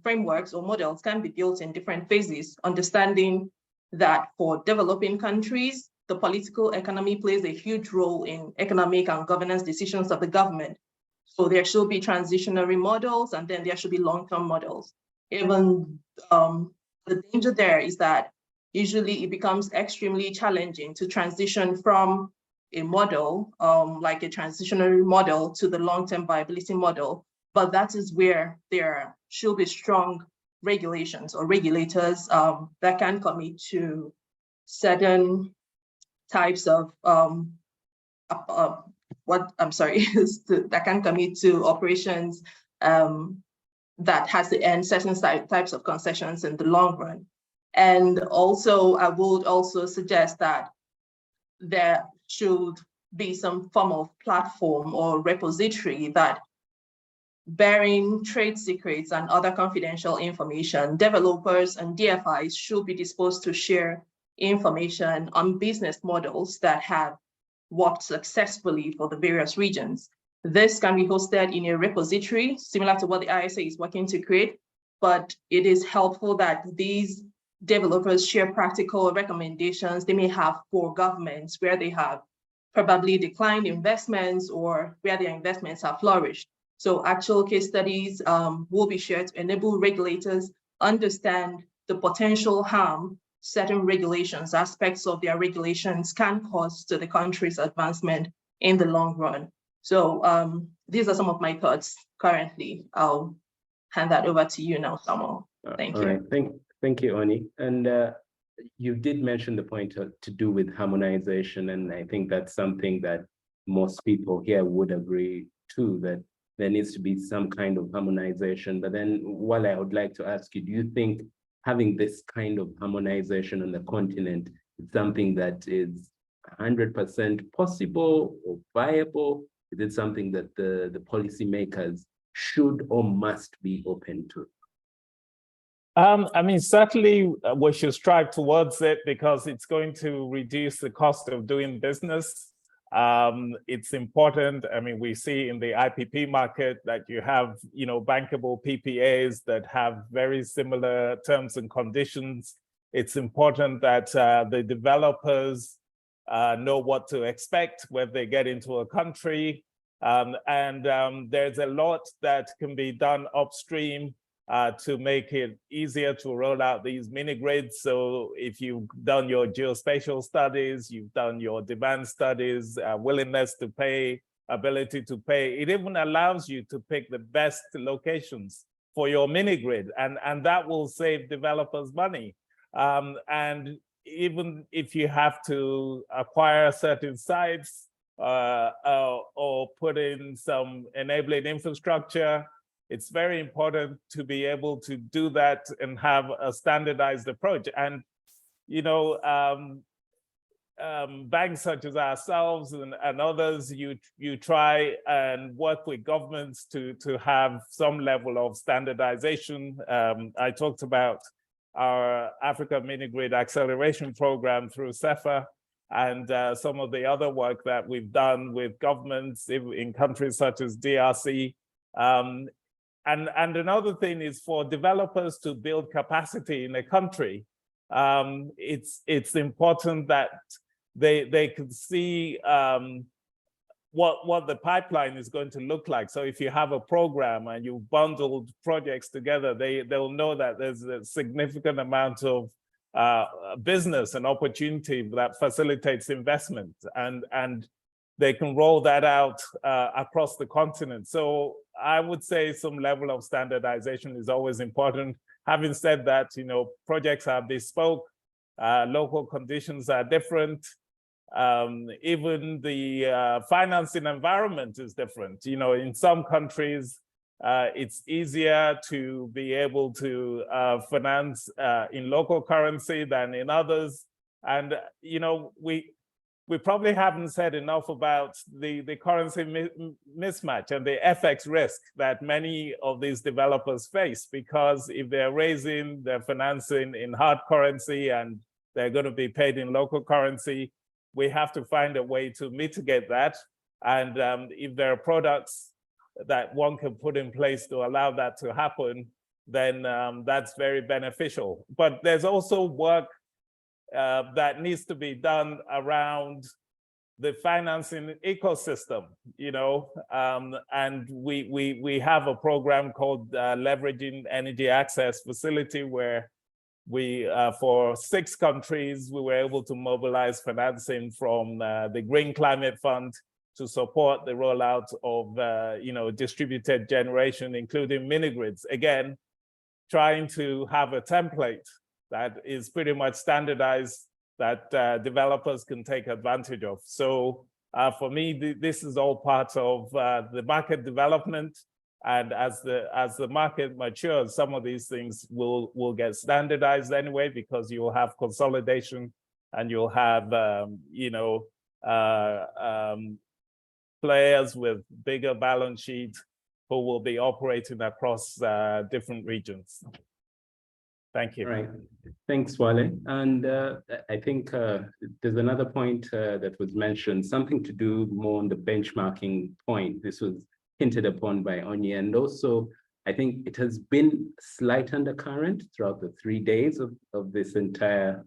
frameworks or models can be built in different phases, understanding that for developing countries, the political economy plays a huge role in economic and governance decisions of the government. So there should be transitionary models, and then there should be long-term models. Even the danger there is that usually it becomes extremely challenging to transition from a model, like a transitionary model, to the long-term viability model. But that is where there should be strong regulations or regulators that can commit to certain types of that can commit to operations that has to end certain types of concessions in the long run. And also, I would also suggest that there should be some form of platform or repository that, bearing trade secrets and other confidential information, developers and DFIs should be disposed to share information on business models that have worked successfully for the various regions. This can be hosted in a repository, similar to what the ISA is working to create, but it is helpful that these developers share practical recommendations they may have for governments where they have probably declined investments or where their investments have flourished. So actual case studies will be shared to enable regulators understand the potential harm certain regulations, aspects of their regulations can cause to the country's advancement in the long run. So these are some of my thoughts currently. I'll hand that over to you now, Samuel. Thank you. All right. Thank you, Oni. And you did mention the point to do with harmonization, and I think that's something that most people here would agree too, that there needs to be some kind of harmonization. But then, Wale, I would like to ask you, do you think having this kind of harmonization on the continent is something that is 100% possible or viable? Is it something that the policymakers should or must be open to? I mean, certainly we should strive towards it because it's going to reduce the cost of doing business. It's important. I mean, we see in the IPP market that you have, bankable PPAs that have very similar terms and conditions. It's important that the developers know what to expect when they get into a country. There's a lot that can be done upstream to make it easier to roll out these mini-grids. So if you've done your geospatial studies, you've done your demand studies, willingness to pay, ability to pay, it even allows you to pick the best locations for your mini-grid, and that will save developers money. And even if you have to acquire certain sites or put in some enabling infrastructure, it's very important to be able to do that and have a standardized approach. And, banks such as ourselves and others, you try and work with governments to have some level of standardization. I talked about our Africa Minigrid Acceleration Program through CEFA and some of the other work that we've done with governments in countries such as DRC. And another thing is for developers to build capacity in a country. It's important that they can see what the pipeline is going to look like. So if you have a program and you've bundled projects together, they'll know that there's a significant amount of business and opportunity that facilitates investment, and they can roll that out across the continent. So I would say some level of standardization is always important. Having said that, projects are bespoke, local conditions are different. Even the financing environment is different. In some countries, it's easier to be able to finance in local currency than in others. And, we probably haven't said enough about the currency mismatch and the FX risk that many of these developers face, because if they're raising their financing in hard currency and they're going to be paid in local currency, we have to find a way to mitigate that. And if there are products that one can put in place to allow that to happen, then that's very beneficial. But there's also work that needs to be done around the financing ecosystem, and we have a program called Leveraging Energy Access Facility, where we, for 6 countries, we were able to mobilize financing from the Green Climate Fund to support the rollout of, distributed generation, including mini-grids. Again, trying to have a template that is pretty much standardized that developers can take advantage of. So for me, this is all part of the market development. And as the market matures, some of these things will get standardized anyway, because you will have consolidation and you'll have, players with bigger balance sheets who will be operating across different regions. Thank you. All right. Thanks, Wale. And I think there's another point that was mentioned, something to do more on the benchmarking point. This was hinted upon by Onye. And also, I think it has been slight undercurrent throughout the 3 days of this entire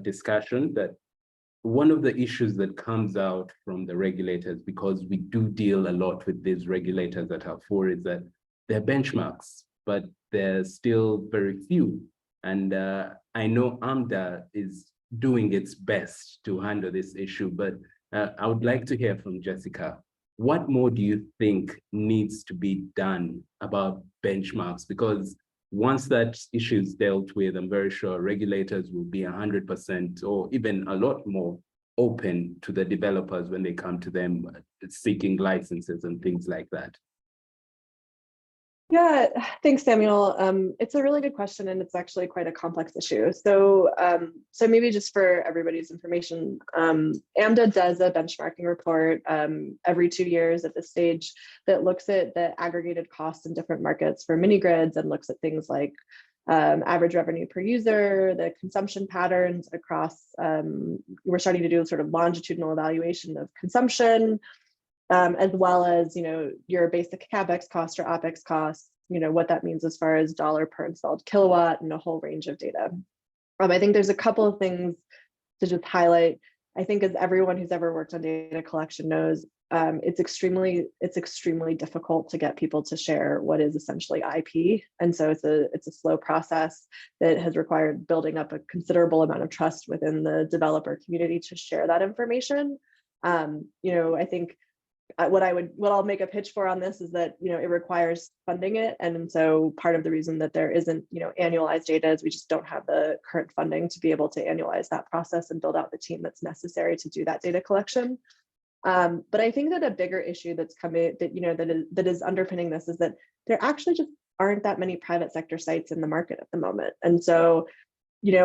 discussion, that one of the issues that comes out from the regulators, because we do deal a lot with these regulators at our fore, is that they're benchmarks, but there's still very few. And I know AMDA is doing its best to handle this issue, but I would like to hear from Jessica. What more do you think needs to be done about benchmarks? Because once that issue is dealt with, I'm very sure regulators will be 100% or even a lot more open to the developers when they come to them seeking licenses and things like that? Yeah, thanks, Samuel. It's a really good question, and it's actually quite a complex issue. So, so maybe just for everybody's information, AMDA does a benchmarking report every 2 years at this stage that looks at the aggregated costs in different markets for mini grids and looks at things like average revenue per user, the consumption patterns across. We're starting to do sort of longitudinal evaluation of consumption. As well as, your basic CapEx cost or OpEx costs, what that means as far as dollar per installed kilowatt and a whole range of data. I think there's a couple of things to just highlight. I think as everyone who's ever worked on data collection knows, it's extremely difficult to get people to share what is essentially IP. And so it's a slow process that has required building up a considerable amount of trust within the developer community to share that information. I think what I'll make a pitch for on this is that it requires funding it, and so part of the reason that there isn't annualized data is we just don't have the current funding to be able to annualize that process and build out the team that's necessary to do that data collection. But I think that a bigger issue that's coming that is underpinning this is that there actually just aren't that many private sector sites in the market at the moment, and so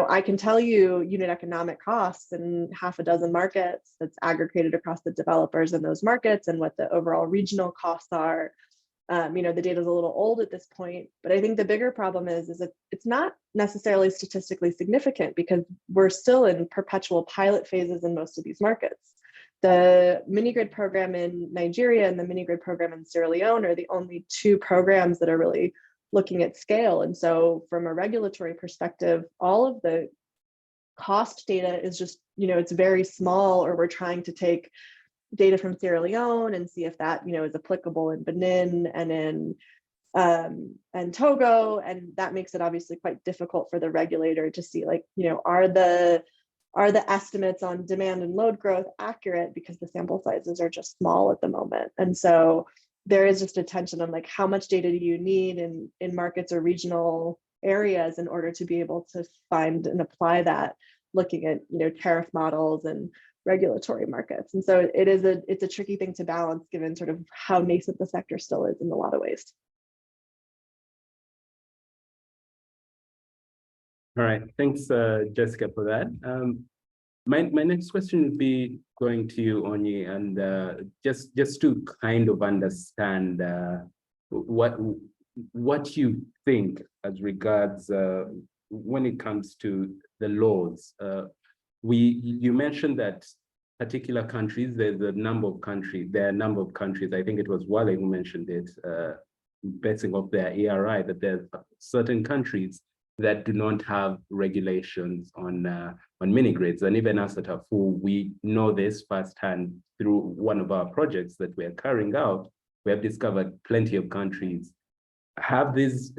I can tell you unit economic costs in half a dozen markets that's aggregated across the developers in those markets and what the overall regional costs are. The data is a little old at this point, but I think the bigger problem is that it's not necessarily statistically significant because we're still in perpetual pilot phases in most of these markets. The Minigrid program in Nigeria and the Minigrid program in Sierra Leone are the only two programs that are really looking at scale. And so from a regulatory perspective, all of the cost data is just, it's very small, or we're trying to take data from Sierra Leone and see if that, is applicable in Benin and in and Togo. And that makes it obviously quite difficult for the regulator to see, like, are the estimates on demand and load growth accurate, because the sample sizes are just small at the moment. And so there is just a tension on like how much data do you need in markets or regional areas in order to be able to find and apply that, looking at tariff models and regulatory markets. And so it's a tricky thing to balance given sort of how nascent the sector still is in a lot of ways. All right, thanks, Jessica, for that. My next question would be going to you, Onyi, and just to kind of understand what you think as regards when it comes to the laws. You mentioned that particular countries, there are a number of countries, I think it was Wale who mentioned it, basing off their ERI, that there are certain countries that do not have regulations on mini-grids. And even us at AFU, we know this firsthand through one of our projects that we're carrying out. We have discovered plenty of countries have these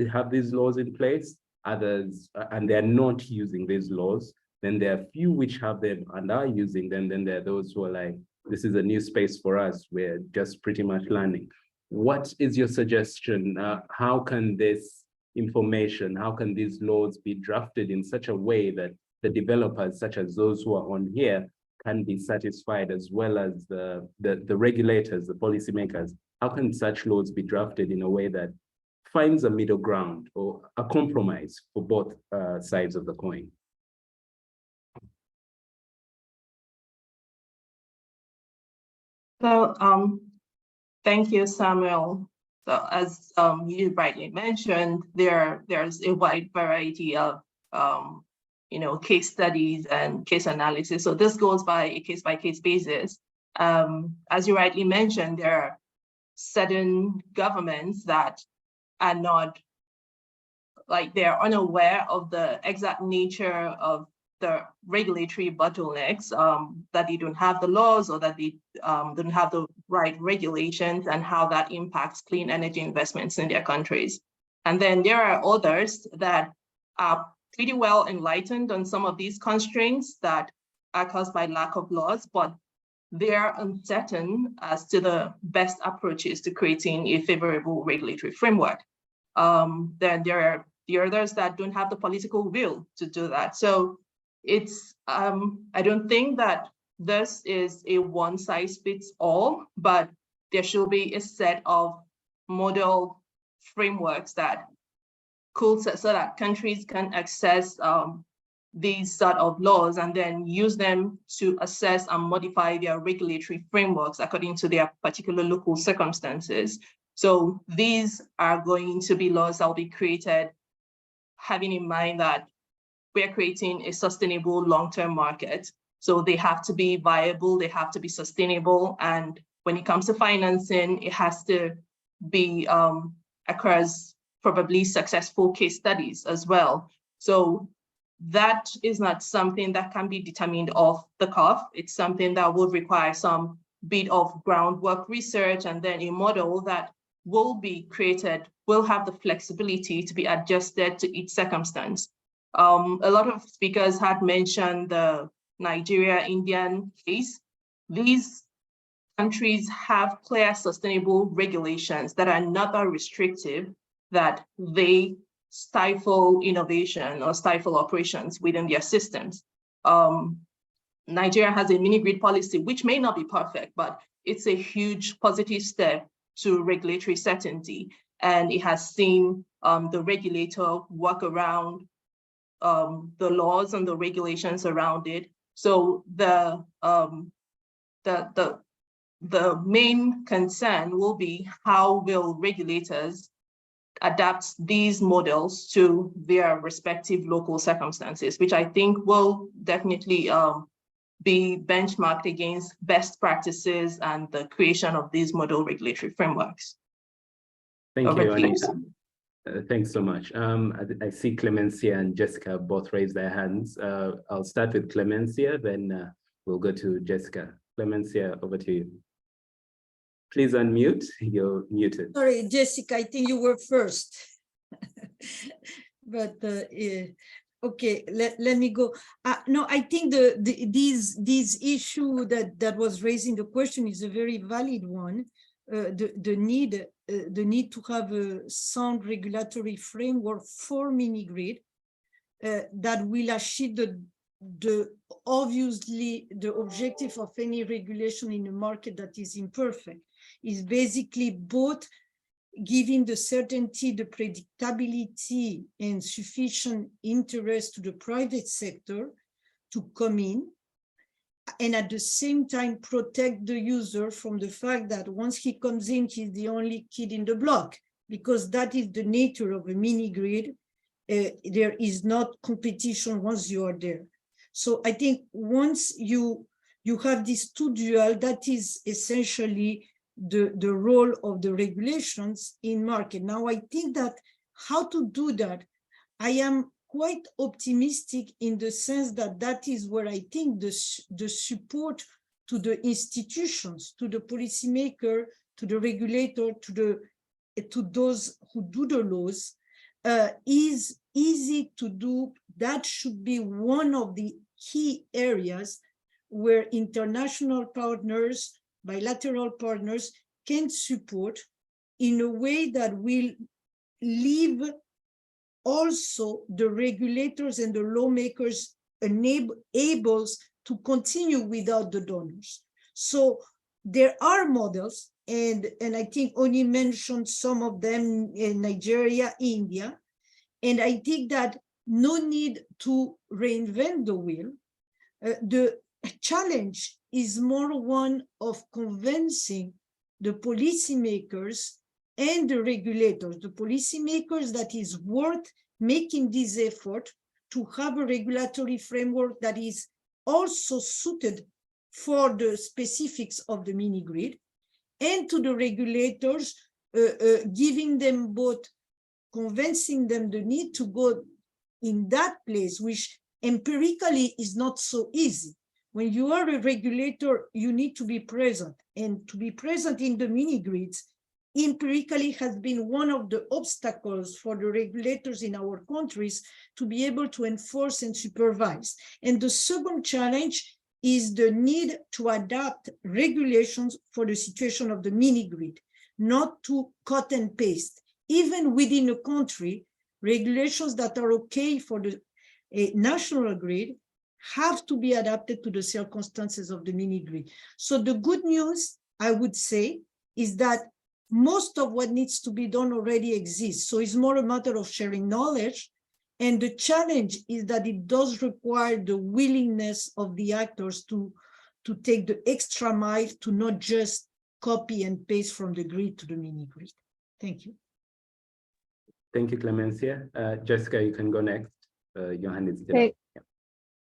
laws in place, others, and they're not using these laws. Then there are few which have them and are using them. Then there are those who are like, this is a new space for us. We're just pretty much learning. What is your suggestion? How can this information, how can these laws be drafted in such a way that the developers, such as those who are on here, can be satisfied, as well as the regulators, the policymakers? How can such laws be drafted in a way that finds a middle ground or a compromise for both sides of the coin? So, thank you, Samuel. So as you rightly mentioned, there's a wide variety of case studies and case analysis. So this goes by a case-by-case basis. As you rightly mentioned, there are certain governments that are not, like, they're unaware of the exact nature of the regulatory bottlenecks, that they don't have the laws, or that they don't have the right regulations, and how that impacts clean energy investments in their countries. And then there are others that are pretty well enlightened on some of these constraints that are caused by lack of laws, but they're uncertain as to the best approaches to creating a favorable regulatory framework. Then there are the others that don't have the political will to do that. So it's, I don't think that this is a one-size-fits-all, but there should be a set of model frameworks that could, so that countries can access these sort of laws and then use them to assess and modify their regulatory frameworks according to their particular local circumstances. So these are going to be laws that will be created having in mind that we're creating a sustainable long-term market. So they have to be viable, they have to be sustainable. And when it comes to financing, it has to be across probably successful case studies as well. So that is not something that can be determined off the cuff. It's something that would require some bit of groundwork research, and then a model that will be created will have the flexibility to be adjusted to each circumstance. A lot of speakers had mentioned the Nigeria-Indian case. These countries have clear, sustainable regulations that are not that restrictive, that they stifle innovation or stifle operations within their systems. Nigeria has a mini-grid policy, which may not be perfect, but it's a huge positive step to regulatory certainty. And it has seen the regulator work around the laws and the regulations around it. So the main concern will be how will regulators adapt these models to their respective local circumstances, which I think will definitely be benchmarked against best practices and the creation of these model regulatory frameworks. Thank you, Anita. Thanks so much. I see Clemencia and Jessica both raise their hands. I'll start with Clemencia, then we'll go to Jessica. Clemencia, over to you. Please unmute, you're muted. Sorry, Jessica, I think you were first. But okay, let me go. No, I think this issue that was raising the question is a very valid one. The need to have a sound regulatory framework for mini-grid that will achieve obviously the objective of any regulation in a market that is imperfect. Is basically both giving the certainty, the predictability, and sufficient interest to the private sector to come in, and at the same time protect the user from the fact that once he comes in, he's the only kid in the block, because that is the nature of a mini-grid. There is not competition once you are there. So I think once you have this two dual, that is essentially the role of the regulations in market. Now, I think that how to do that, I am quite optimistic in the sense that that is where I think the support to the institutions, to the policymaker, to the regulator, to those who do the laws, is easy to do. That should be one of the key areas where international partners, bilateral partners can support in a way that will leave also the regulators and the lawmakers able to continue without the donors. So there are models, and I think Oni mentioned some of them in Nigeria, India, and I think that no need to reinvent the wheel. The challenge is more one of convincing the policymakers and the regulators, the policymakers, that is worth making this effort to have a regulatory framework that is also suited for the specifics of the mini-grid, and to the regulators, giving them both, convincing them the need to go in that place, which empirically is not so easy. When you are a regulator, you need to be present, and to be present in the mini-grids empirically has been one of the obstacles for the regulators in our countries to be able to enforce and supervise. And the second challenge is the need to adapt regulations for the situation of the mini-grid, not to cut and paste. Even within a country, regulations that are okay for the national grid have to be adapted to the circumstances of the mini-grid. So the good news, I would say, is that most of what needs to be done already exists. So it's more a matter of sharing knowledge. And the challenge is that it does require the willingness of the actors to take the extra mile, to not just copy and paste from the grid to the mini-grid. Thank you. Thank you, Clemencia. Jessica, you can go next. Your hand is still Hey. up.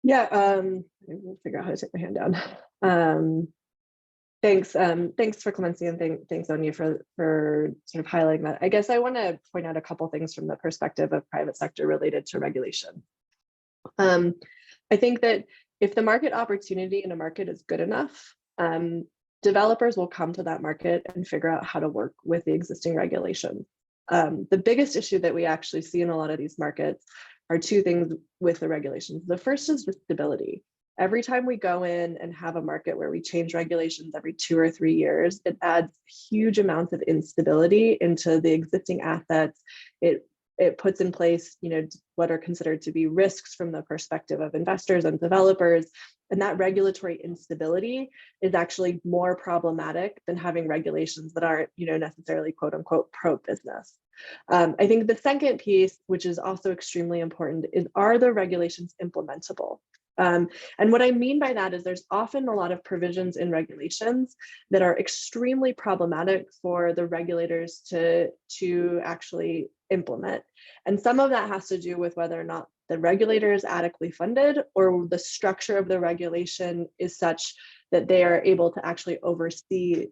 Yeah, we'll figure out how to take my hand down. Thanks for Clemencia, and thanks Sonia for sort of highlighting that. I guess I want to point out a couple things from the perspective of private sector related to regulation. I think that if the market opportunity in a market is good enough, developers will come to that market and figure out how to work with the existing regulation. The biggest issue that we actually see in a lot of these markets are two things with the regulations. The first is the stability. Every time we go in and have a market where we change regulations every 2 or 3 years, it adds huge amounts of instability into the existing assets. It puts in place, what are considered to be risks from the perspective of investors and developers. And that regulatory instability is actually more problematic than having regulations that aren't, necessarily quote unquote pro-business. I think the second piece, which is also extremely important, is are the regulations implementable? And what I mean by that is there's often a lot of provisions in regulations that are extremely problematic for the regulators to actually implement. And some of that has to do with whether or not the regulator is adequately funded, or the structure of the regulation is such that they are able to actually oversee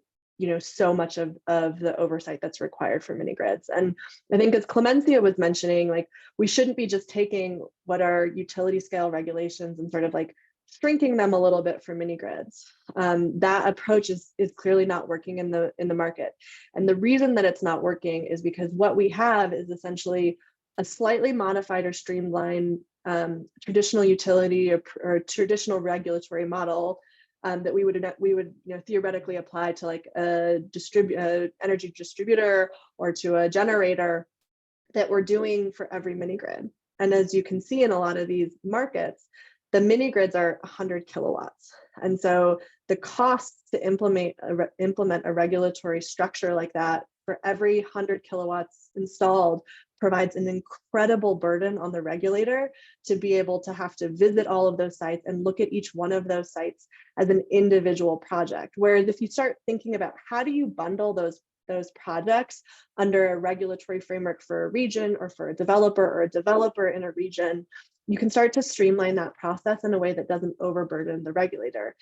so much of the oversight that's required for mini grids. And I think, as Clemencia was mentioning, like, we shouldn't be just taking what are utility scale regulations and sort of like shrinking them a little bit for mini grids. That approach is clearly not working in the market. And the reason that it's not working is because what we have is essentially a slightly modified or streamlined traditional utility or traditional regulatory model that we would theoretically apply to like a energy distributor or to a generator that we're doing for every mini grid. And as you can see in a lot of these markets, the mini grids are 100 kilowatts. And so the costs to implement a regulatory structure like that for every 100 kilowatts installed provides an incredible burden on the regulator to be able to have to visit all of those sites and look at each one of those sites as an individual project. Whereas if you start thinking about how do you bundle those projects under a regulatory framework for a region or for a developer in a region, you can start to streamline that process in a way that doesn't overburden the regulator.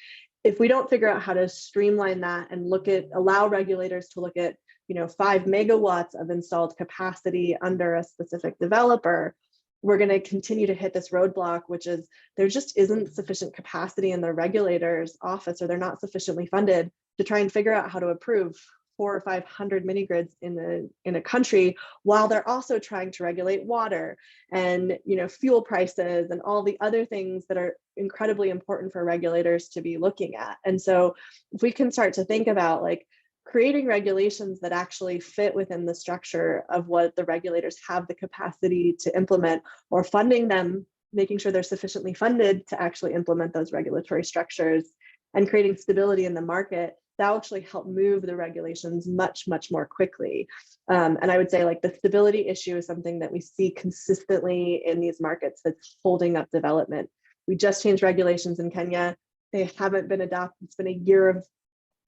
If we don't figure out how to streamline that and allow regulators to look at 5 megawatts of installed capacity under a specific developer, we're going to continue to hit this roadblock, which is there just isn't sufficient capacity in the regulator's office, or they're not sufficiently funded to try and figure out how to approve 400 or 500 mini grids in a country, while they're also trying to regulate water and fuel prices and all the other things that are incredibly important for regulators to be looking at. And so if we can start to think about like creating regulations that actually fit within the structure of what the regulators have the capacity to implement, or funding them, making sure they're sufficiently funded to actually implement those regulatory structures, and creating stability in the market, that will actually help move the regulations much, much more quickly. And I would say like the stability issue is something that we see consistently in these markets that's holding up development. We just changed regulations in Kenya. They haven't been adopted. It's been a year of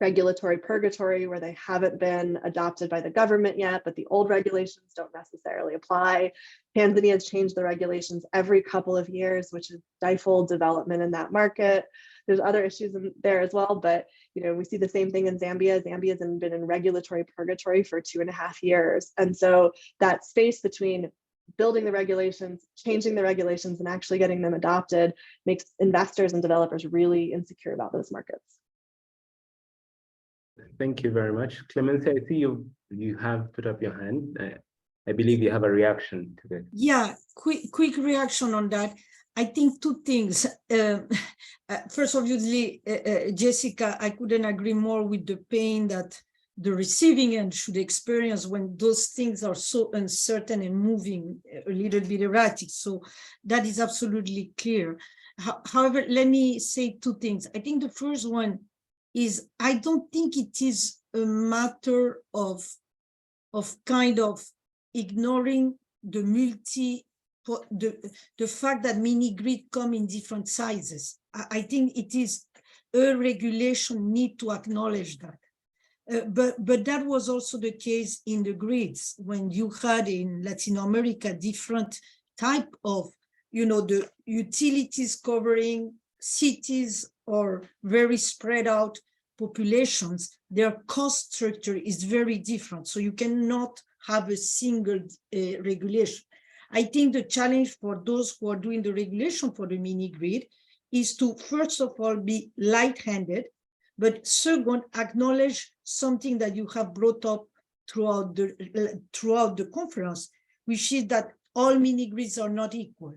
regulatory purgatory where they haven't been adopted by the government yet, but the old regulations don't necessarily apply. Tanzania has changed the regulations every couple of years, which has stifled development in that market. There's other issues in there as well, but we see the same thing in Zambia. Zambia's been in regulatory purgatory for 2.5 years. And so that space between building the regulations, changing the regulations, and actually getting them adopted makes investors and developers really insecure about those markets. Thank you very much. Clemencia, I see you have put up your hand. I believe you have a reaction to that. Yeah, quick reaction on that. I think two things. First, obviously, Jessica, I couldn't agree more with the pain that the receiving end should experience when those things are so uncertain and moving a little bit erratic. So that is absolutely clear. However, let me say two things. I think the first one is I don't think it is a matter of kind of ignoring the fact that mini grid come in different sizes. I think it is a regulation need to acknowledge that. But that was also the case in the grids when you had in Latin America different type of, the utilities covering cities or very spread out populations. Their cost structure is very different. So you cannot have a single regulation. I think the challenge for those who are doing the regulation for the mini grid is to, first of all, be light-handed, but second, acknowledge something that you have brought up throughout the conference, which is that all mini grids are not equal.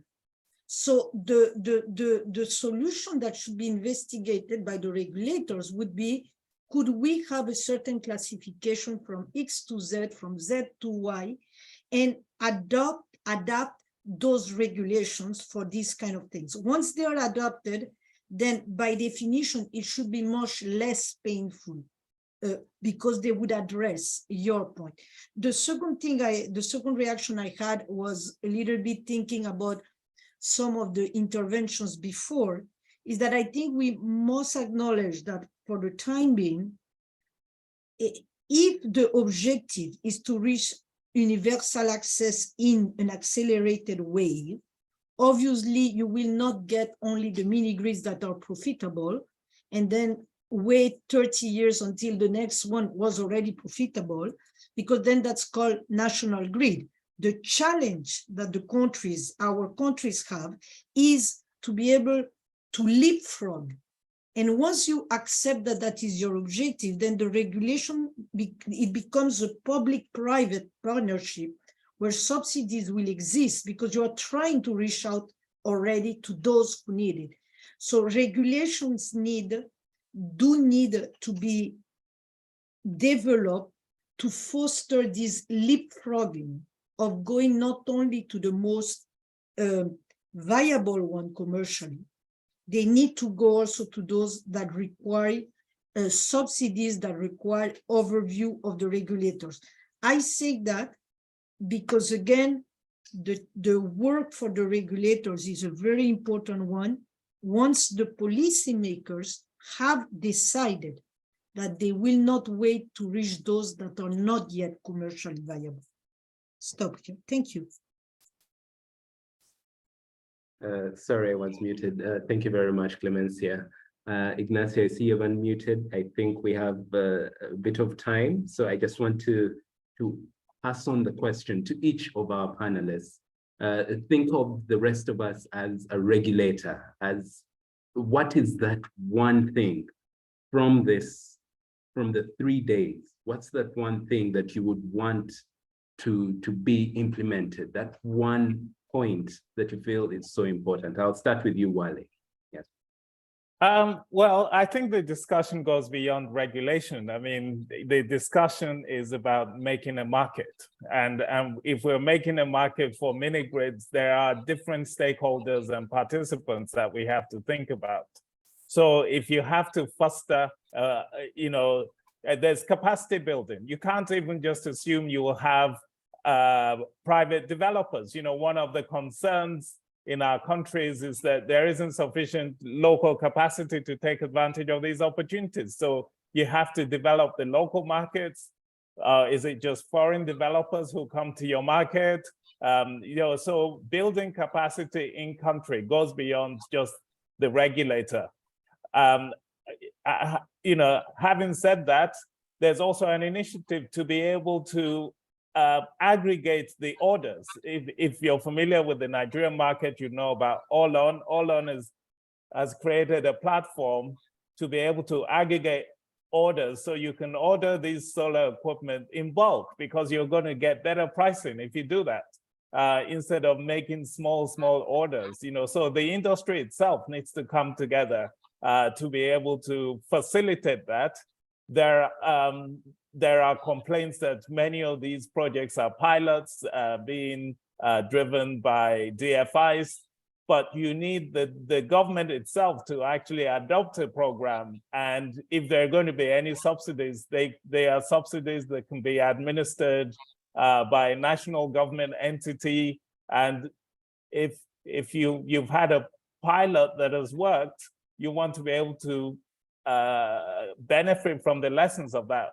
So the solution that should be investigated by the regulators would be, could we have a certain classification from X to Z, from Z to Y, and adapt those regulations for these kind of things. Once they are adopted, then by definition, it should be much less painful because they would address your point. The second reaction I had was a little bit thinking about some of the interventions before, is that I think we must acknowledge that for the time being, if the objective is to reach universal access in an accelerated way, obviously you will not get only the mini grids that are profitable and then wait 30 years until the next one was already profitable, because then that's called national grid. The challenge that our countries have is to be able to leapfrog. And once you accept that that is your objective, then the regulation, it becomes a public-private partnership where subsidies will exist because you are trying to reach out already to those who need it. So regulations do need to be developed to foster this leapfrogging of going not only to the most viable one commercially, they need to go also to those that require subsidies, that require overview of the regulators. I say that because, again, the work for the regulators is a very important one. Once the policymakers have decided that they will not wait to reach those that are not yet commercially viable. Stop here. Thank you. Sorry, I was muted. Thank you very much, Clemencia. Ignacio, I see you've unmuted. I think we have a bit of time, so I just want to pass on the question to each of our panelists. Think of the rest of us as a regulator, as what is that one thing from the 3 days? What's that one thing that you would want to be implemented? That one point that you feel is so important. I'll start with you, Wale. Yes. Well, I think the discussion goes beyond regulation. I mean, the discussion is about making a market. And if we're making a market for mini grids, there are different stakeholders and participants that we have to think about. So if you have to foster, there's capacity building. You can't even just assume you will have private developers. One of the concerns in our countries is that there isn't sufficient local capacity to take advantage of these opportunities. So you have to develop the local markets. Is it just foreign developers who come to your market? So building capacity in country goes beyond just the regulator. Having said that, there's also an initiative to be able to aggregate the orders. If you're familiar with the Nigerian market, you know about Olon. Olon has created a platform to be able to aggregate orders, so you can order these solar equipment in bulk because you're going to get better pricing if you do that, instead of making small orders. So the industry itself needs to come together to be able to facilitate that. There there are complaints that many of these projects are pilots being driven by DFIs, but you need the government itself to actually adopt a program. And if there are going to be any subsidies, they are subsidies that can be administered by a national government entity. And if you've had a pilot that has worked, you want to be able to benefit from the lessons of that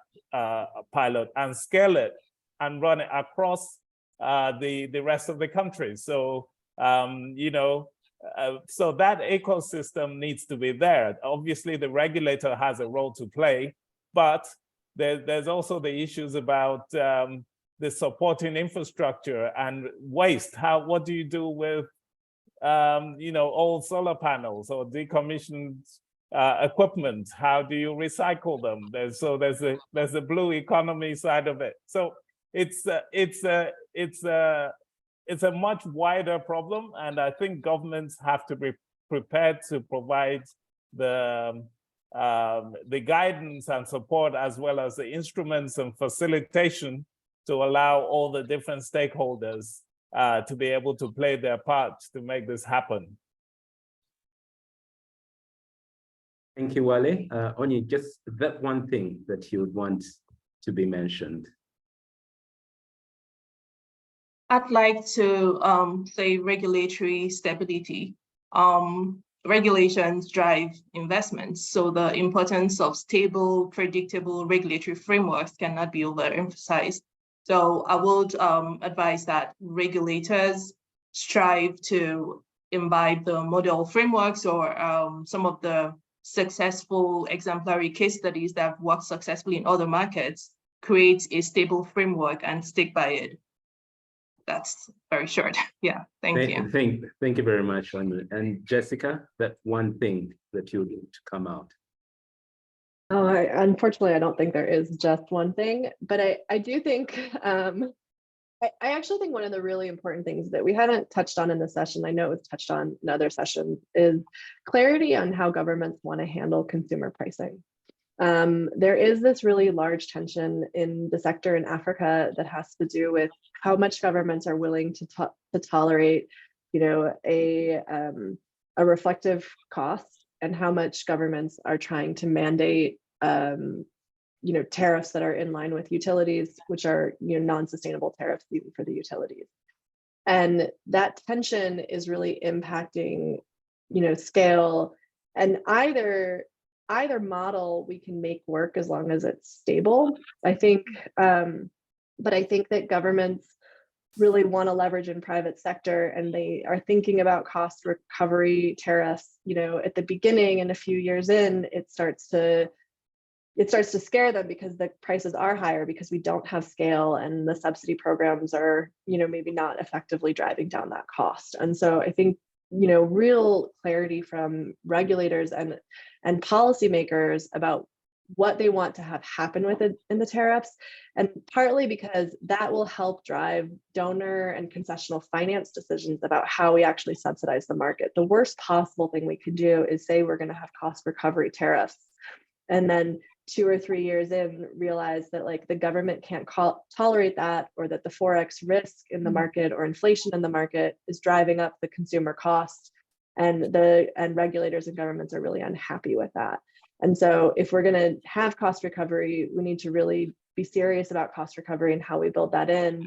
pilot and scale it and run it across the rest of the country. So so that ecosystem needs to be there. Obviously, the regulator has a role to play, but there's also the issues about the supporting infrastructure and waste. What do you do with old solar panels or decommissioned equipment? How do you recycle them? There's a blue economy side of it. So it's a much wider problem, and I think governments have to be prepared to provide the guidance and support, as well as the instruments and facilitation to allow all the different stakeholders to be able to play their part to make this happen. Thank you, Wale. Onyi, just that one thing that you would want to be mentioned. I'd like to say regulatory stability. Regulations drive investments, so the importance of stable, predictable regulatory frameworks cannot be overemphasized. So I would advise that regulators strive to imbibe the model frameworks or some of the successful exemplary case studies that have worked successfully in other markets, create a stable framework and stick by it. That's very short. Yeah, thank you. Thank you very much, Onyi. And Jessica, that one thing that you need to come out. Oh, unfortunately, I don't think there is just one thing, but I do think, I actually think one of the really important things that we haven't touched on in this session, I know it was touched on in other sessions, is clarity on how governments want to handle consumer pricing. There is this really large tension in the sector in Africa that has to do with how much governments are willing to tolerate, a reflective cost, and how much governments are trying to mandate, tariffs that are in line with utilities, which are non-sustainable tariffs even for the utilities. And that tension is really impacting, scale. And either model we can make work as long as it's stable, I think. But I think that governments really want to leverage in private sector, and they are thinking about cost recovery tariffs. At the beginning and a few years in, it starts to scare them because the prices are higher because we don't have scale, and the subsidy programs are, maybe not effectively driving down that cost. And so I think, real clarity from regulators and policymakers about what they want to have happen with it in the tariffs, and partly because that will help drive donor and concessional finance decisions about how we actually subsidize the market. The worst possible thing we could do is say we're going to have cost recovery tariffs, and then 2 or 3 years in realize that the government can't tolerate that, or that the Forex risk in the market or inflation in the market is driving up the consumer cost, and regulators and governments are really unhappy with that. And so if we're going to have cost recovery, we need to really be serious about cost recovery and how we build that in.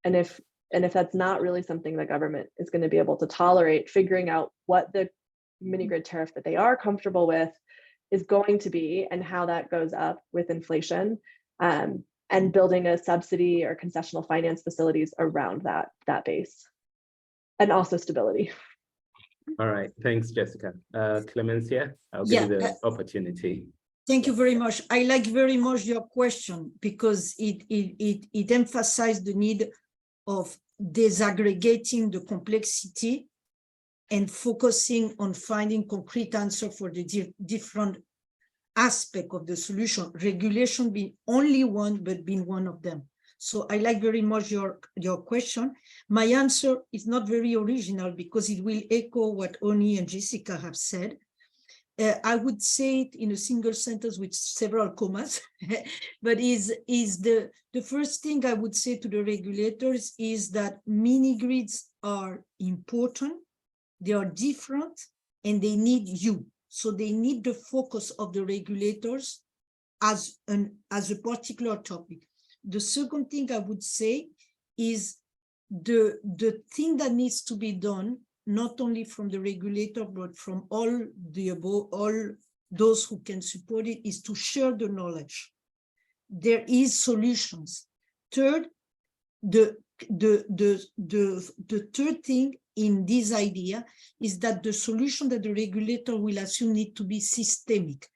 And if that's not really something the government is going to be able to tolerate, figuring out what the mini-grid tariff that they are comfortable with is going to be, and how that goes up with inflation, and building a subsidy or concessional finance facilities around that base, and also stability. All right, thanks, Jessica. Clemencia, I'll give you the opportunity. Thank you very much. I like very much your question, because it emphasized the need of disaggregating the complexity and focusing on finding concrete answer for the different aspect of the solution. Regulation being only one, but being one of them. So I like very much your question. My answer is not very original because it will echo what Onyi and Jessica have said. I would say it in a single sentence with several commas, but is the first thing I would say to the regulators is that mini grids are important, they are different, and they need you. So they need the focus of the regulators as a particular topic. The second thing I would say is the thing that needs to be done, not only from the regulator, but from all those who can support it, is to share the knowledge. There is solutions. Third, the third thing in this idea is that the solution that the regulator will assume need to be systemic.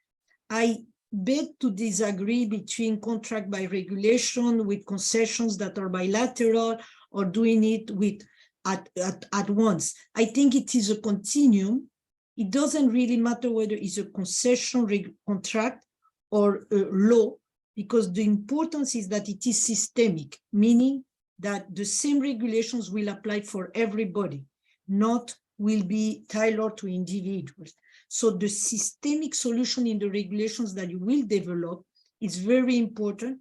I beg to disagree between contract by regulation with concessions that are bilateral or doing it with at once. I think it is a continuum. It doesn't really matter whether it's a concession contract or a law, because the importance is that it is systemic, meaning that the same regulations will apply for everybody, not will be tailored to individuals. So the systemic solution in the regulations that you will develop is very important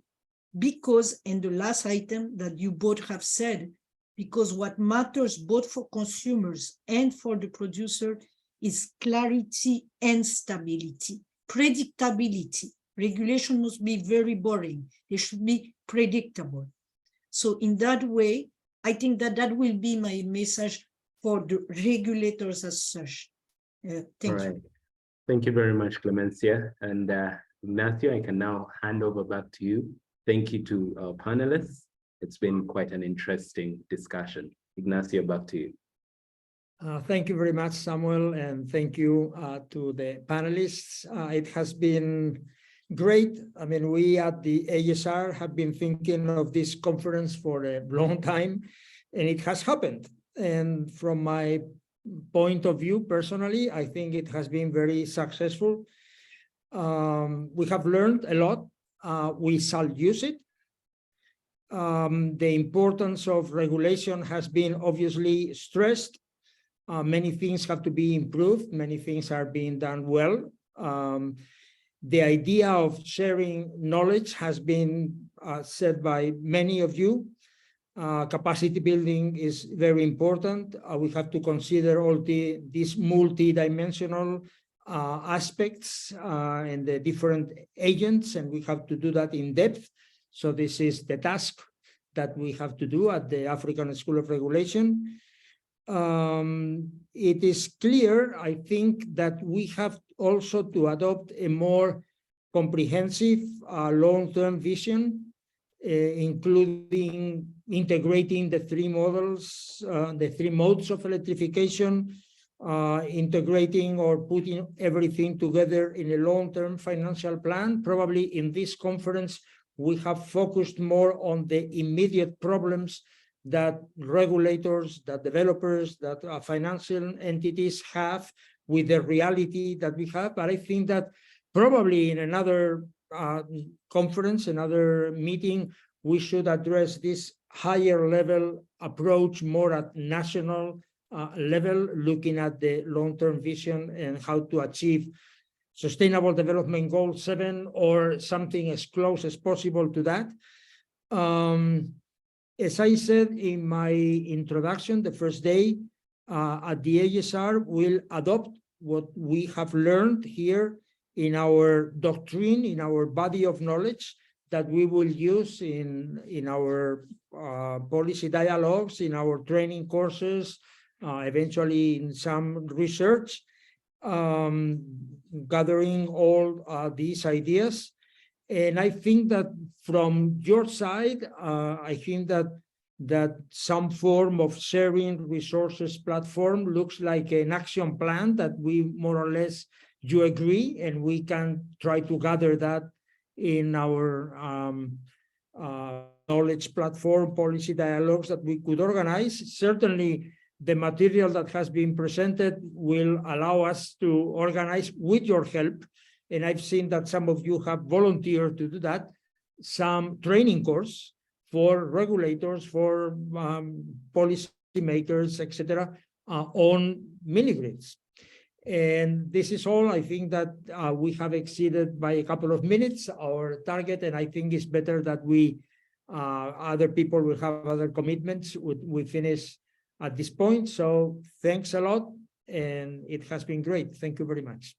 because, and the last item that you both have said, because what matters both for consumers and for the producer is clarity and stability, predictability. Regulation must be very boring. They should be predictable. So in that way, I think that will be my message for the regulators as such. Thank you. Thank you very much, Clemencia. And Ignacio, I can now hand over back to you. Thank you to our panelists. It's been quite an interesting discussion. Ignacio, back to you. Thank you very much, Samuel, and thank you to the panelists. It has been great. I mean, we at the ASR have been thinking of this conference for a long time, and it has happened. And from my point of view, personally, I think it has been very successful. We have learned a lot. We shall use it. The importance of regulation has been obviously stressed. Many things have to be improved. Many things are being done well. The idea of sharing knowledge has been said by many of you. Capacity building is very important. We have to consider all these multi-dimensional aspects and the different agents, and we have to do that in depth. So this is the task that we have to do at the African School of Regulation. It is clear, I think, that we have also to adopt a more comprehensive long-term vision, including integrating the three models, the three modes of electrification, integrating or putting everything together in a long-term financial plan. Probably in this conference, we have focused more on the immediate problems that regulators, that developers, that financial entities have with the reality that we have. But I think that probably in another conference, another meeting, we should address this higher level approach more at national level, looking at the long-term vision and how to achieve Sustainable Development Goal 7 or something as close as possible to that. As I said in my introduction, the first day at the ASR, we'll adopt what we have learned here in our doctrine, in our body of knowledge that we will use in our policy dialogues, in our training courses, eventually in some research, gathering all these ideas. And I think that from your side, I think that some form of sharing resources platform looks like an action plan that we more or less you agree, and we can try to gather that in our knowledge platform policy dialogues that we could organize. Certainly, the material that has been presented will allow us to organize with your help. And I've seen that some of you have volunteered to do that, some training course for regulators, for policy makers, etc., on mini-grids. And this is all. I think that we have exceeded by a couple of minutes our target, and I think it's better that we, other people will have other commitments. We finish at this point. So thanks a lot, and it has been great. Thank you very much.